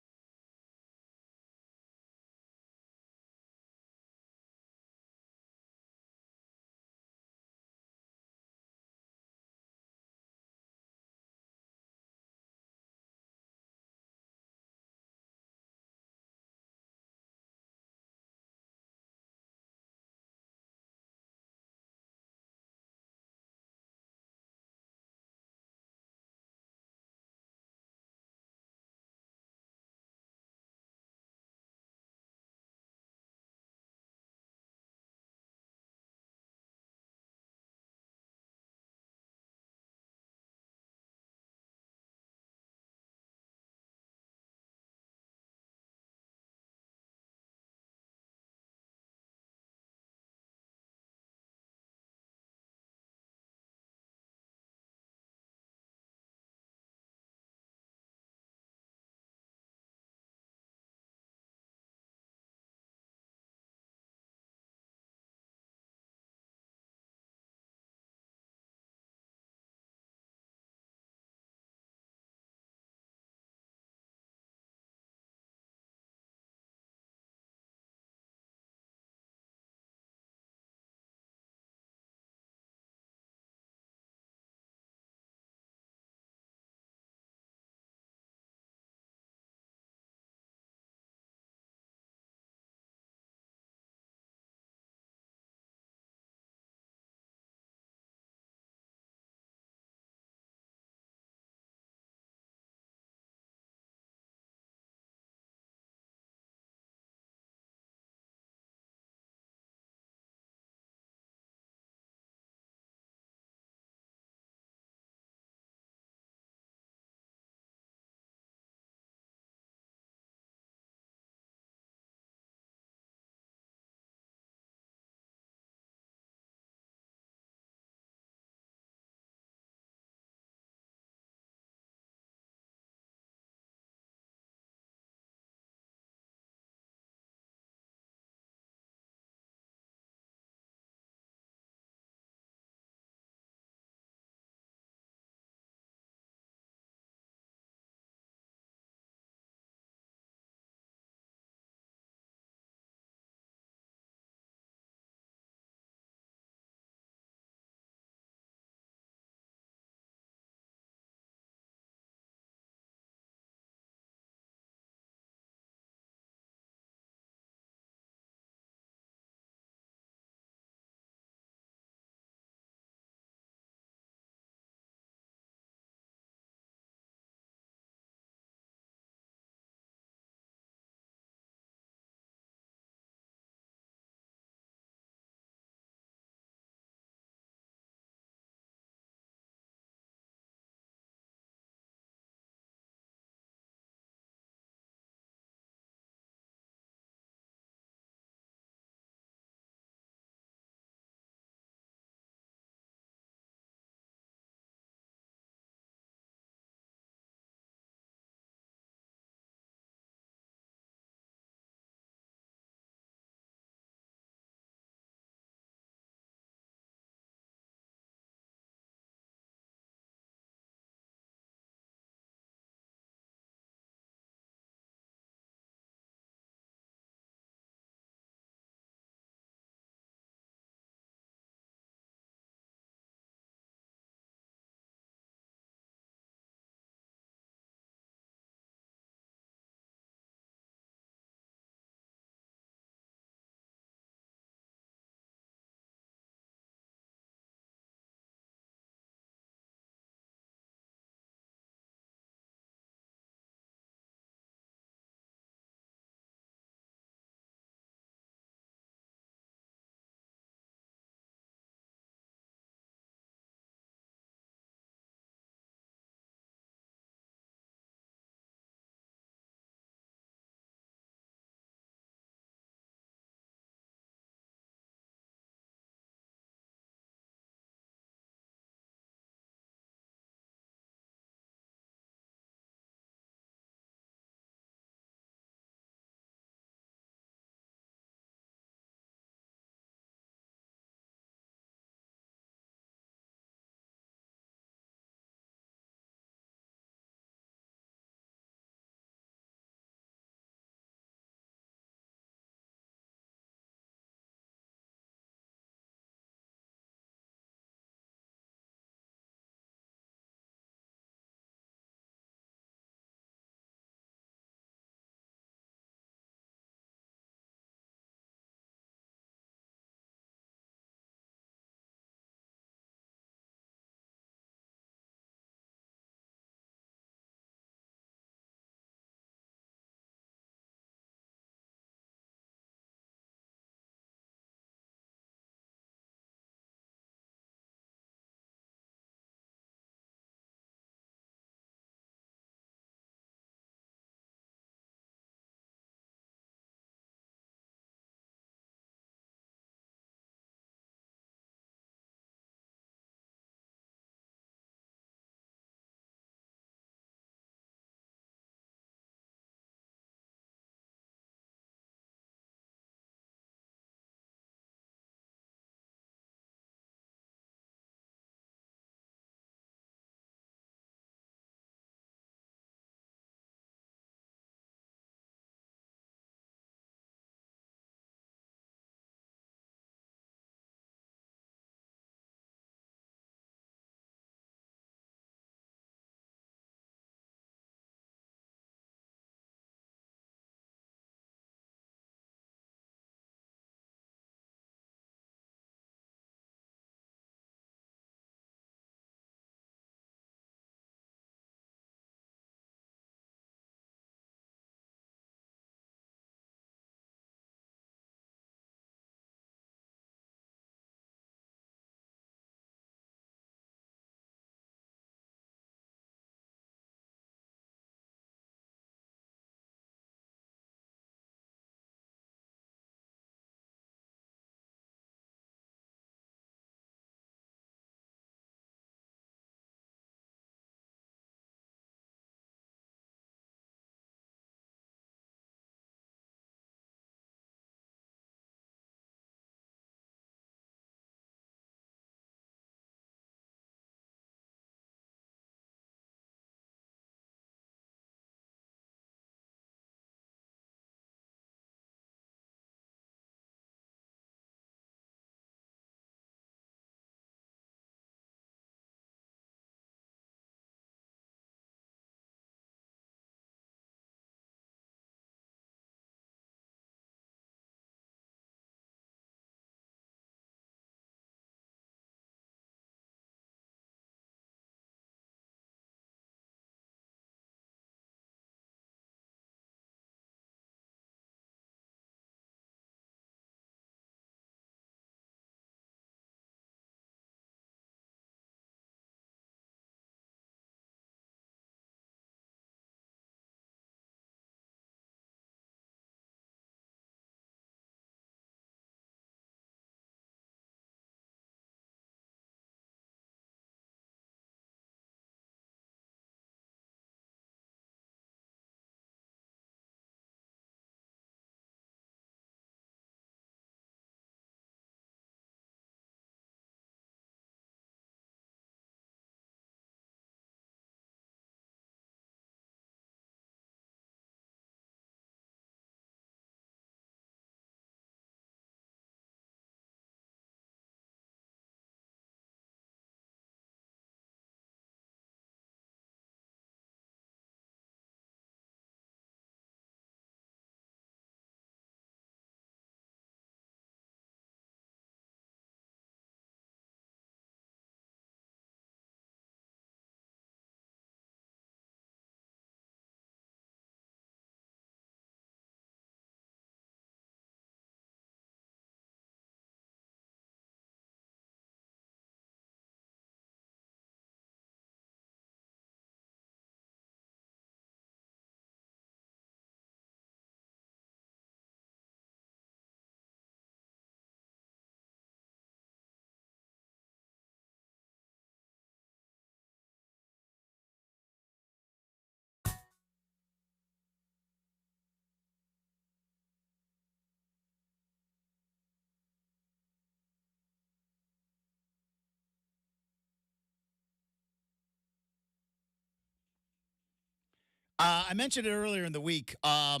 I mentioned it earlier in the week. We're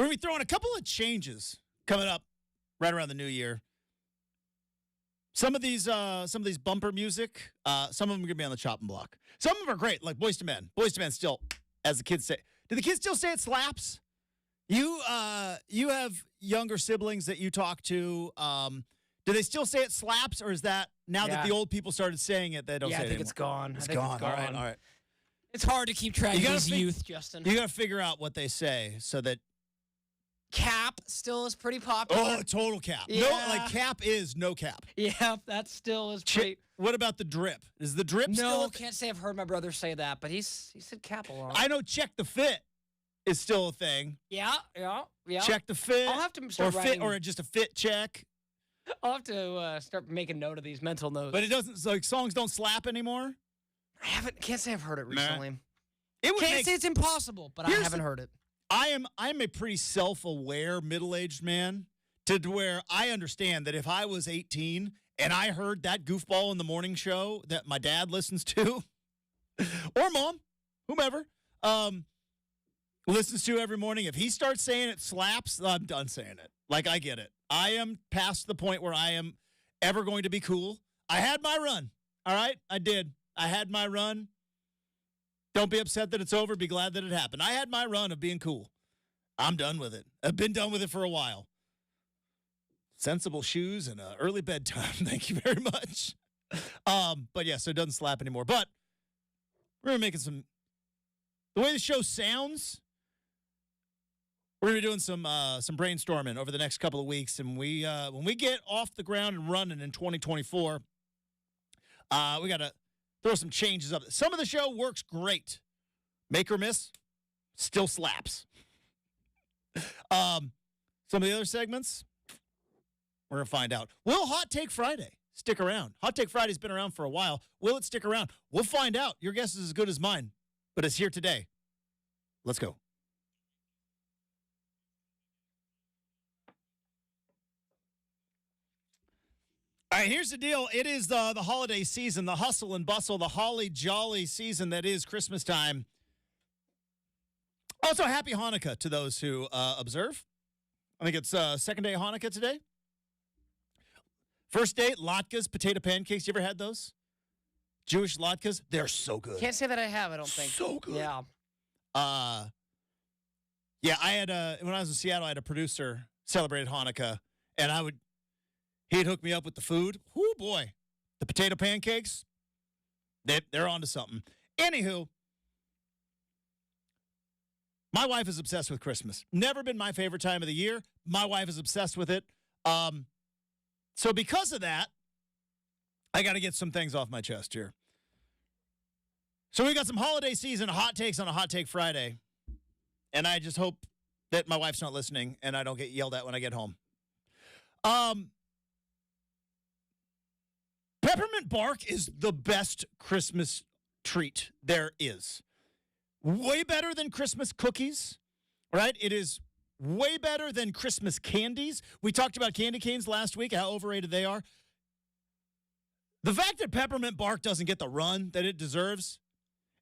going to be throwing a couple of changes coming up right around the new year. Some of these bumper music, some of them are going to be on the chopping block. Some of them are great, like Boyz II Men. Boyz II Men still, as the kids say. Do the kids still say it slaps? You have younger siblings that you talk to. Do they still say it slaps, or is that now that the old people started saying it, they don't say it anymore? I think it's gone. It's gone. All right. It's hard to keep track of these youth, Justin. You got to figure out what they say so that. Cap still is pretty popular. Oh, total cap. Yeah. No, like cap is no cap. Yeah, that still is pretty. What about the drip? Is the drip still? No, can't say I've heard my brother say that, but he said cap a lot. I know check the fit is still a thing. Yeah. Check the fit. I'll have to start writing. Or just a fit check. I'll have to start making note of these mental notes. But it doesn't, like, songs don't slap anymore? Can't say I've heard it recently. Nah. Can't say it's impossible, but I haven't heard it. I'm a pretty self-aware middle-aged man to where I understand that if I was 18 and I heard that goofball in the morning show that my dad listens to, or mom, whomever, listens to every morning, if he starts saying it slaps, I'm done saying it. Like, I get it. I am past the point where I am ever going to be cool. I had my run, all right? I did. I had my run. Don't be upset that it's over. Be glad that it happened. I had my run of being cool. I'm done with it. I've been done with it for a while. Sensible shoes and an early bedtime. Thank you very much. But yeah, so it doesn't slap anymore. But we're going to make it some. The way the show sounds, we're going to be doing some brainstorming over the next couple of weeks. And when we get off the ground and running in 2024, we got to throw some changes up. Some of the show works great. Make or miss, still slaps. Some of the other segments, we're going to find out. Will Hot Take Friday stick around? Hot Take Friday's been around for a while. Will it stick around? We'll find out. Your guess is as good as mine, but it's here today. Let's go. All right, here's the deal. It is the holiday season, the hustle and bustle, the holly jolly season that is Christmas time. Also, happy Hanukkah to those who observe. I think it's second day of Hanukkah today. First day, latkes, potato pancakes. You ever had those? Jewish latkes? They're so good. Can't say that I have, I don't think. So good. Yeah. Yeah, I had when I was in Seattle, I had a producer celebrated Hanukkah, and he'd hook me up with the food. Whoo, boy. The potato pancakes, they're onto something. Anywho, my wife is obsessed with Christmas. Never been my favorite time of the year. My wife is obsessed with it. So because of that, I got to get some things off my chest here. So we got some holiday season hot takes on a Hot Take Friday. And I just hope that my wife's not listening and I don't get yelled at when I get home. Peppermint bark is the best Christmas treat there is. Way better than Christmas cookies, right? It is way better than Christmas candies. We talked about candy canes last week, how overrated they are. The fact that peppermint bark doesn't get the run that it deserves,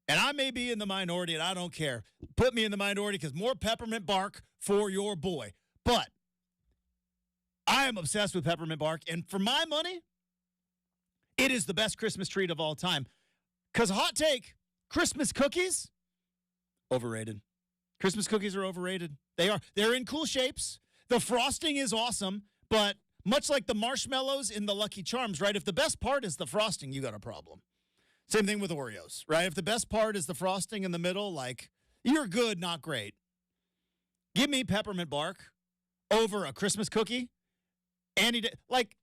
and I may be in the minority, and I don't care. Put me in the minority because more peppermint bark for your boy. But I am obsessed with peppermint bark, and for my money, it is the best Christmas treat of all time. Because hot take, Christmas cookies, overrated. Christmas cookies are overrated. They are. They're in cool shapes. The frosting is awesome, but much like the marshmallows in the Lucky Charms, right? If the best part is the frosting, you got a problem. Same thing with Oreos, right? If the best part is the frosting in the middle, like, you're good, not great. Give me peppermint bark over a Christmas cookie any day. Like,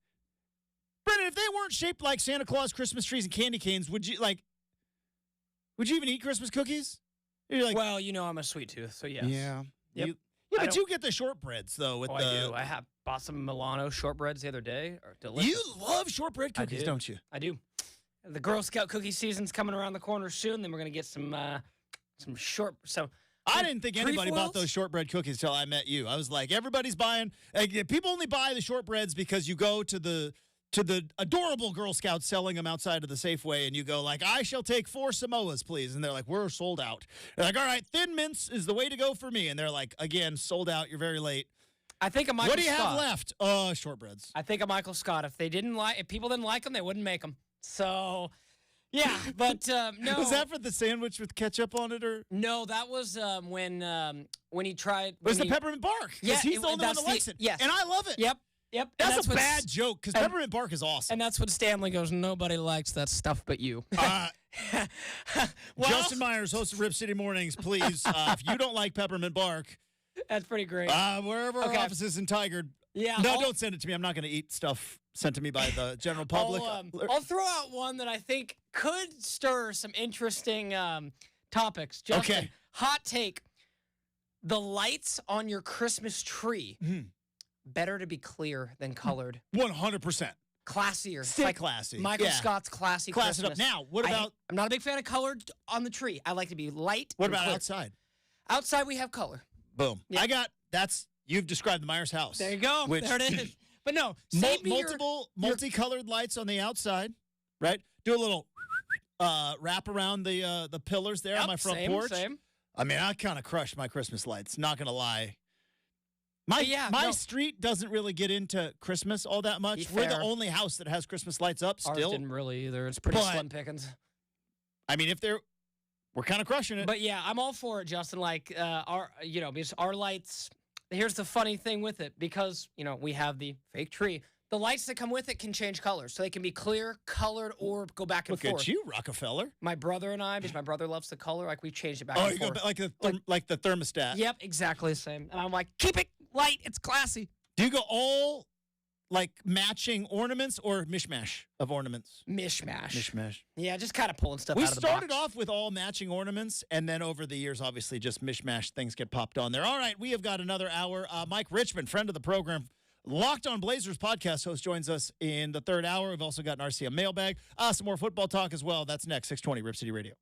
Brendan, if they weren't shaped like Santa Claus Christmas trees and candy canes, would you even eat Christmas cookies? You're like, well, you know I'm a sweet tooth, so yes. Yeah. Yep. But you get the shortbreads, though. I do. I bought some Milano shortbreads the other day. Delicious. You love shortbread cookies, don't you? I do. The Girl Scout cookie season's coming around the corner soon. Then we're going to get some short... I didn't think anybody bought those shortbread cookies until I met you. I was like, everybody's buying... Like, people only buy the shortbreads because you go to the to the adorable Girl Scouts selling them outside of the Safeway, and you go like, I shall take 4 Samoas, please. And they're like, we're sold out. They're like, all right, Thin Mints is the way to go for me. And they're like, again, sold out. You're very late. I think of Michael What do you Scott. have left? Shortbreads. I think of Michael Scott. If people didn't like him, they wouldn't make them. So, yeah, but no. Was that for the sandwich with ketchup on it, or? No, that was when he tried. It was the peppermint bark. Yeah, he's the only one that's that likes it. Yes. And I love it. Yep. And That's a what bad joke because peppermint bark is awesome. And that's what Stanley goes, nobody likes that stuff but you. Well, Justin Myers, host of Rip City Mornings, please, if you don't like peppermint bark, that's pretty great. wherever our office is in Tigard, don't send it to me. I'm not going to eat stuff sent to me by the general public. I'll throw out one that I think could stir some interesting topics. Justin, Okay. Hot take. The lights on your Christmas tree, better to be clear than colored. 100%. Classier. Stay classy. Michael Scott's classy Class it Christmas. up. Now, what about... I'm not a big fan of colored on the tree. I like to be light. What and about clear. outside? Outside, we have color. Boom. Yeah. You've described the Myers house. There you go. Which, there it is. But no, save me multicolored lights on the outside, right? Do a little wrap around the pillars there on my front porch. Same. I mean, I kind of crushed my Christmas lights, not going to lie. My street doesn't really get into Christmas all that much. We're the only house that has Christmas lights up still. Ours didn't really either. It's pretty slim pickings. I mean, we're kind of crushing it. But yeah, I'm all for it, Justin. Like because our lights. Here's the funny thing with it, because we have the fake tree. The lights that come with it can change colors, so they can be clear, colored, or go back and forth. Look at you, Rockefeller. My brother and I, because my brother loves the color, like we changed it back and forth. Like the thermostat. Yep, exactly the same. And I'm like, keep it light. It's classy. Do you go all like matching ornaments or mishmash of ornaments? Mishmash. Yeah, just kind of pulling stuff out of the box. We started off with all matching ornaments, and then over the years, obviously, just mishmash things get popped on there. All right, we have got another hour. Mike Richman, friend of the program, Locked on Blazers podcast host, joins us in the third hour. We've also got an RCM mailbag. Some more football talk as well. That's next, 620 Rip City Radio.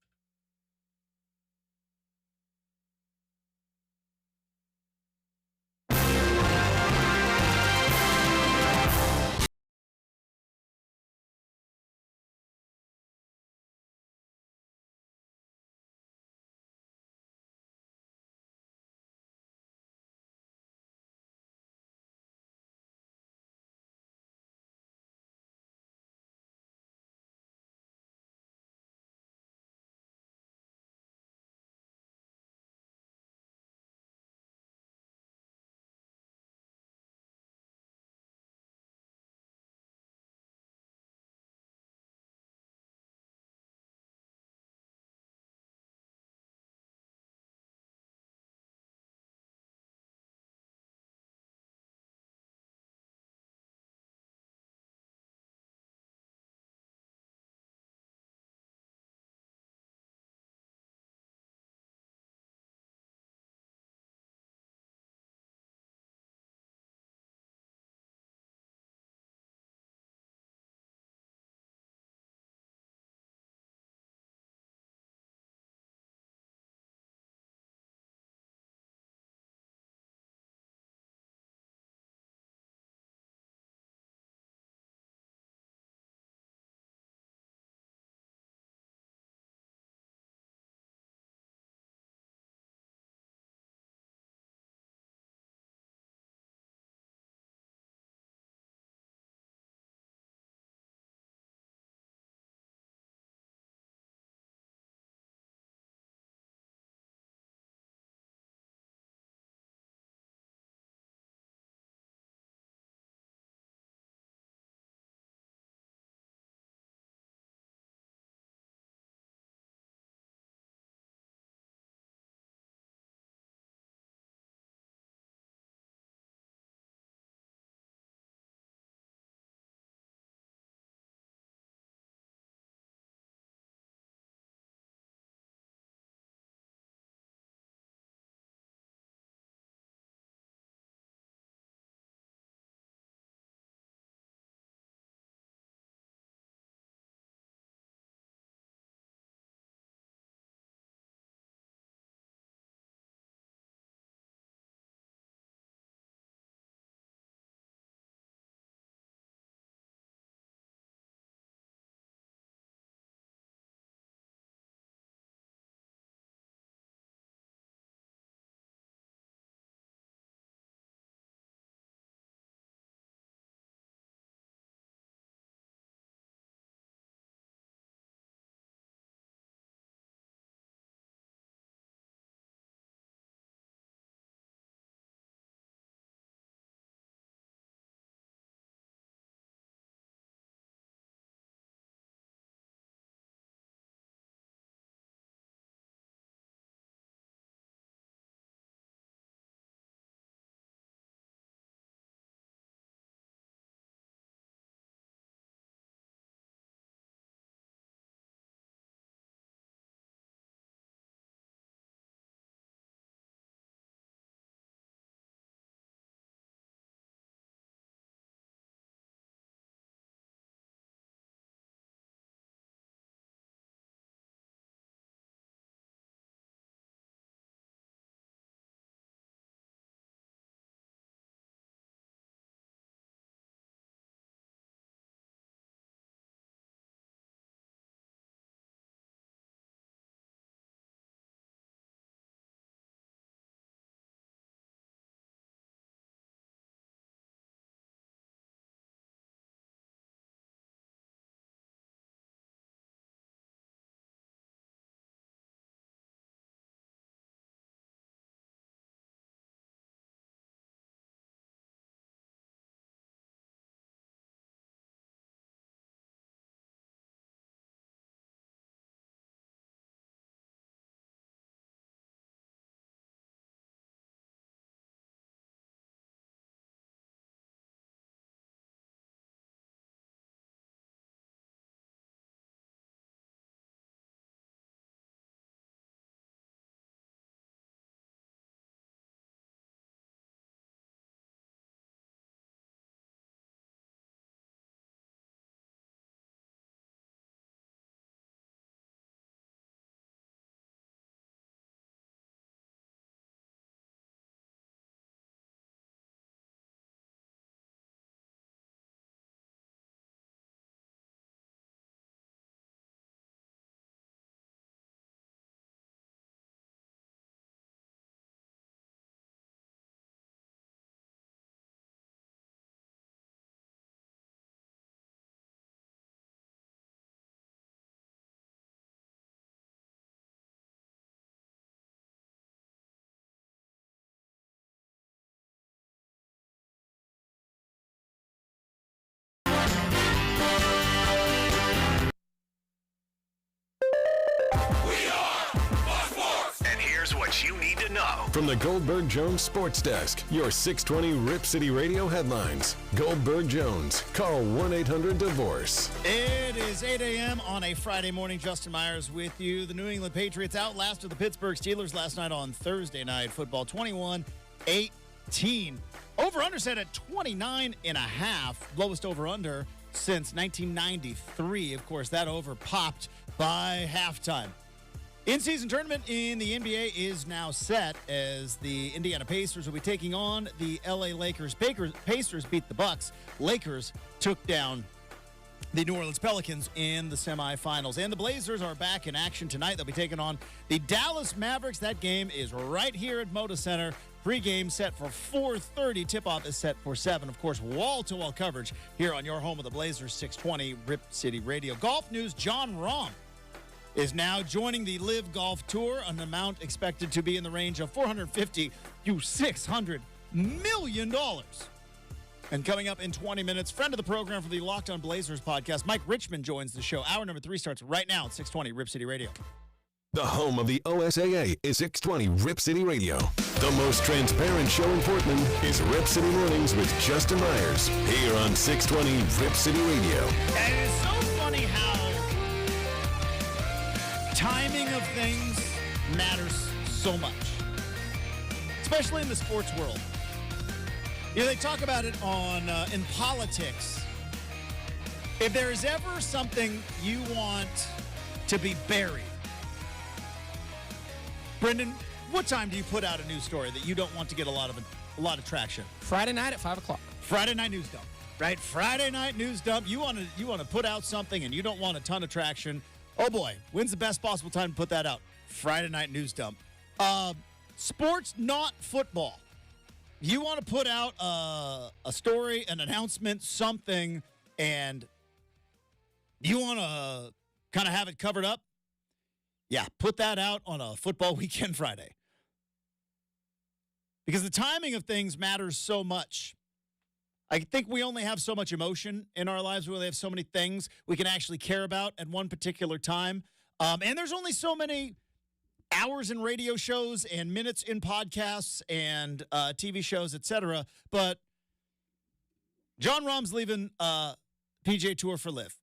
Here's what you need to know. From the Goldberg Jones Sports Desk, your 620 Rip City Radio headlines. Goldberg Jones. Call 1-800-DIVORCE. It is 8 a.m. on a Friday morning. Justin Myers with you. The New England Patriots outlasted the Pittsburgh Steelers last night on Thursday Night Football, 21-18. Over-under set at 29.5. Lowest over-under since 1993. Of course, that over popped by halftime. In-season tournament in the NBA is now set as the Indiana Pacers will be taking on the LA Lakers. Pacers beat the Bucks. Lakers took down the New Orleans Pelicans in the semifinals. And the Blazers are back in action tonight. They'll be taking on the Dallas Mavericks. That game is right here at Moda Center. Pre-game set for 4:30. Tip-off is set for 7. Of course, wall-to-wall coverage here on your home of the Blazers, 620 Rip City Radio. Golf news, Jon Rahm is now joining the LIV Golf Tour, an amount expected to be in the range of $450 to $600 million. And coming up in 20 minutes, friend of the program for the Locked On Blazers podcast, Mike Richman joins the show. Hour number 3 starts right now at 620 Rip City Radio. The home of the OSAA is 620 Rip City Radio. The most transparent show in Portland is Rip City Mornings with Justin Myers, here on 620 Rip City Radio. And it's so funny how timing of things matters so much, especially in the sports world. You know, they talk about it on in politics. If there is ever something you want to be buried, Brendan, what time do you put out a news story that you don't want to get a lot of traction? Friday night at 5 o'clock. Friday night news dump, right? Friday night news dump. You want to put out something and you don't want a ton of traction. Oh boy, when's the best possible time to put that out? Friday night news dump. Sports, not football. You want to put out a story, an announcement, something, and you want to kind of have it covered up? Yeah, put that out on a football weekend Friday. Because the timing of things matters so much. I think we only have so much emotion in our lives. We only have so many things we can actually care about at one particular time. And there's only so many hours in radio shows and minutes in podcasts and TV shows, etc. But Jon Rahm's leaving PGA Tour for LIV.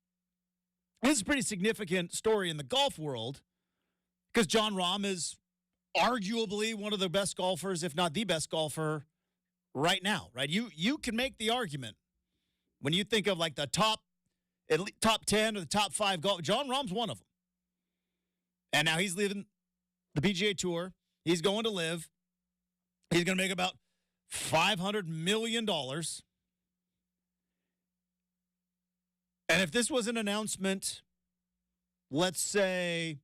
This is a pretty significant story in the golf world because Jon Rahm is arguably one of the best golfers, if not the best golfer right now, right? You can make the argument when you think of like the top 10 or the top 5 golf. Jon Rahm's one of them. And now he's leaving the PGA Tour. He's going to LIV. He's going to make about $500 million. And if this was an announcement, let's say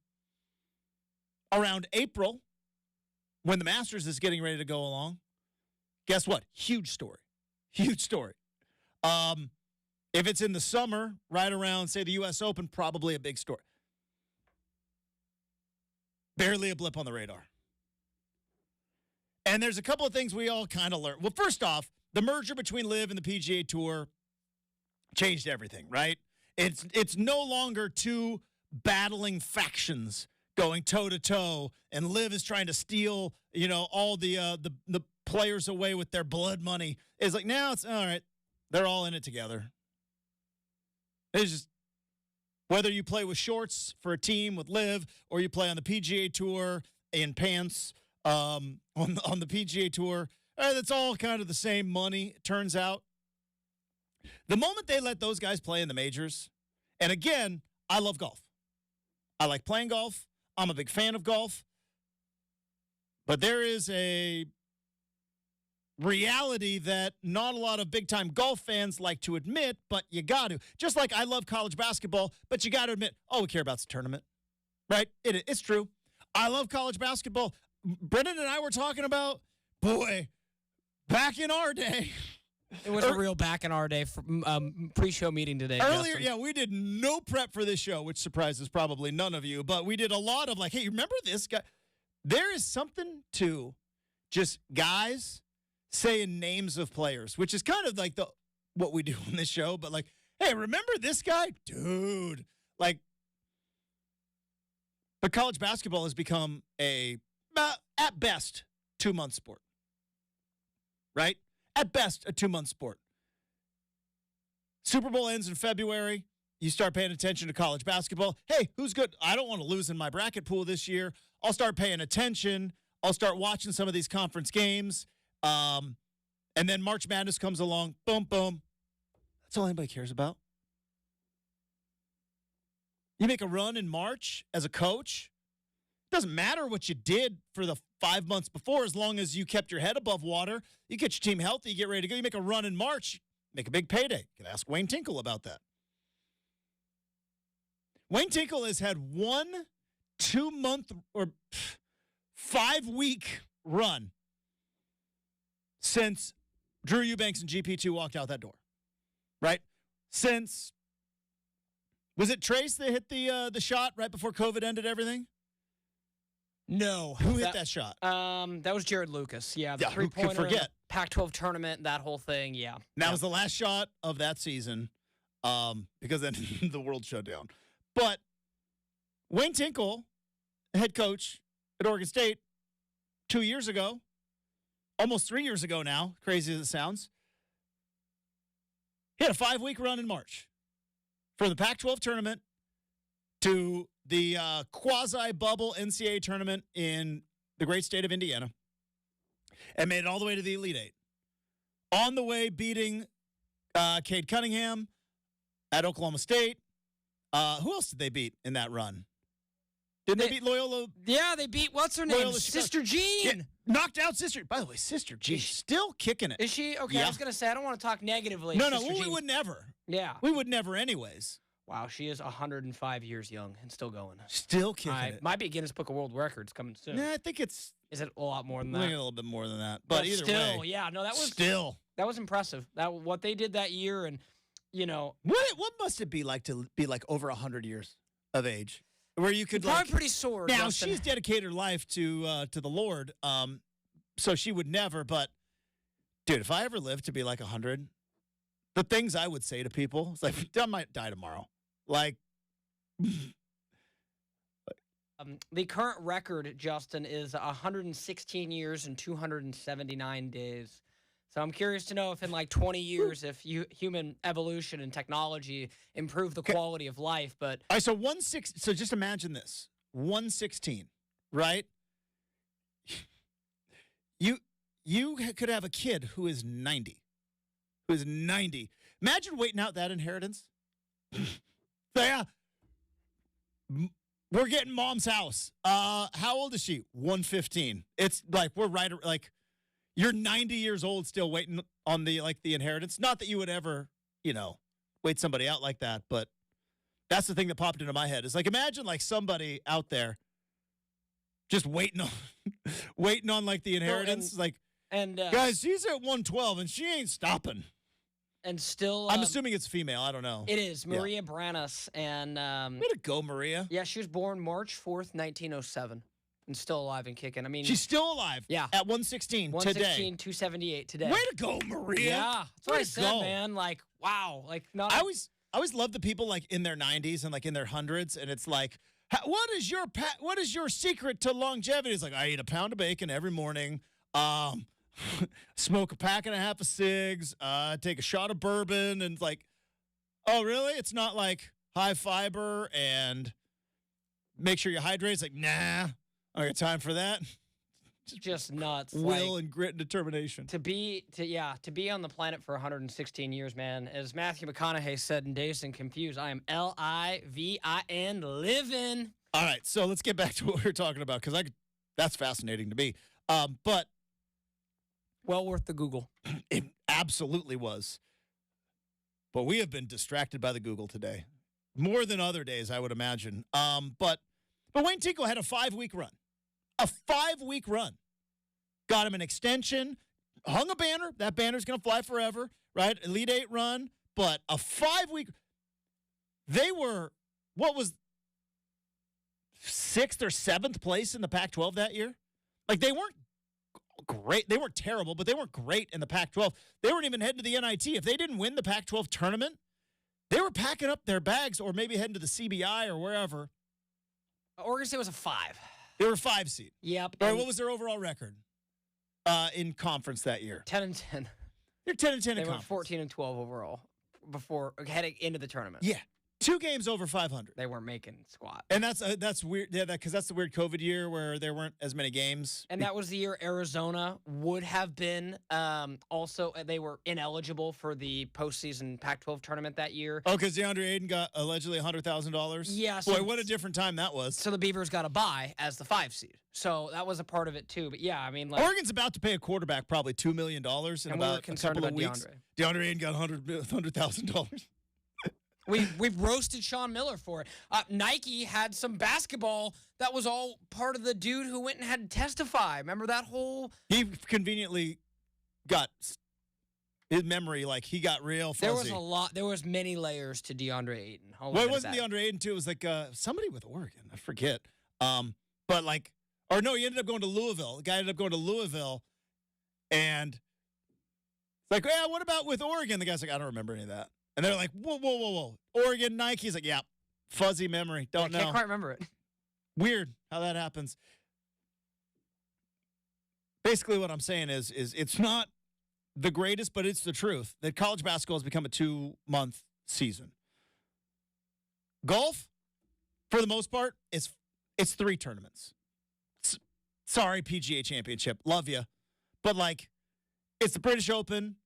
around April, when the Masters is getting ready to go along, guess what? Huge story. Huge story. If it's in the summer, right around, say, the U.S. Open, probably a big story. Barely a blip on the radar. And there's a couple of things we all kind of learned. Well, first off, the merger between LIV and the PGA Tour changed everything, right? It's no longer two battling factions going toe-to-toe, and LIV is trying to steal, all the players away with their blood money. It's like, now it's all right. They're all in it together. It's just whether you play with shorts for a team with LIV or you play on the PGA Tour in pants on the PGA Tour, that's all kind of the same money, it turns out. The moment they let those guys play in the majors, and again, I love golf. I like playing golf. I'm a big fan of golf. But there is a reality that not a lot of big-time golf fans like to admit, but you got to. Just like I love college basketball, but you got to admit, all we care about is the tournament, right? It's true. I love college basketball. Brendan and I were talking about, boy, back in our day. It was a real back in our day pre-show meeting today. Earlier, Justin. yeah, we did no prep for this show, which surprises probably none of you, but we did a lot of like, hey, you remember this guy? There is something to just guys saying names of players, which is kind of like what we do on this show, but like, hey, remember this guy? Dude. Like, but college basketball has become at best, 2-month sport. Right? At best, a 2-month sport. Super Bowl ends in February. You start paying attention to college basketball. Hey, who's good? I don't want to lose in my bracket pool this year. I'll start paying attention. I'll start watching some of these conference games. And then March Madness comes along. Boom, boom. That's all anybody cares about. You make a run in March as a coach. Doesn't matter what you did for the 5 months before, as long as you kept your head above water. You get your team healthy, you get ready to go. You make a run in March, make a big payday. You can ask Wayne Tinkle about that. Wayne Tinkle has had 1 2-month or 5-week run since Drew Eubanks and GP2 walked out that door. Right? Since, was it Trace that hit the shot right before COVID ended everything? No. Who hit that shot? That was Jared Lucas. Yeah, the who could three-pointer, forget? Pac-12 tournament, that whole thing, yeah. That was the last shot of that season because then the world shut down. But Wayne Tinkle, head coach at Oregon State 2 years ago, almost 3 years ago now, crazy as it sounds, he had a 5-week run in March from the Pac-12 tournament to the quasi-bubble NCAA tournament in the great state of Indiana and made it all the way to the Elite Eight. On the way, beating Cade Cunningham at Oklahoma State. Who else did they beat in that run? Didn't they beat Loyola? Yeah, they beat, what's her name? Loyola Sister Jean. Yeah, knocked out Sister. By the way, Sister Jean still kicking it. Is she? Okay, Yeah. I was going to say, I don't want to talk negatively. No, Sister we Jean. would never. Yeah. We would never anyways. Wow, she is 105 years young and still going. Still kicking it. Might be Guinness Book of World Records coming soon. Yeah, I think it's Is it a lot more than I that? think a little bit more than that. But either still, way. yeah, no, that was impressive. That what they did that year, and you know, What must it be like to be like over 100 years of age? Where you could probably pretty sore. Now Justin. she's dedicated her life to the Lord, so she would never. But dude, if I ever lived to be like 100, the things I would say to people, it's like I might die tomorrow. Like, the current record, Justin, is 116 years and 279 days. So I'm curious to know if in like 20 years, if human evolution and technology improve the quality of life. But all right, so 1/6. So just imagine this: 116, right? You could have a kid who is 90. Imagine waiting out that inheritance. So, yeah, we're getting mom's house. How old is she? 115. It's like we're right. Like you're 90 years old, still waiting on the inheritance. Not that you would ever, wait somebody out like that, but that's the thing that popped into my head. Is like imagine like somebody out there just waiting on like the inheritance. Guys, she's at 112 and she ain't stopping. And still, I'm assuming it's female. I don't know. It is Maria Branas, and way to go, Maria. Yeah, she was born March 4th, 1907, and still alive and kicking. I mean, She's still alive. Yeah. At 116 116, today. 278 today. Way to go, Maria. Yeah, that's what Way I to said, go. man. Like, wow. Like, not. I always love the people like in their 90s and like in their hundreds, and it's like, what is your secret to longevity? It's like I eat a pound of bacon every morning. Smoke a pack and a half of cigs, take a shot of bourbon, and like, oh, really? It's not like high fiber and make sure you hydrate. It's like, nah, I got time for that. Just nuts. Will and grit and determination. To be on the planet for 116 years, man. As Matthew McConaughey said in Dazed and Confused, I am LIVIN, living. All right, so let's get back to what we were talking about because that's fascinating to me. But well worth the Google. It absolutely was. But we have been distracted by the Google today. More than other days, I would imagine. But Wayne Tinkle had a 5-week run. A 5-week run. Got him an extension. Hung a banner. That banner's going to fly forever, right? Elite Eight run. But a 5-week. They were, what was 6th or 7th place in the Pac-12 that year? Like, they weren't great. They weren't terrible, but they weren't great in the Pac-12. They weren't even heading to the NIT. If they didn't win the Pac-12 tournament, they were packing up their bags or maybe heading to the CBI or wherever. Oregon State was a 5. They were 5 seed. Yep. Or what was their overall record in conference that year? 10-10. They're 10-10 in They were conference. 14-12 overall before heading into the tournament. Yeah. 2 games over 500. They weren't making squat. And that's weird. Yeah, because that's the weird COVID year where there weren't as many games. And that was the year Arizona would have been also, they were ineligible for the postseason Pac-12 tournament that year. Oh, because DeAndre Ayton got allegedly $100,000? Yeah. Boy, what a different time that was. So the Beavers got a bye as the 5 seed. So that was a part of it too. But yeah, I mean, like, Oregon's about to pay a quarterback probably $2 million in and we about were a concerned couple of about weeks. DeAndre Ayton got $100,000. We've roasted Sean Miller for it. Nike had some basketball that was all part of the dude who went and had to testify. Remember that whole? He conveniently got his memory, like he got real fuzzy. There was a lot. There was many layers to DeAndre Ayton. Well, it wasn't DeAndre Ayton too. It was like somebody with Oregon. I forget. But like, or no, he ended up going to Louisville. The guy ended up going to Louisville, and it's like, yeah, what about with Oregon? The guy's like, I don't remember any of that. And they're like, whoa. Oregon, Nike. He's like, yeah, fuzzy memory. Don't know. I can't quite remember it. Weird how that happens. Basically, what I'm saying is it's not the greatest, but it's the truth that college basketball has become a 2-month season. Golf, for the most part, it's 3 tournaments. Sorry, PGA Championship. Love you. But, like, it's the British Open,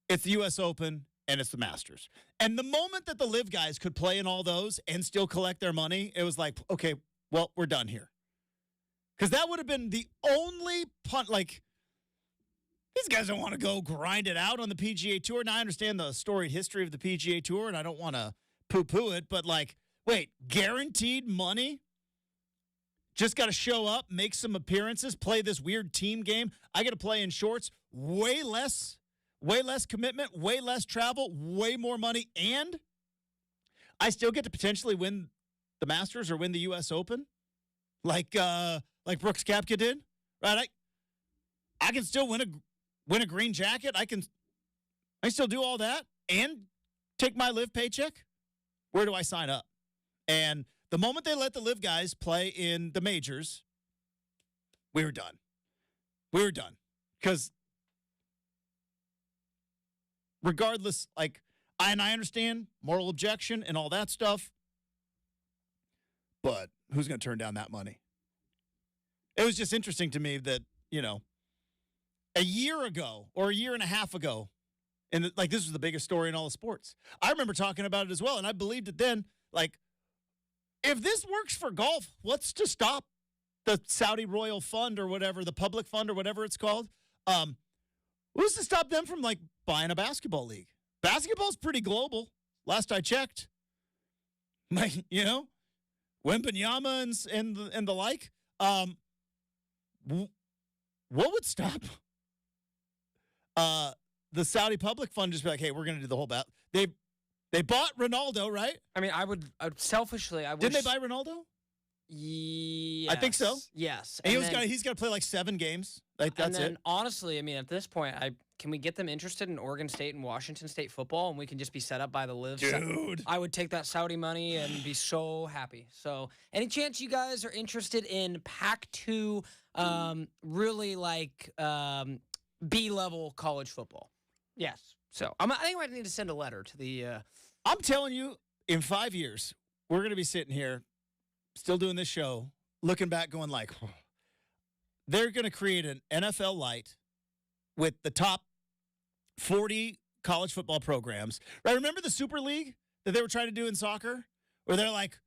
it's the U.S. Open, and it's the Masters. And the moment that the LIV guys could play in all those and still collect their money, it was like, okay, well, we're done here. Because that would have been the only punt, like, these guys don't want to go grind it out on the PGA Tour. Now, I understand the storied history of the PGA Tour, and I don't want to poo-poo it, but, like, wait, guaranteed money? Just got to show up, make some appearances, play this weird team game. I got to play in shorts. Way less commitment, way less travel, way more money, and I still get to potentially win the Masters or win the U.S. Open, like Brooks Koepka did, right? I can still win a green jacket. I still do all that and take my LIV paycheck. Where do I sign up? And the moment they let the LIV guys play in the majors, we were done. Because regardless, like, and I understand moral objection and all that stuff, but who's going to turn down that money? It was just interesting to me that, a year ago or a year and a half ago, and this was the biggest story in all of sports. I remember talking about it as well, and I believed it then. Like, if this works for golf, what's to stop the Saudi Royal Fund or whatever, the public fund or whatever it's called? Who's to stop them from, like, buying a basketball league? Basketball's pretty global, last I checked. Like, Wembanyama and the like. What would stop the Saudi public fund just be like, hey, we're going to do the whole bat? They bought Ronaldo, right? I mean, I would selfishly, I would. Didn't they buy Ronaldo? Yes. I think so. Yes. And he's got to play like 7 games. Like, that's it. Honestly, I mean, at this point, can we get them interested in Oregon State and Washington State football, and we can just be set up by the LIV? Dude. I would take that Saudi money and be so happy. So, any chance you guys are interested in Pac-2, really like B-level college football? Yes. So, I think I need to send a letter to the. I'm telling you, in 5 years, we're going to be sitting here, still doing this show, looking back, going like, they're going to create an NFL Light with the top 40 college football programs. Right? Remember the Super League that they were trying to do in soccer? Where they're like,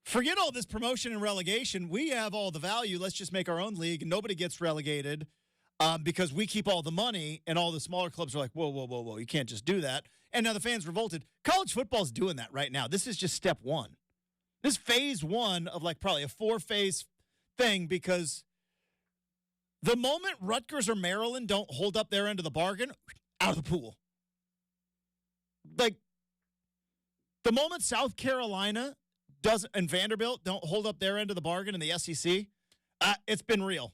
forget all this promotion and relegation. We have all the value. Let's just make our own league, and nobody gets relegated because we keep all the money, and all the smaller clubs are like, whoa. You can't just do that. And now the fans revolted. College football's doing that right now. This is just step 1. This is phase 1 of like probably a 4-phase thing, because the moment Rutgers or Maryland don't hold up their end of the bargain, out of the pool. Like, the moment South Carolina and Vanderbilt don't hold up their end of the bargain in the SEC, it's been real.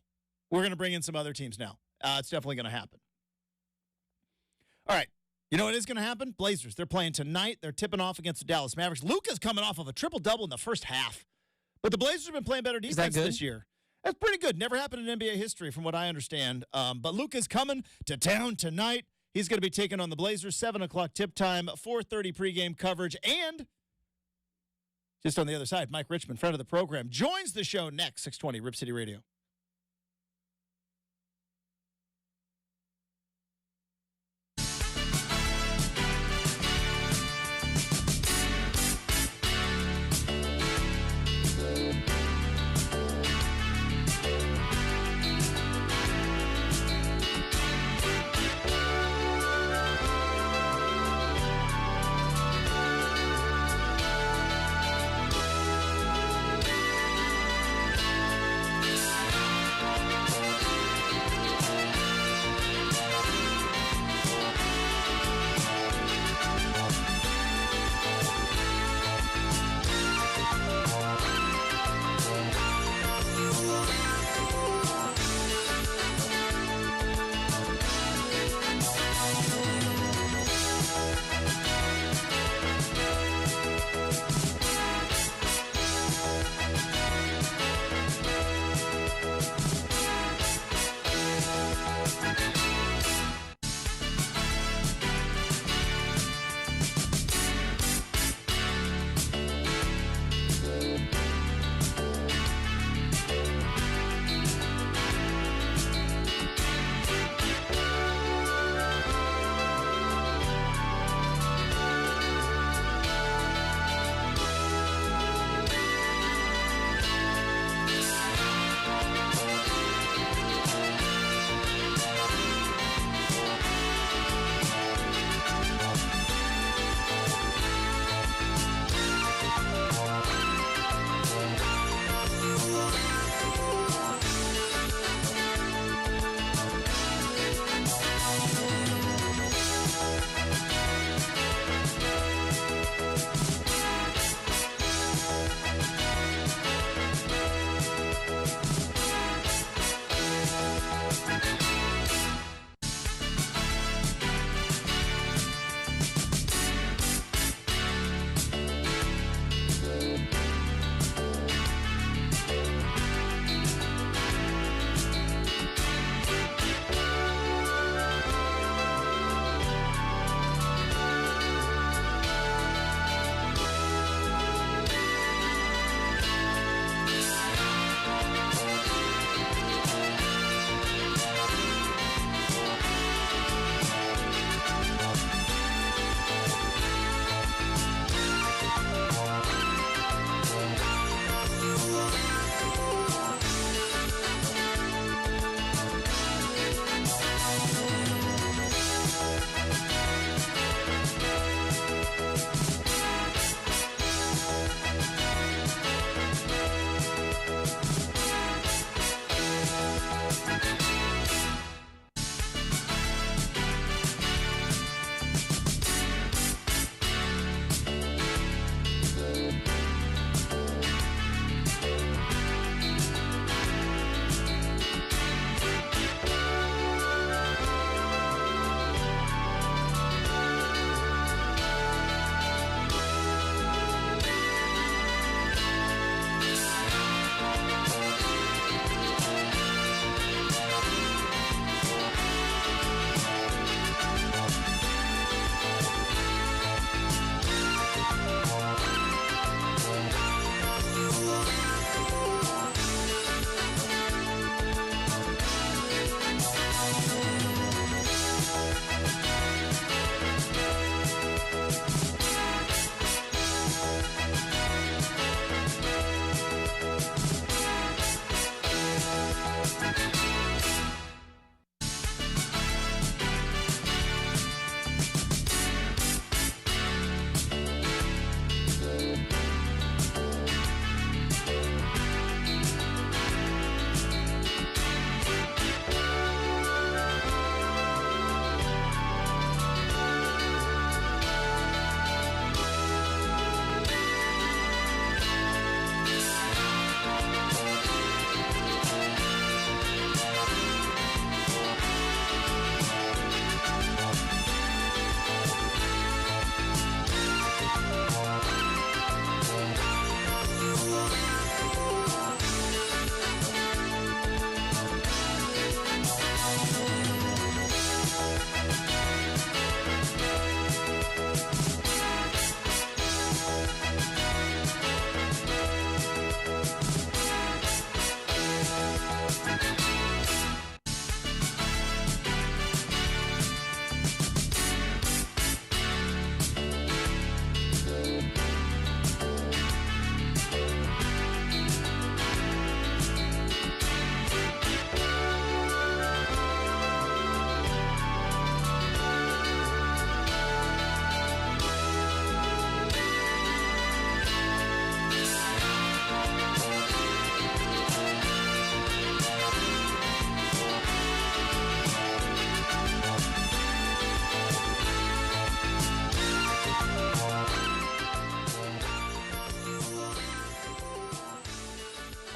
We're going to bring in some other teams now. It's definitely going to happen. All right. You know what is going to happen? Blazers. They're playing tonight. They're tipping off against the Dallas Mavericks. Luka's coming off of a triple-double in the first half. But the Blazers have been playing better defense this year. That's pretty good. Never happened in NBA history from what I understand. But Luka's coming to town tonight. He's going to be taking on the Blazers, 7 o'clock tip time, 4:30 pregame coverage. And just on the other side, Mike Richman, friend of the program, joins the show next, 620 Rip City Radio.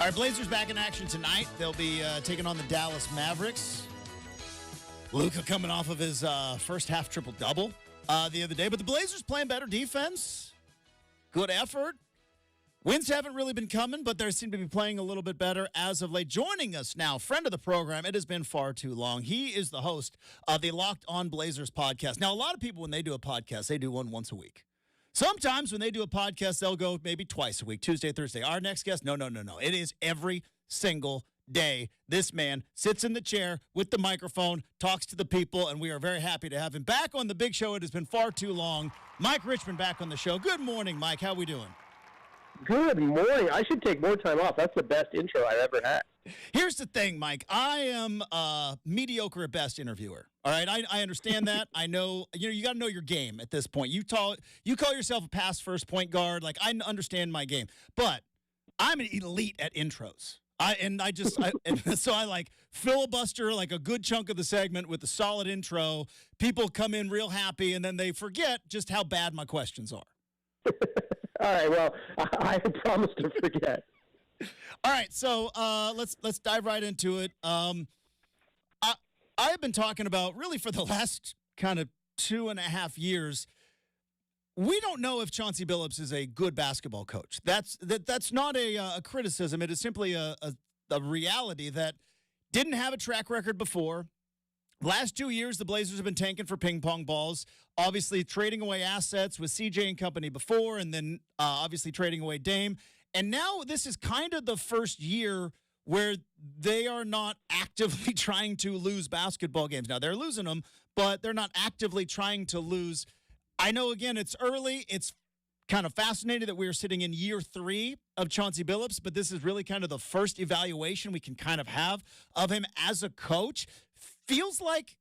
All right, Blazers back in action tonight. They'll be taking on the Dallas Mavericks. Luka coming off of his first half triple-double the other day. But the Blazers playing better defense. Good effort. Wins haven't really been coming, but they seem to be playing a little bit better as of late. Joining us now, friend of the program, it has been far too long. He is the host of the Locked On Blazers podcast. Now, a lot of people, when they do a podcast, they do one once a week. Sometimes when they do a podcast, they'll go maybe twice a week, Tuesday, Thursday. Our next guest, no. It is every single day. This man sits in the chair with the microphone, talks to the people, and we are very happy to have him back on the big show. It has been far too long. Mike Richman back on the show. Good morning, Mike. How we doing? Good morning. I should take more time off. That's the best intro I've ever had. Here's the thing, Mike. I am a mediocre at best interviewer. All right, I understand that. I know you got to know your game at this point. You call yourself a pass first point guard. Like, I understand my game, but I'm an elite at intros. So I like filibuster like a good chunk of the segment with a solid intro. People come in real happy, and then they forget just how bad my questions are. All right, well, I promise to forget. All right, so let's dive right into it. I've been talking about, really for the last kind of 2.5 years, we don't know if Chauncey Billups is a good basketball coach. That's not a criticism. It is simply a reality that didn't have a track record before. Last 2 years, the Blazers have been tanking for ping pong balls, obviously trading away assets with CJ and company before, and then obviously trading away Dame. And now this is kind of the first year where they are not actively trying to lose basketball games. Now, they're losing them, but they're not actively trying to lose. I know, again, it's early. It's kind of fascinating that we are sitting in year 3 of Chauncey Billups, but this is really kind of the first evaluation we can kind of have of him as a coach. Feels like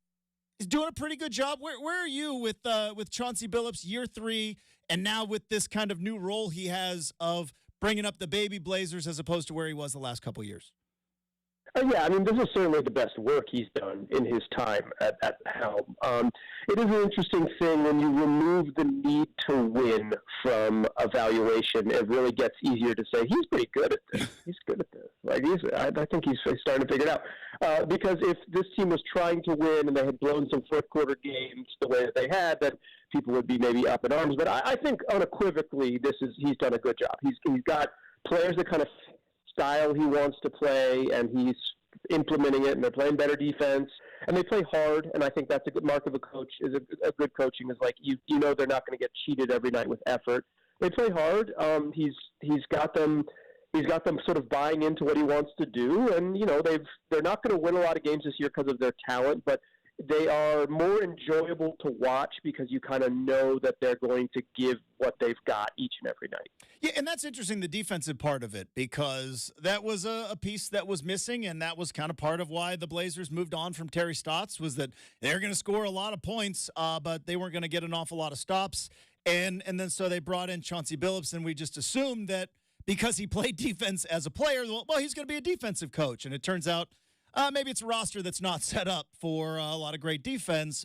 he's doing a pretty good job. Where are you with Chauncey Billups, year 3, and now with this kind of new role he has of bringing up the baby Blazers as opposed to where he was the last couple of years? Yeah, I mean, this is certainly the best work he's done in his time at the helm. It is an interesting thing when you remove the need to win from evaluation. It really gets easier to say he's pretty good at this. He's good at this. Like I think he's starting to figure it out. Because if this team was trying to win and they had blown some fourth quarter games the way that they had, then people would be maybe up in arms. But I think unequivocally, he's done a good job. He's got players that kind of style he wants to play, and he's implementing it, and they're playing better defense, and they play hard, and I think that's a good mark of a coach. Is a good coaching is like you know they're not going to get cheated every night with effort. They play hard. He's got them sort of buying into what he wants to do, and you know they're not going to win a lot of games this year because of their talent, but they are more enjoyable to watch because you kind of know that they're going to give what they've got each and every night. Yeah, and that's interesting, the defensive part of it, because that was a piece that was missing, and that was kind of part of why the Blazers moved on from Terry Stotts, was that they're going to score a lot of points, but they weren't going to get an awful lot of stops. And then so they brought in Chauncey Billups, and we just assumed that because he played defense as a player, well, he's going to be a defensive coach. And it turns out maybe it's a roster that's not set up for a lot of great defense.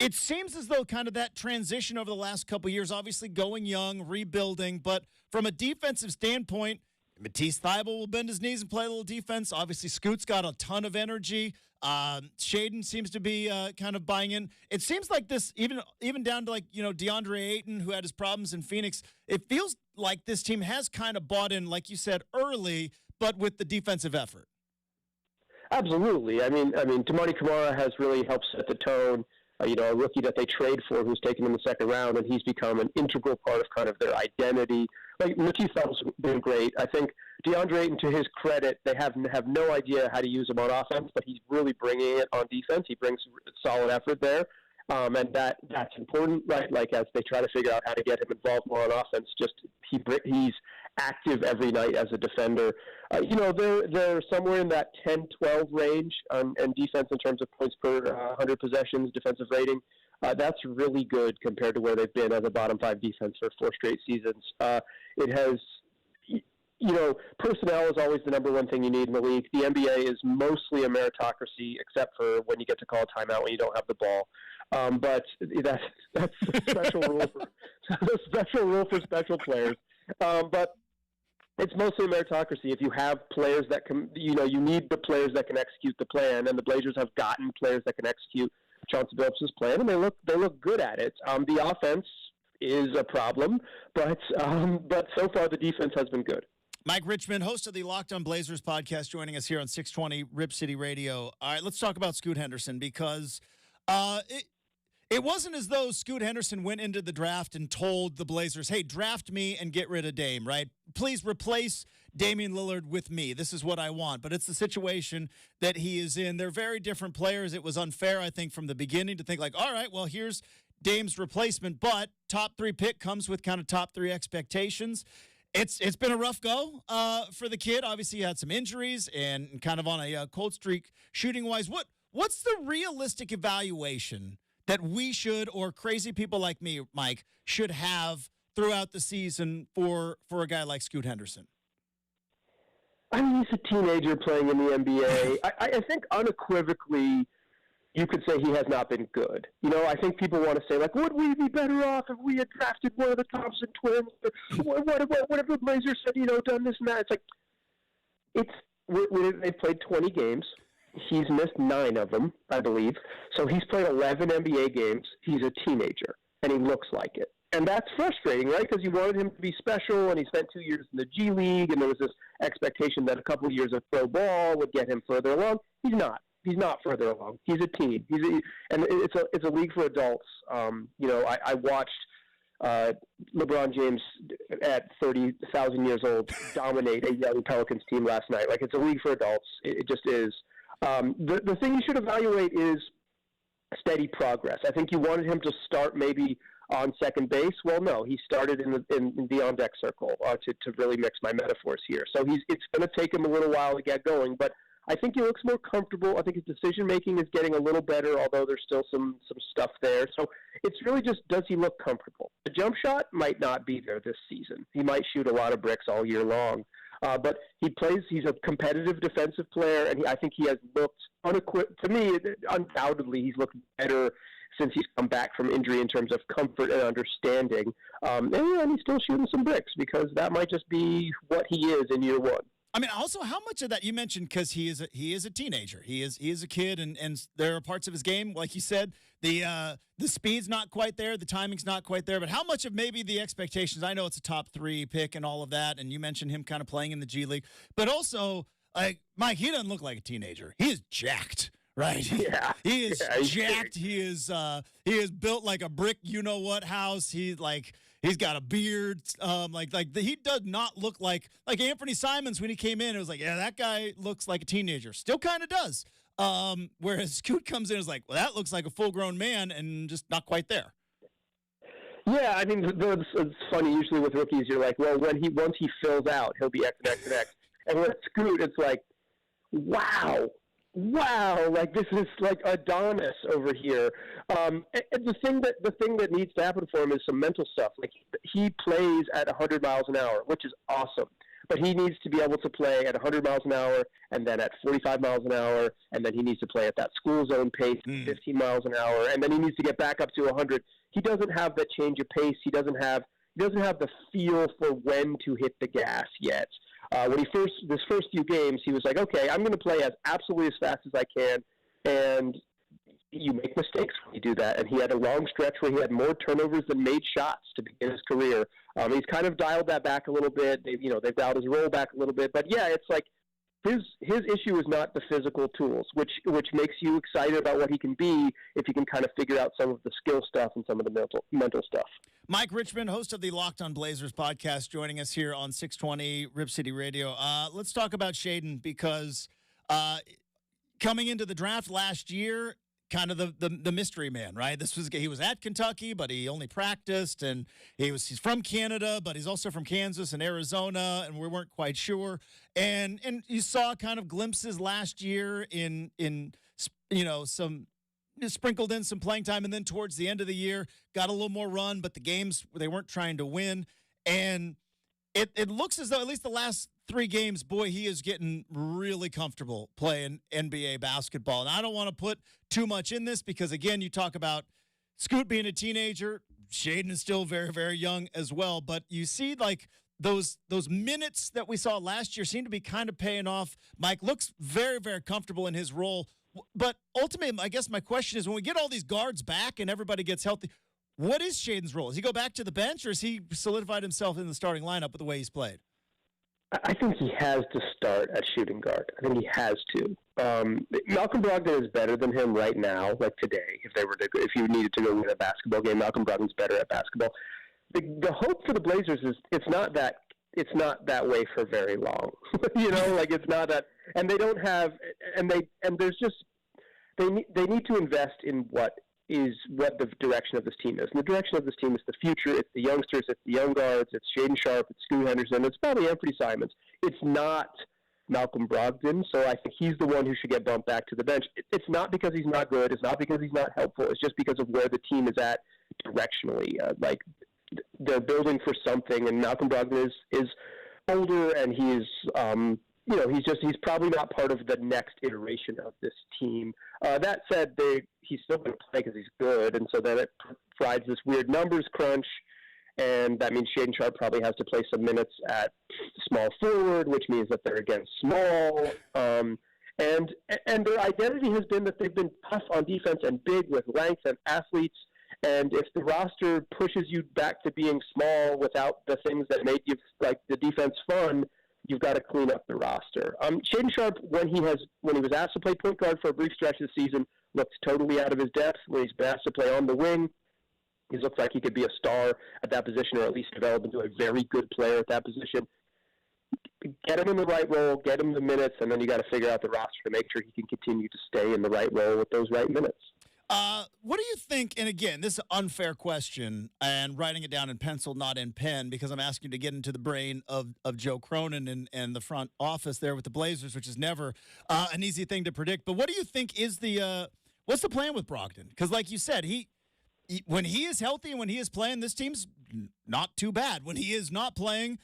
It seems as though kind of that transition over the last couple of years, obviously going young, rebuilding, but from a defensive standpoint, Matisse Thybulle will bend his knees and play a little defense. Obviously, Scoot's got a ton of energy. Shaden seems to be kind of buying in. It seems like this, even down to like, DeAndre Ayton, who had his problems in Phoenix, it feels like this team has kind of bought in, like you said, early, but with the defensive effort. Absolutely. I mean, Tamani Kamara has really helped set the tone. A rookie that they trade for who's taken in the second round, and he's become an integral part of kind of their identity. Like, Matisse Thybulle's been great. I think DeAndre Ayton, to his credit, they have no idea how to use him on offense, but he's really bringing it on defense. He brings solid effort there, and that's important, right? Like, as they try to figure out how to get him involved more on offense, he's active every night as a defender. They're somewhere in that 10-12 range and defense in terms of points per 100 possessions, defensive rating. That's really good compared to where they've been as a bottom 5 defense for 4 straight seasons. It has, personnel is always the number one thing you need in the league. The NBA is mostly a meritocracy, except for when you get to call a timeout when you don't have the ball. But that's a special rule for special players. But It's mostly meritocracy. If you have players that can, you need the players that can execute the plan, and the Blazers have gotten players that can execute Chauncey Billups' plan, and they look good at it. The offense is a problem, but so far the defense has been good. Mike Richman, host of the Locked On Blazers podcast, joining us here on 620 Rip City Radio. All right, let's talk about Scoot Henderson, because it wasn't as though Scoot Henderson went into the draft and told the Blazers, hey, draft me and get rid of Dame, right? Please replace Damian Lillard with me. This is what I want. But it's the situation that he is in. They're very different players. It was unfair, I think, from the beginning to think like, all right, well, here's Dame's replacement, but top 3 pick comes with kind of top 3 expectations. It's been a rough go for the kid. Obviously, he had some injuries and kind of on a cold streak shooting-wise. What's the realistic evaluation that we should, or crazy people like me, Mike, should have throughout the season for a guy like Scoot Henderson? I mean, he's a teenager playing in the NBA. I think unequivocally you could say he has not been good. I think people want to say, like, would we be better off if we had drafted one of the Thompson twins? What if the Blazers said, done this and that? It's like, they've played 20 games. He's missed 9 of them, I believe. So he's played 11 NBA games. He's a teenager, and he looks like it. And that's frustrating, right? Because you wanted him to be special, and he spent 2 years in the G League, and there was this expectation that a couple of years of pro ball would get him further along. He's not. He's not further along. He's a teen. And it's a league for adults. I watched LeBron James at 30,000 years old dominate a young Pelicans team last night. Like, it's a league for adults. It just is. The thing you should evaluate is steady progress. I think you wanted him to start maybe on second base. Well, no, he started in the on-deck circle, to really mix my metaphors here. So it's going to take him a little while to get going, but I think he looks more comfortable. I think his decision-making is getting a little better, although there's still some stuff there. So it's really just, does he look comfortable? The jump shot might not be there this season. He might shoot a lot of bricks all year long. But he's a competitive defensive player, and I think he has looked to me, undoubtedly, he's looked better since he's come back from injury in terms of comfort and understanding. And he's still shooting some bricks, because that might just be what he is in year one. I mean, also, how much of that you mentioned, because he is a teenager, he is a kid, and there are parts of his game, like you said, the speed's not quite there, the timing's not quite there, but how much of maybe the expectations? I know it's a top 3 pick and all of that, and you mentioned him kind of playing in the G League, but also, like, Mike, he doesn't look like a teenager. He is jacked. Right. Yeah. He is jacked. He is built like a brick, house. He's got a beard. He does not look like Anthony Simons when he came in. It was like, yeah, that guy looks like a teenager. Still kind of does. Whereas Scoot comes in and is like, well, that looks like a full-grown man, and just not quite there. Yeah, I mean, it's funny. Usually with rookies, you're like, well, once he fills out, he'll be X and X and X. And with Scoot, it's like, wow, like this is like Adonis over here. And the thing that needs to happen for him is some mental stuff. Like, he plays at 100 miles an hour, which is awesome. But he needs to be able to play at 100 miles an hour, and then at 45 miles an hour, and then he needs to play at that school zone pace, 15 miles an hour, and then he needs to get back up to 100. He doesn't have that change of pace. He doesn't have the feel for when to hit the gas yet. When his first few games, he was like, okay, I'm going to play as absolutely as fast as I can, and you make mistakes when you do that. And he had a long stretch where he had more turnovers than made shots to begin his career. He's kind of dialed that back a little bit. They've dialed his roll back a little bit. But yeah, it's like his issue is not the physical tools, which makes you excited about what he can be if he can kind of figure out some of the skill stuff and some of the mental stuff. Mike Richman, host of the Locked On Blazers podcast, joining us here on 620 Rip City Radio. Let's talk about Shaedon, because coming into the draft last year, kind of the mystery man, right? He was at Kentucky, but he only practiced, and he's from Canada, but he's also from Kansas and Arizona, and we weren't quite sure. And you saw kind of glimpses last year in some sprinkled in some playing time, and then towards the end of the year got a little more run, but the games they weren't trying to win. And it looks as though at least the last 3 games, boy, he is getting really comfortable playing NBA basketball. And I don't want to put too much in this, because, again, you talk about Scoot being a teenager. Shaedon is still very, very young as well. But you see, like, those minutes that we saw last year seem to be kind of paying off. Mike looks very, very comfortable in his role. But ultimately, I guess my question is, when we get all these guards back and everybody gets healthy, what is Shaedon's role? Does he go back to the bench, or has he solidified himself in the starting lineup with the way he's played? I think he has to start at shooting guard. I think he has to. Malcolm Brogdon is better than him right now, like today. If you needed to go win a basketball game, Malcolm Brogdon's better at basketball. The hope for the Blazers is it's not that way for very long. It's not that, and they don't have, there's just they need to invest in what the direction of this team is. And the direction of this team is the future. It's the youngsters. It's the young guards. It's Shaedon Sharpe. It's Scoot Henderson. It's probably Anthony Simons. It's not Malcolm Brogdon. So I think he's the one who should get bumped back to the bench. It's not because he's not good. It's not because he's not helpful. It's just because of where the team is at directionally. They're building for something, and Malcolm Brogdon is older, and he's he's probably not part of the next iteration of this team. That said, he's still going to play because he's good, and so then it provides this weird numbers crunch, and that means Shaedon Sharpe probably has to play some minutes at small forward, which means that they're again small. And their identity has been that they've been tough on defense and big with length and athletes. And if the roster pushes you back to being small without the things that made you like the defense fun, you've got to clean up the roster. Shaedon Sharpe, when he was asked to play point guard for a brief stretch this season, looked totally out of his depth. When he's been asked to play on the wing, he looks like he could be a star at that position, or at least develop into a very good player at that position. Get him in the right role, get him the minutes, and then you got to figure out the roster to make sure he can continue to stay in the right role with those right minutes. What do you think, and again, this is an unfair question, and writing it down in pencil, not in pen, because I'm asking you to get into the brain of Joe Cronin and the front office there with the Blazers, which is never an easy thing to predict. But what do you think is what's the plan with Brogdon? Because like you said, when he is healthy and when he is playing, this team's not too bad. When he is not playing,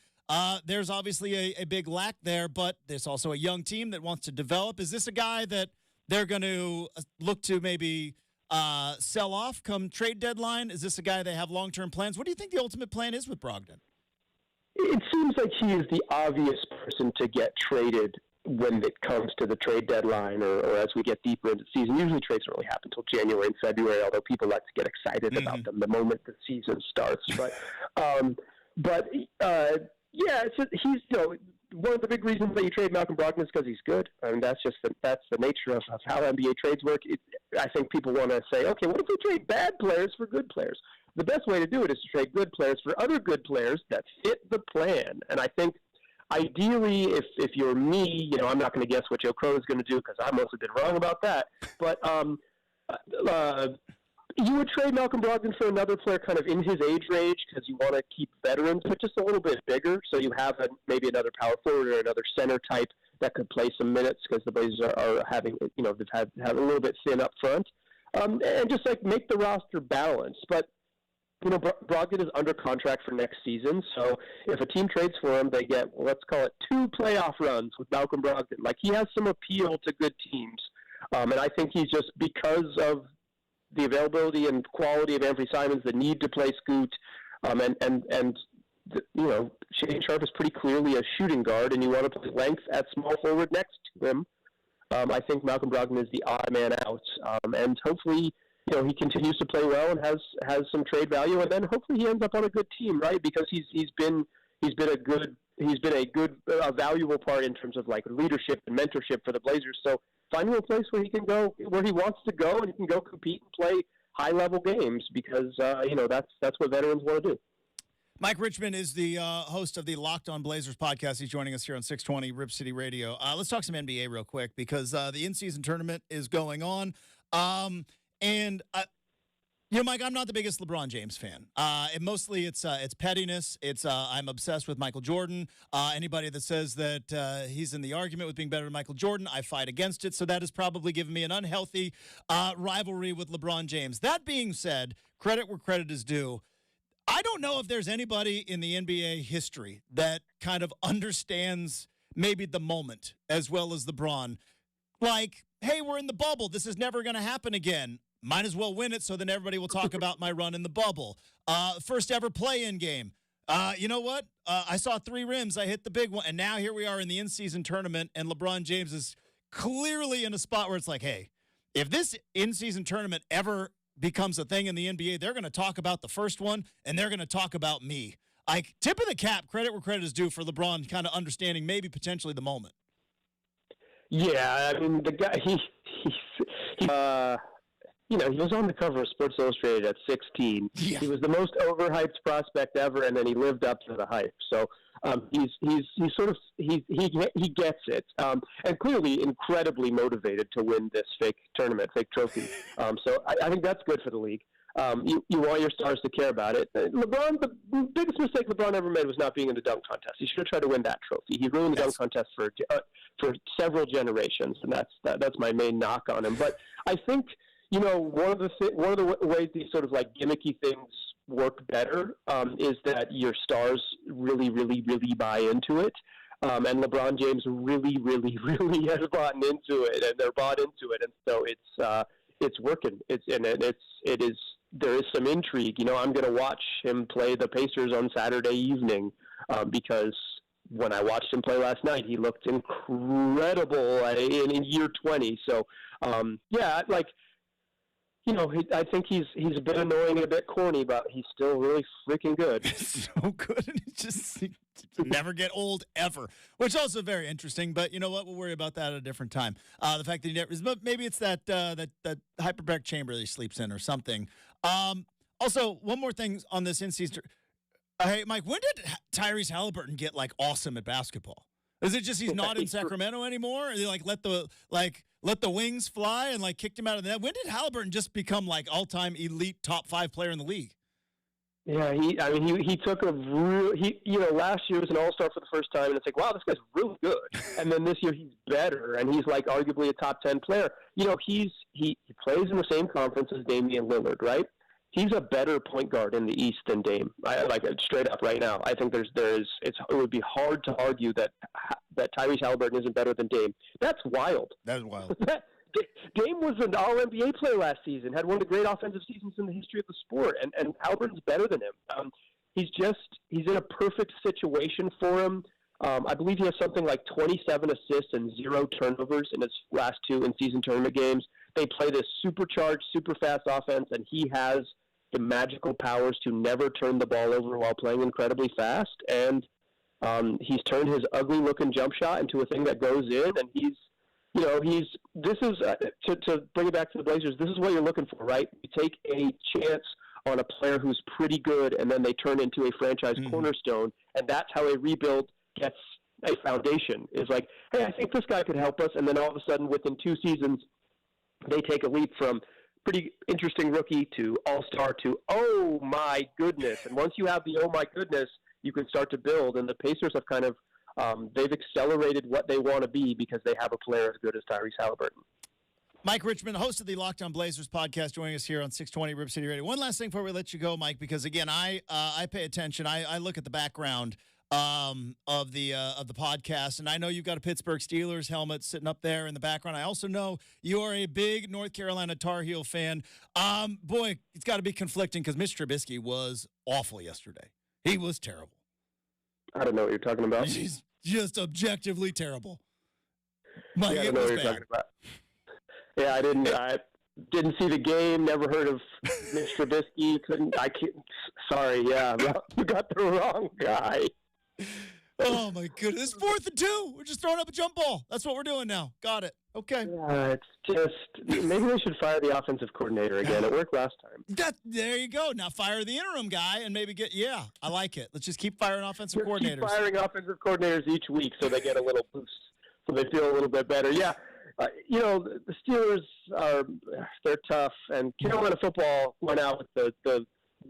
there's obviously a big lack there, but there's also a young team that wants to develop. Is this a guy that they're going to look to maybe sell off come trade deadline? Is this a guy they have long-term plans? What do you think the ultimate plan is with Brogdon? It seems like he is the obvious person to get traded when it comes to the trade deadline or as we get deeper into the season. Usually trades don't really happen until January and February, although people like to get excited about them the moment the season starts. But he's one of the big reasons that you trade Malcolm Brogdon is because he's good. I mean, that's the nature of how NBA trades work. I think people want to say, okay, what if we trade bad players for good players? The best way to do it is to trade good players for other good players that fit the plan. And I think ideally, if you're me, I'm not going to guess what Joe Crow is going to do because I've mostly been wrong about that. But you would trade Malcolm Brogdon for another player kind of in his age range because you want to keep veterans, but just a little bit bigger. So you have maybe another power forward or another center type that could play some minutes because the Blazers are having, they've had a little bit thin up front. And just make the roster balanced. But, Brogdon is under contract for next season. So if a team trades for him, they get, let's call it 2 playoff runs with Malcolm Brogdon. He has some appeal to good teams. And I think he's just because of the availability and quality of Anthony Simons, the need to play Scoot, Shaedon Sharpe is pretty clearly a shooting guard, and you want to play length at small forward next to him. I think Malcolm Brogdon is the odd man out, and hopefully, he continues to play well and has some trade value, and then hopefully he ends up on a good team, right? Because he's been a valuable part in terms of leadership and mentorship for the Blazers. So finding a place where he can go, where he wants to go, and he can go compete and play high-level games because, that's what veterans want to do. Mike Richman is the host of the Locked On Blazers podcast. He's joining us here on 620 Rip City Radio. Let's talk some NBA real quick because the in-season tournament is going on. Mike, I'm not the biggest LeBron James fan. Mostly it's pettiness. It's I'm obsessed with Michael Jordan. Anybody that says that he's in the argument with being better than Michael Jordan, I fight against it. So that has probably given me an unhealthy rivalry with LeBron James. That being said, credit where credit is due. I don't know if there's anybody in the NBA history that kind of understands maybe the moment as well as LeBron. Hey, we're in the bubble. This is never going to happen again. Might as well win it so then everybody will talk about my run in the bubble. First ever play-in game. You know what? I saw 3 rims. I hit the big one. And now here we are in the in-season tournament, and LeBron James is clearly in a spot where it's like, hey, if this in-season tournament ever becomes a thing in the NBA, they're going to talk about the first one, and they're going to talk about me. Like, tip of the cap, credit where credit is due for LeBron kind of understanding maybe potentially the moment. Yeah, I mean, the guy, he he was on the cover of Sports Illustrated at 16. Yeah. He was the most overhyped prospect ever, and then he lived up to the hype. So he gets it, and clearly incredibly motivated to win this fake tournament, fake trophy. So I think that's good for the league. You want your stars to care about it. LeBron, the biggest mistake LeBron ever made was not being in the dunk contest. He should have tried to win that trophy. He ruined the dunk contest for several generations, and that's my main knock on him. But I think, one of the ways these sort of like gimmicky things work better is that your stars really, really, really buy into it. And LeBron James really, really, really has bought into it, and they're bought into it, and so it's working. There is some intrigue. I'm going to watch him play the Pacers on Saturday evening because when I watched him play last night, he looked incredible in year 20. So, I think he's a bit annoying and a bit corny, but he's still really freaking good. So good. And he never get old ever, which is also very interesting. But you know what? We'll worry about that at a different time. The fact that he never, maybe it's that hyperbaric chamber that he sleeps in or something. Also, one more thing on this in-season. Hey, Mike, when did Tyrese Halliburton get awesome at basketball? Is it just he's not in Sacramento anymore? Or they let the wings fly and kicked him out of the net? When did Halliburton just become all-time elite top 5 player in the league? Yeah, he took a real last year was an all-star for the first time, and it's wow, this guy's really good. And then this year he's better, and he's arguably a top 10 player. He plays in the same conference as Damian Lillard, right? He's a better point guard in the East than Dame. I straight up right now. I think it would be hard to argue that Tyrese Halliburton isn't better than Dame. That's wild. That is wild. Dame was an All-NBA player last season, had one of the great offensive seasons in the history of the sport, and Halliburton's better than him. He's in a perfect situation for him. I believe he has something like 27 assists and 0 turnovers in his last 2 in-season tournament games. They play this supercharged, super fast offense, and he has the magical powers to never turn the ball over while playing incredibly fast. And he's turned his ugly-looking jump shot into a thing that goes in, and to bring it back to the Blazers, this is what you're looking for, right? You take a chance on a player who's pretty good, and then they turn into a franchise cornerstone, and that's how a rebuild gets a foundation. Is hey, I think this guy could help us, and then all of a sudden, within 2 seasons, they take a leap from pretty interesting rookie to all-star to, oh my goodness. And once you have the oh my goodness, you can start to build, and the Pacers have kind of they've accelerated what they want to be because they have a player as good as Tyrese Halliburton. Mike Richman, host of the Locked On Blazers podcast, joining us here on 620 Rip City Radio. One last thing before we let you go, Mike, because again, I pay attention. I look at the background of the podcast, and I know you've got a Pittsburgh Steelers helmet sitting up there in the background. I also know you are a big North Carolina Tar Heel fan. Boy, it's got to be conflicting because Mitch Trubisky was awful yesterday. He was terrible. I don't know what you're talking about. He's just objectively terrible. Mike, I don't know what you're talking about. Yeah, I didn't see the game. Never heard of Mitch Trubisky. Sorry. Yeah, you got the wrong guy. Oh my goodness! 4th and 2. We're just throwing up a jump ball. That's what we're doing now. Got it. Okay. Yeah, it's just maybe they should fire the offensive coordinator again. It worked last time. There you go. Now fire the interim guy and maybe I like it. Let's just keep firing offensive coordinators. Keep firing offensive coordinators each week so they get a little boost, so they feel a little bit better. Yeah. The Steelers they're tough, and Carolina football went out with the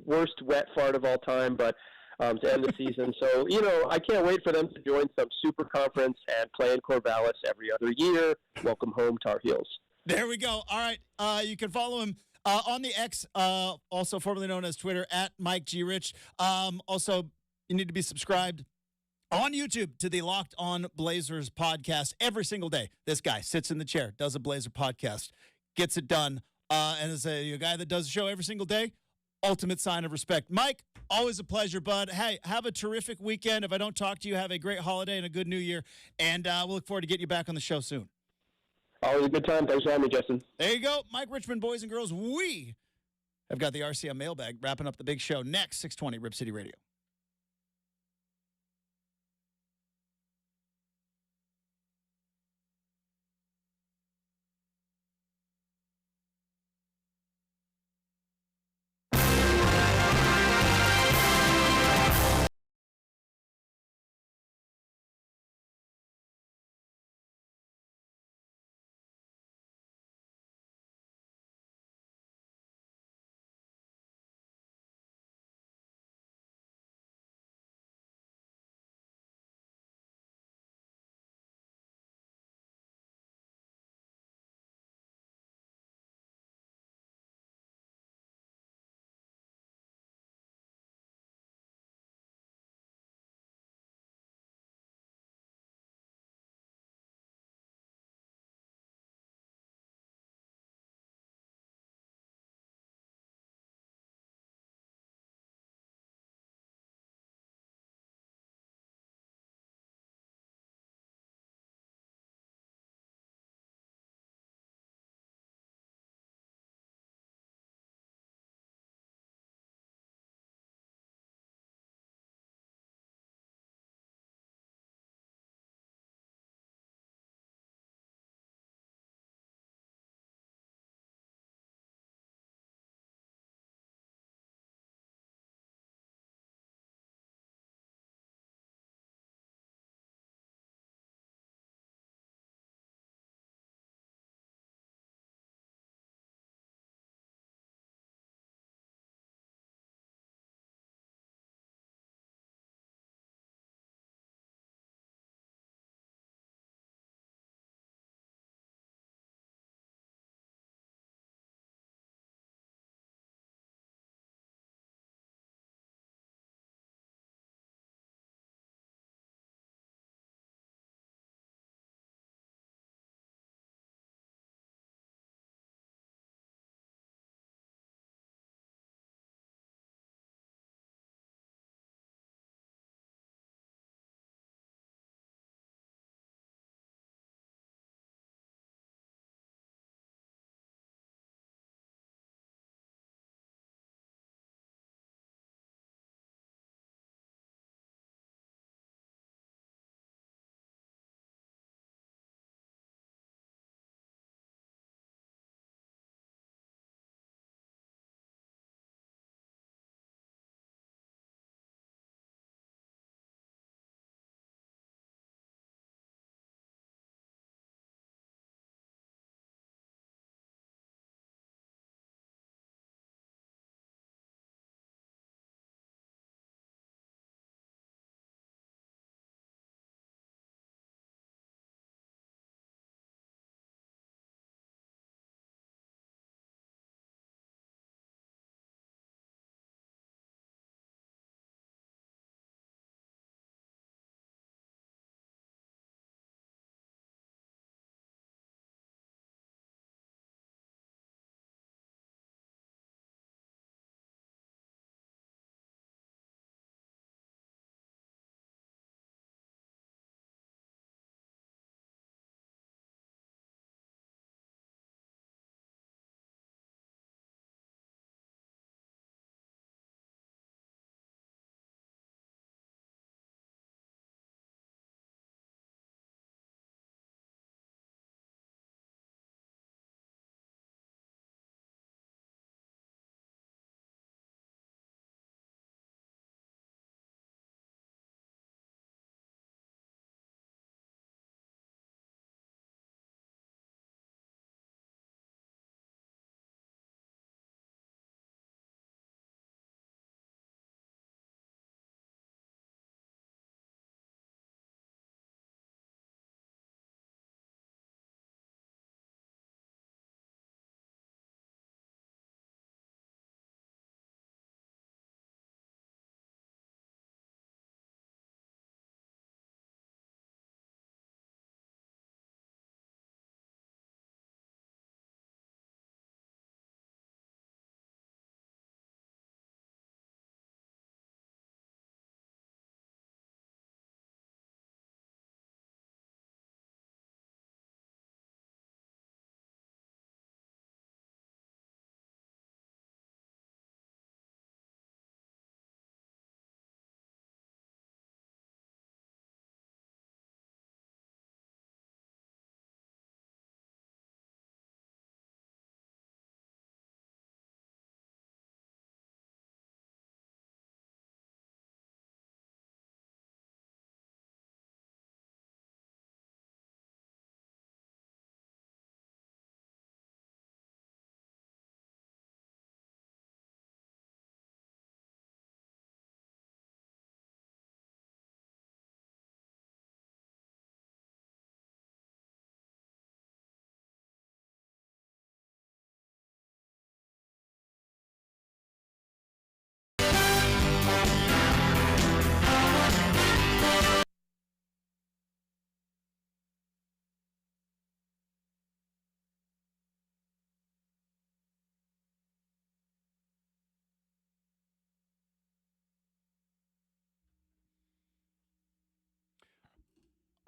worst wet fart of all time, but to end the season. So, I can't wait for them to join some super conference and play in Corvallis every other year. Welcome home, Tar Heels. There we go. All right. You can follow him on the X, also formerly known as Twitter, at Mike G. Rich. Also, you need to be subscribed on YouTube to the Locked On Blazers podcast every single day. This guy sits in the chair, does a Blazer podcast, gets it done, and is a guy that does a show every single day. ultimate sign of respect. Mike, always a pleasure, bud. Hey, have a terrific weekend. If I don't talk to you, have a great holiday and a good new year. And we'll look forward to getting you back on the show soon. Always a good time. Thanks for having me, Justin. There you go. Mike Richman, boys and girls. We have got the RCM mailbag wrapping up the big show next, 620 Rip City Radio.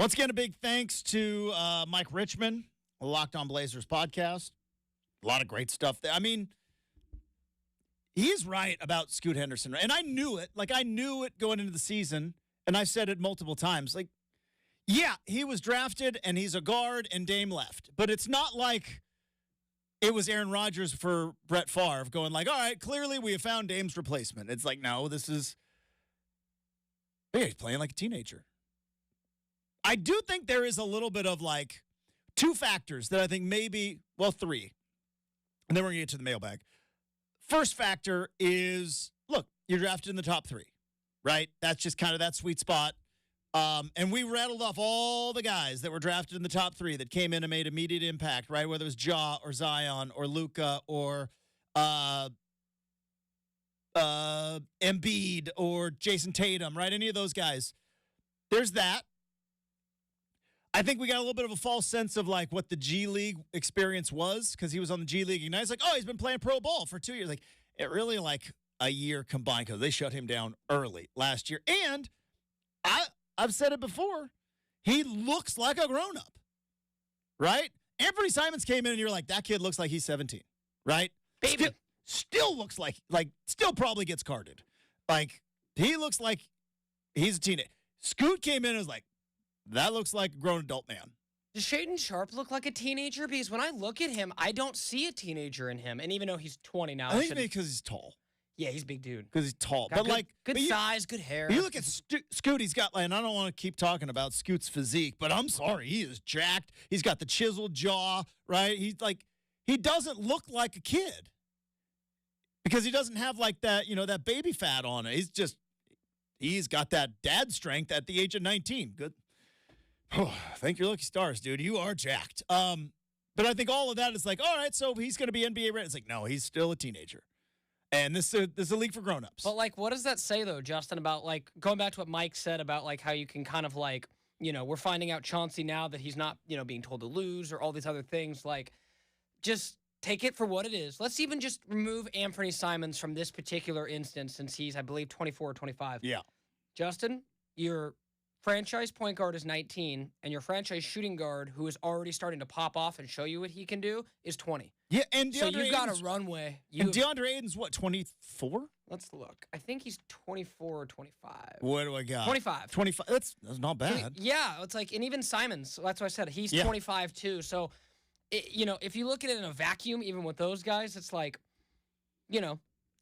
Once again, a big thanks to Mike Richman, Locked On Blazers podcast. A lot of great stuff there. I mean, he's right about Scoot Henderson. And I knew it. Like, I knew it going into the season. And I've said it multiple times. Like, yeah, he was drafted and he's a guard and Dame left. But it's not like it was Aaron Rodgers for Brett Favre going like, all right, clearly we have found Dame's replacement. It's like, no, this is, yeah, he's playing like a teenager. I do think there is a little bit of like two factors that I think maybe, well, three. And then we're going to get to the mailbag. First factor is, look, you're drafted in the top 3, right? That's just kind of that sweet spot. And we rattled off all the guys that were drafted in the top 3 that came in and made immediate impact, right? Whether it was Ja or Zion or Luka or Embiid or Jason Tatum, right? Any of those guys. There's that. I think we got a little bit of a false sense of like what the G League experience was because he was on the G League Ignite. It's like, oh, he's been playing pro ball for 2 years. Like, it really like a year combined because they shut him down early last year. And I've said it before, he looks like a grown-up, right? Anthony Simons came in and you're like, that kid looks like he's 17, right? Baby. Still looks like still probably gets carded. Like, he looks like he's a teenager. Scoot came in and was like, that looks like a grown adult man. Does Shaedon Sharp look like a teenager? Because when I look at him, I don't see a teenager in him. And even though he's 20 now. I think maybe because he's tall. Yeah, he's a big dude. Because he's tall. Got But good size, good hair. You look at Scoot, he's got, and I don't want to keep talking about Scoot's physique, but I'm sorry, he is jacked. He's got the chiseled jaw, right? He's like, he doesn't look like a kid. Because he doesn't have like that, that baby fat on it. He's got that dad strength at the age of 19. Good. Oh, thank your lucky stars, dude. You are jacked. But I think all of that is like, all right, so he's going to be NBA ready. It's like, no, he's still a teenager. And this is a league for grown-ups. But, like, what does that say, though, Justin, about, like, going back to what Mike said about, like, how you can kind of, like, we're finding out Chauncey now that he's not, being told to lose or all these other things. Like, just take it for what it is. Let's even just remove Anthony Simons from this particular instance since he's, I believe, 24 or 25. Yeah. Justin, your franchise point guard is 19, and your franchise shooting guard, who is already starting to pop off and show you what he can do, is 20. Yeah, and so you've got a runway. And DeAndre Ayton's what, 24? Let's look. I think he's 24 or 25. What do I got? 25. 25. That's not bad. Yeah, it's like, and even Simons. So that's what I said. He's 25 too. So, if you look at it in a vacuum, even with those guys, it's like,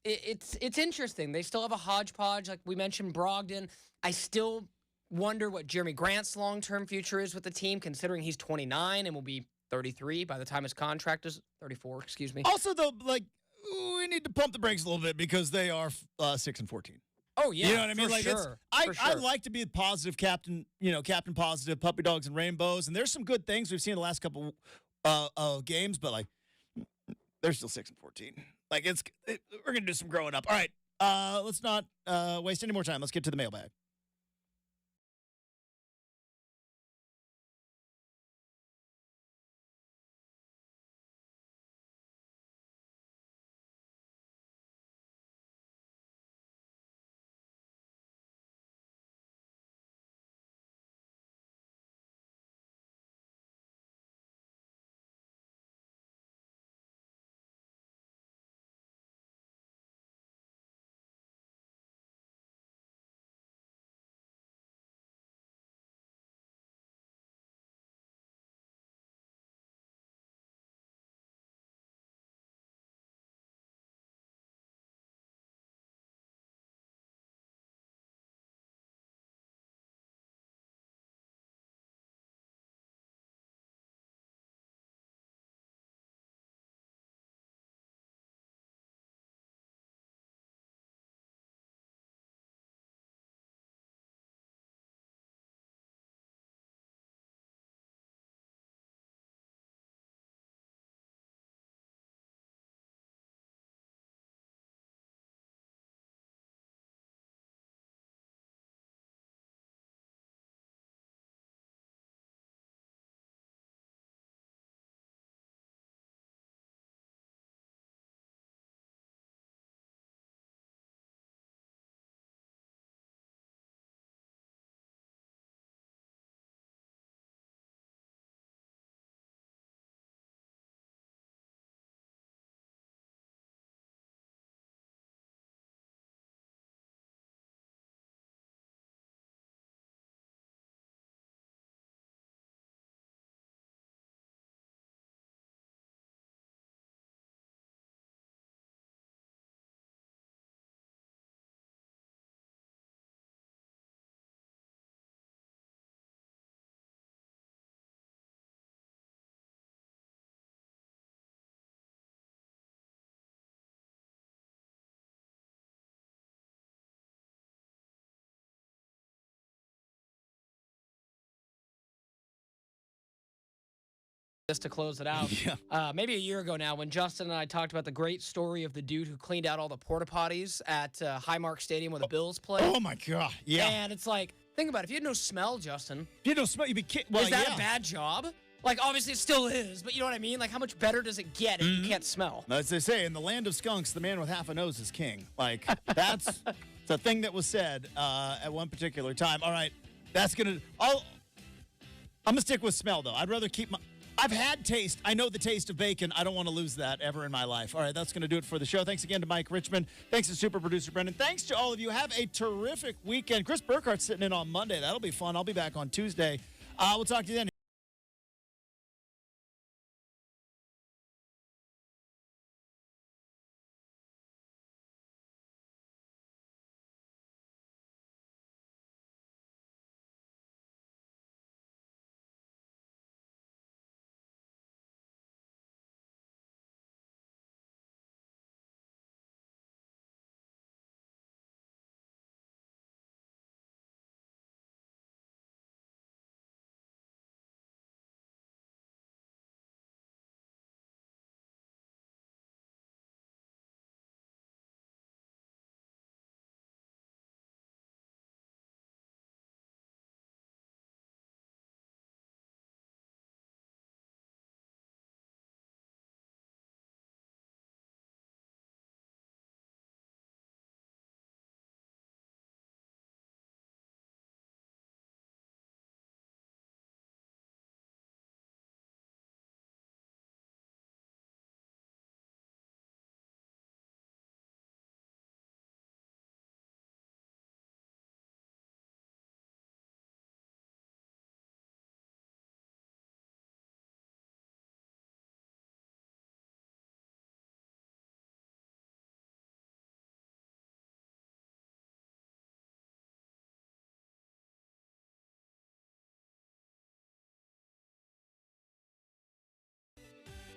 it's interesting. They still have a hodgepodge. Like we mentioned, Brogdon. I still wonder what Jeremy Grant's long-term future is with the team, considering he's 29 and will be 33 by the time his contract is 34. Excuse me. Also, though, like we need to pump the brakes a little bit because they are 6-14. Oh yeah, you know what I mean. Like sure. I like to be a positive captain. Captain positive, puppy dogs and rainbows. And there's some good things we've seen in the last couple games, but like they're still 6-14. Like we're gonna do some growing up. All right, let's not waste any more time. Let's get to the mailbag. this to close it out. Yeah. Maybe a year ago now, when Justin and I talked about the great story of the dude who cleaned out all the porta potties at Highmark Stadium where the Bills play. Oh my God. Yeah. And it's like, think about it. If you had no smell, Justin, If you don't smell, you'd be well, is that a bad job? Like, obviously, it still is, but you know what I mean? Like, how much better does it get if you can't smell? As they say, in the land of skunks, the man with half a nose is king. Like, that's the thing that was said at one particular time. All right, that's going to... I'm going to stick with smell, though. I'd rather keep my... I've had taste. I know the taste of bacon. I don't want to lose that ever in my life. All right, that's going to do it for the show. Thanks again to Mike Richman. Thanks to super producer Brendan. Thanks to all of you. Have a terrific weekend. Chris Burkhart's sitting in on Monday. That'll be fun. I'll be back on Tuesday. We'll talk to you then.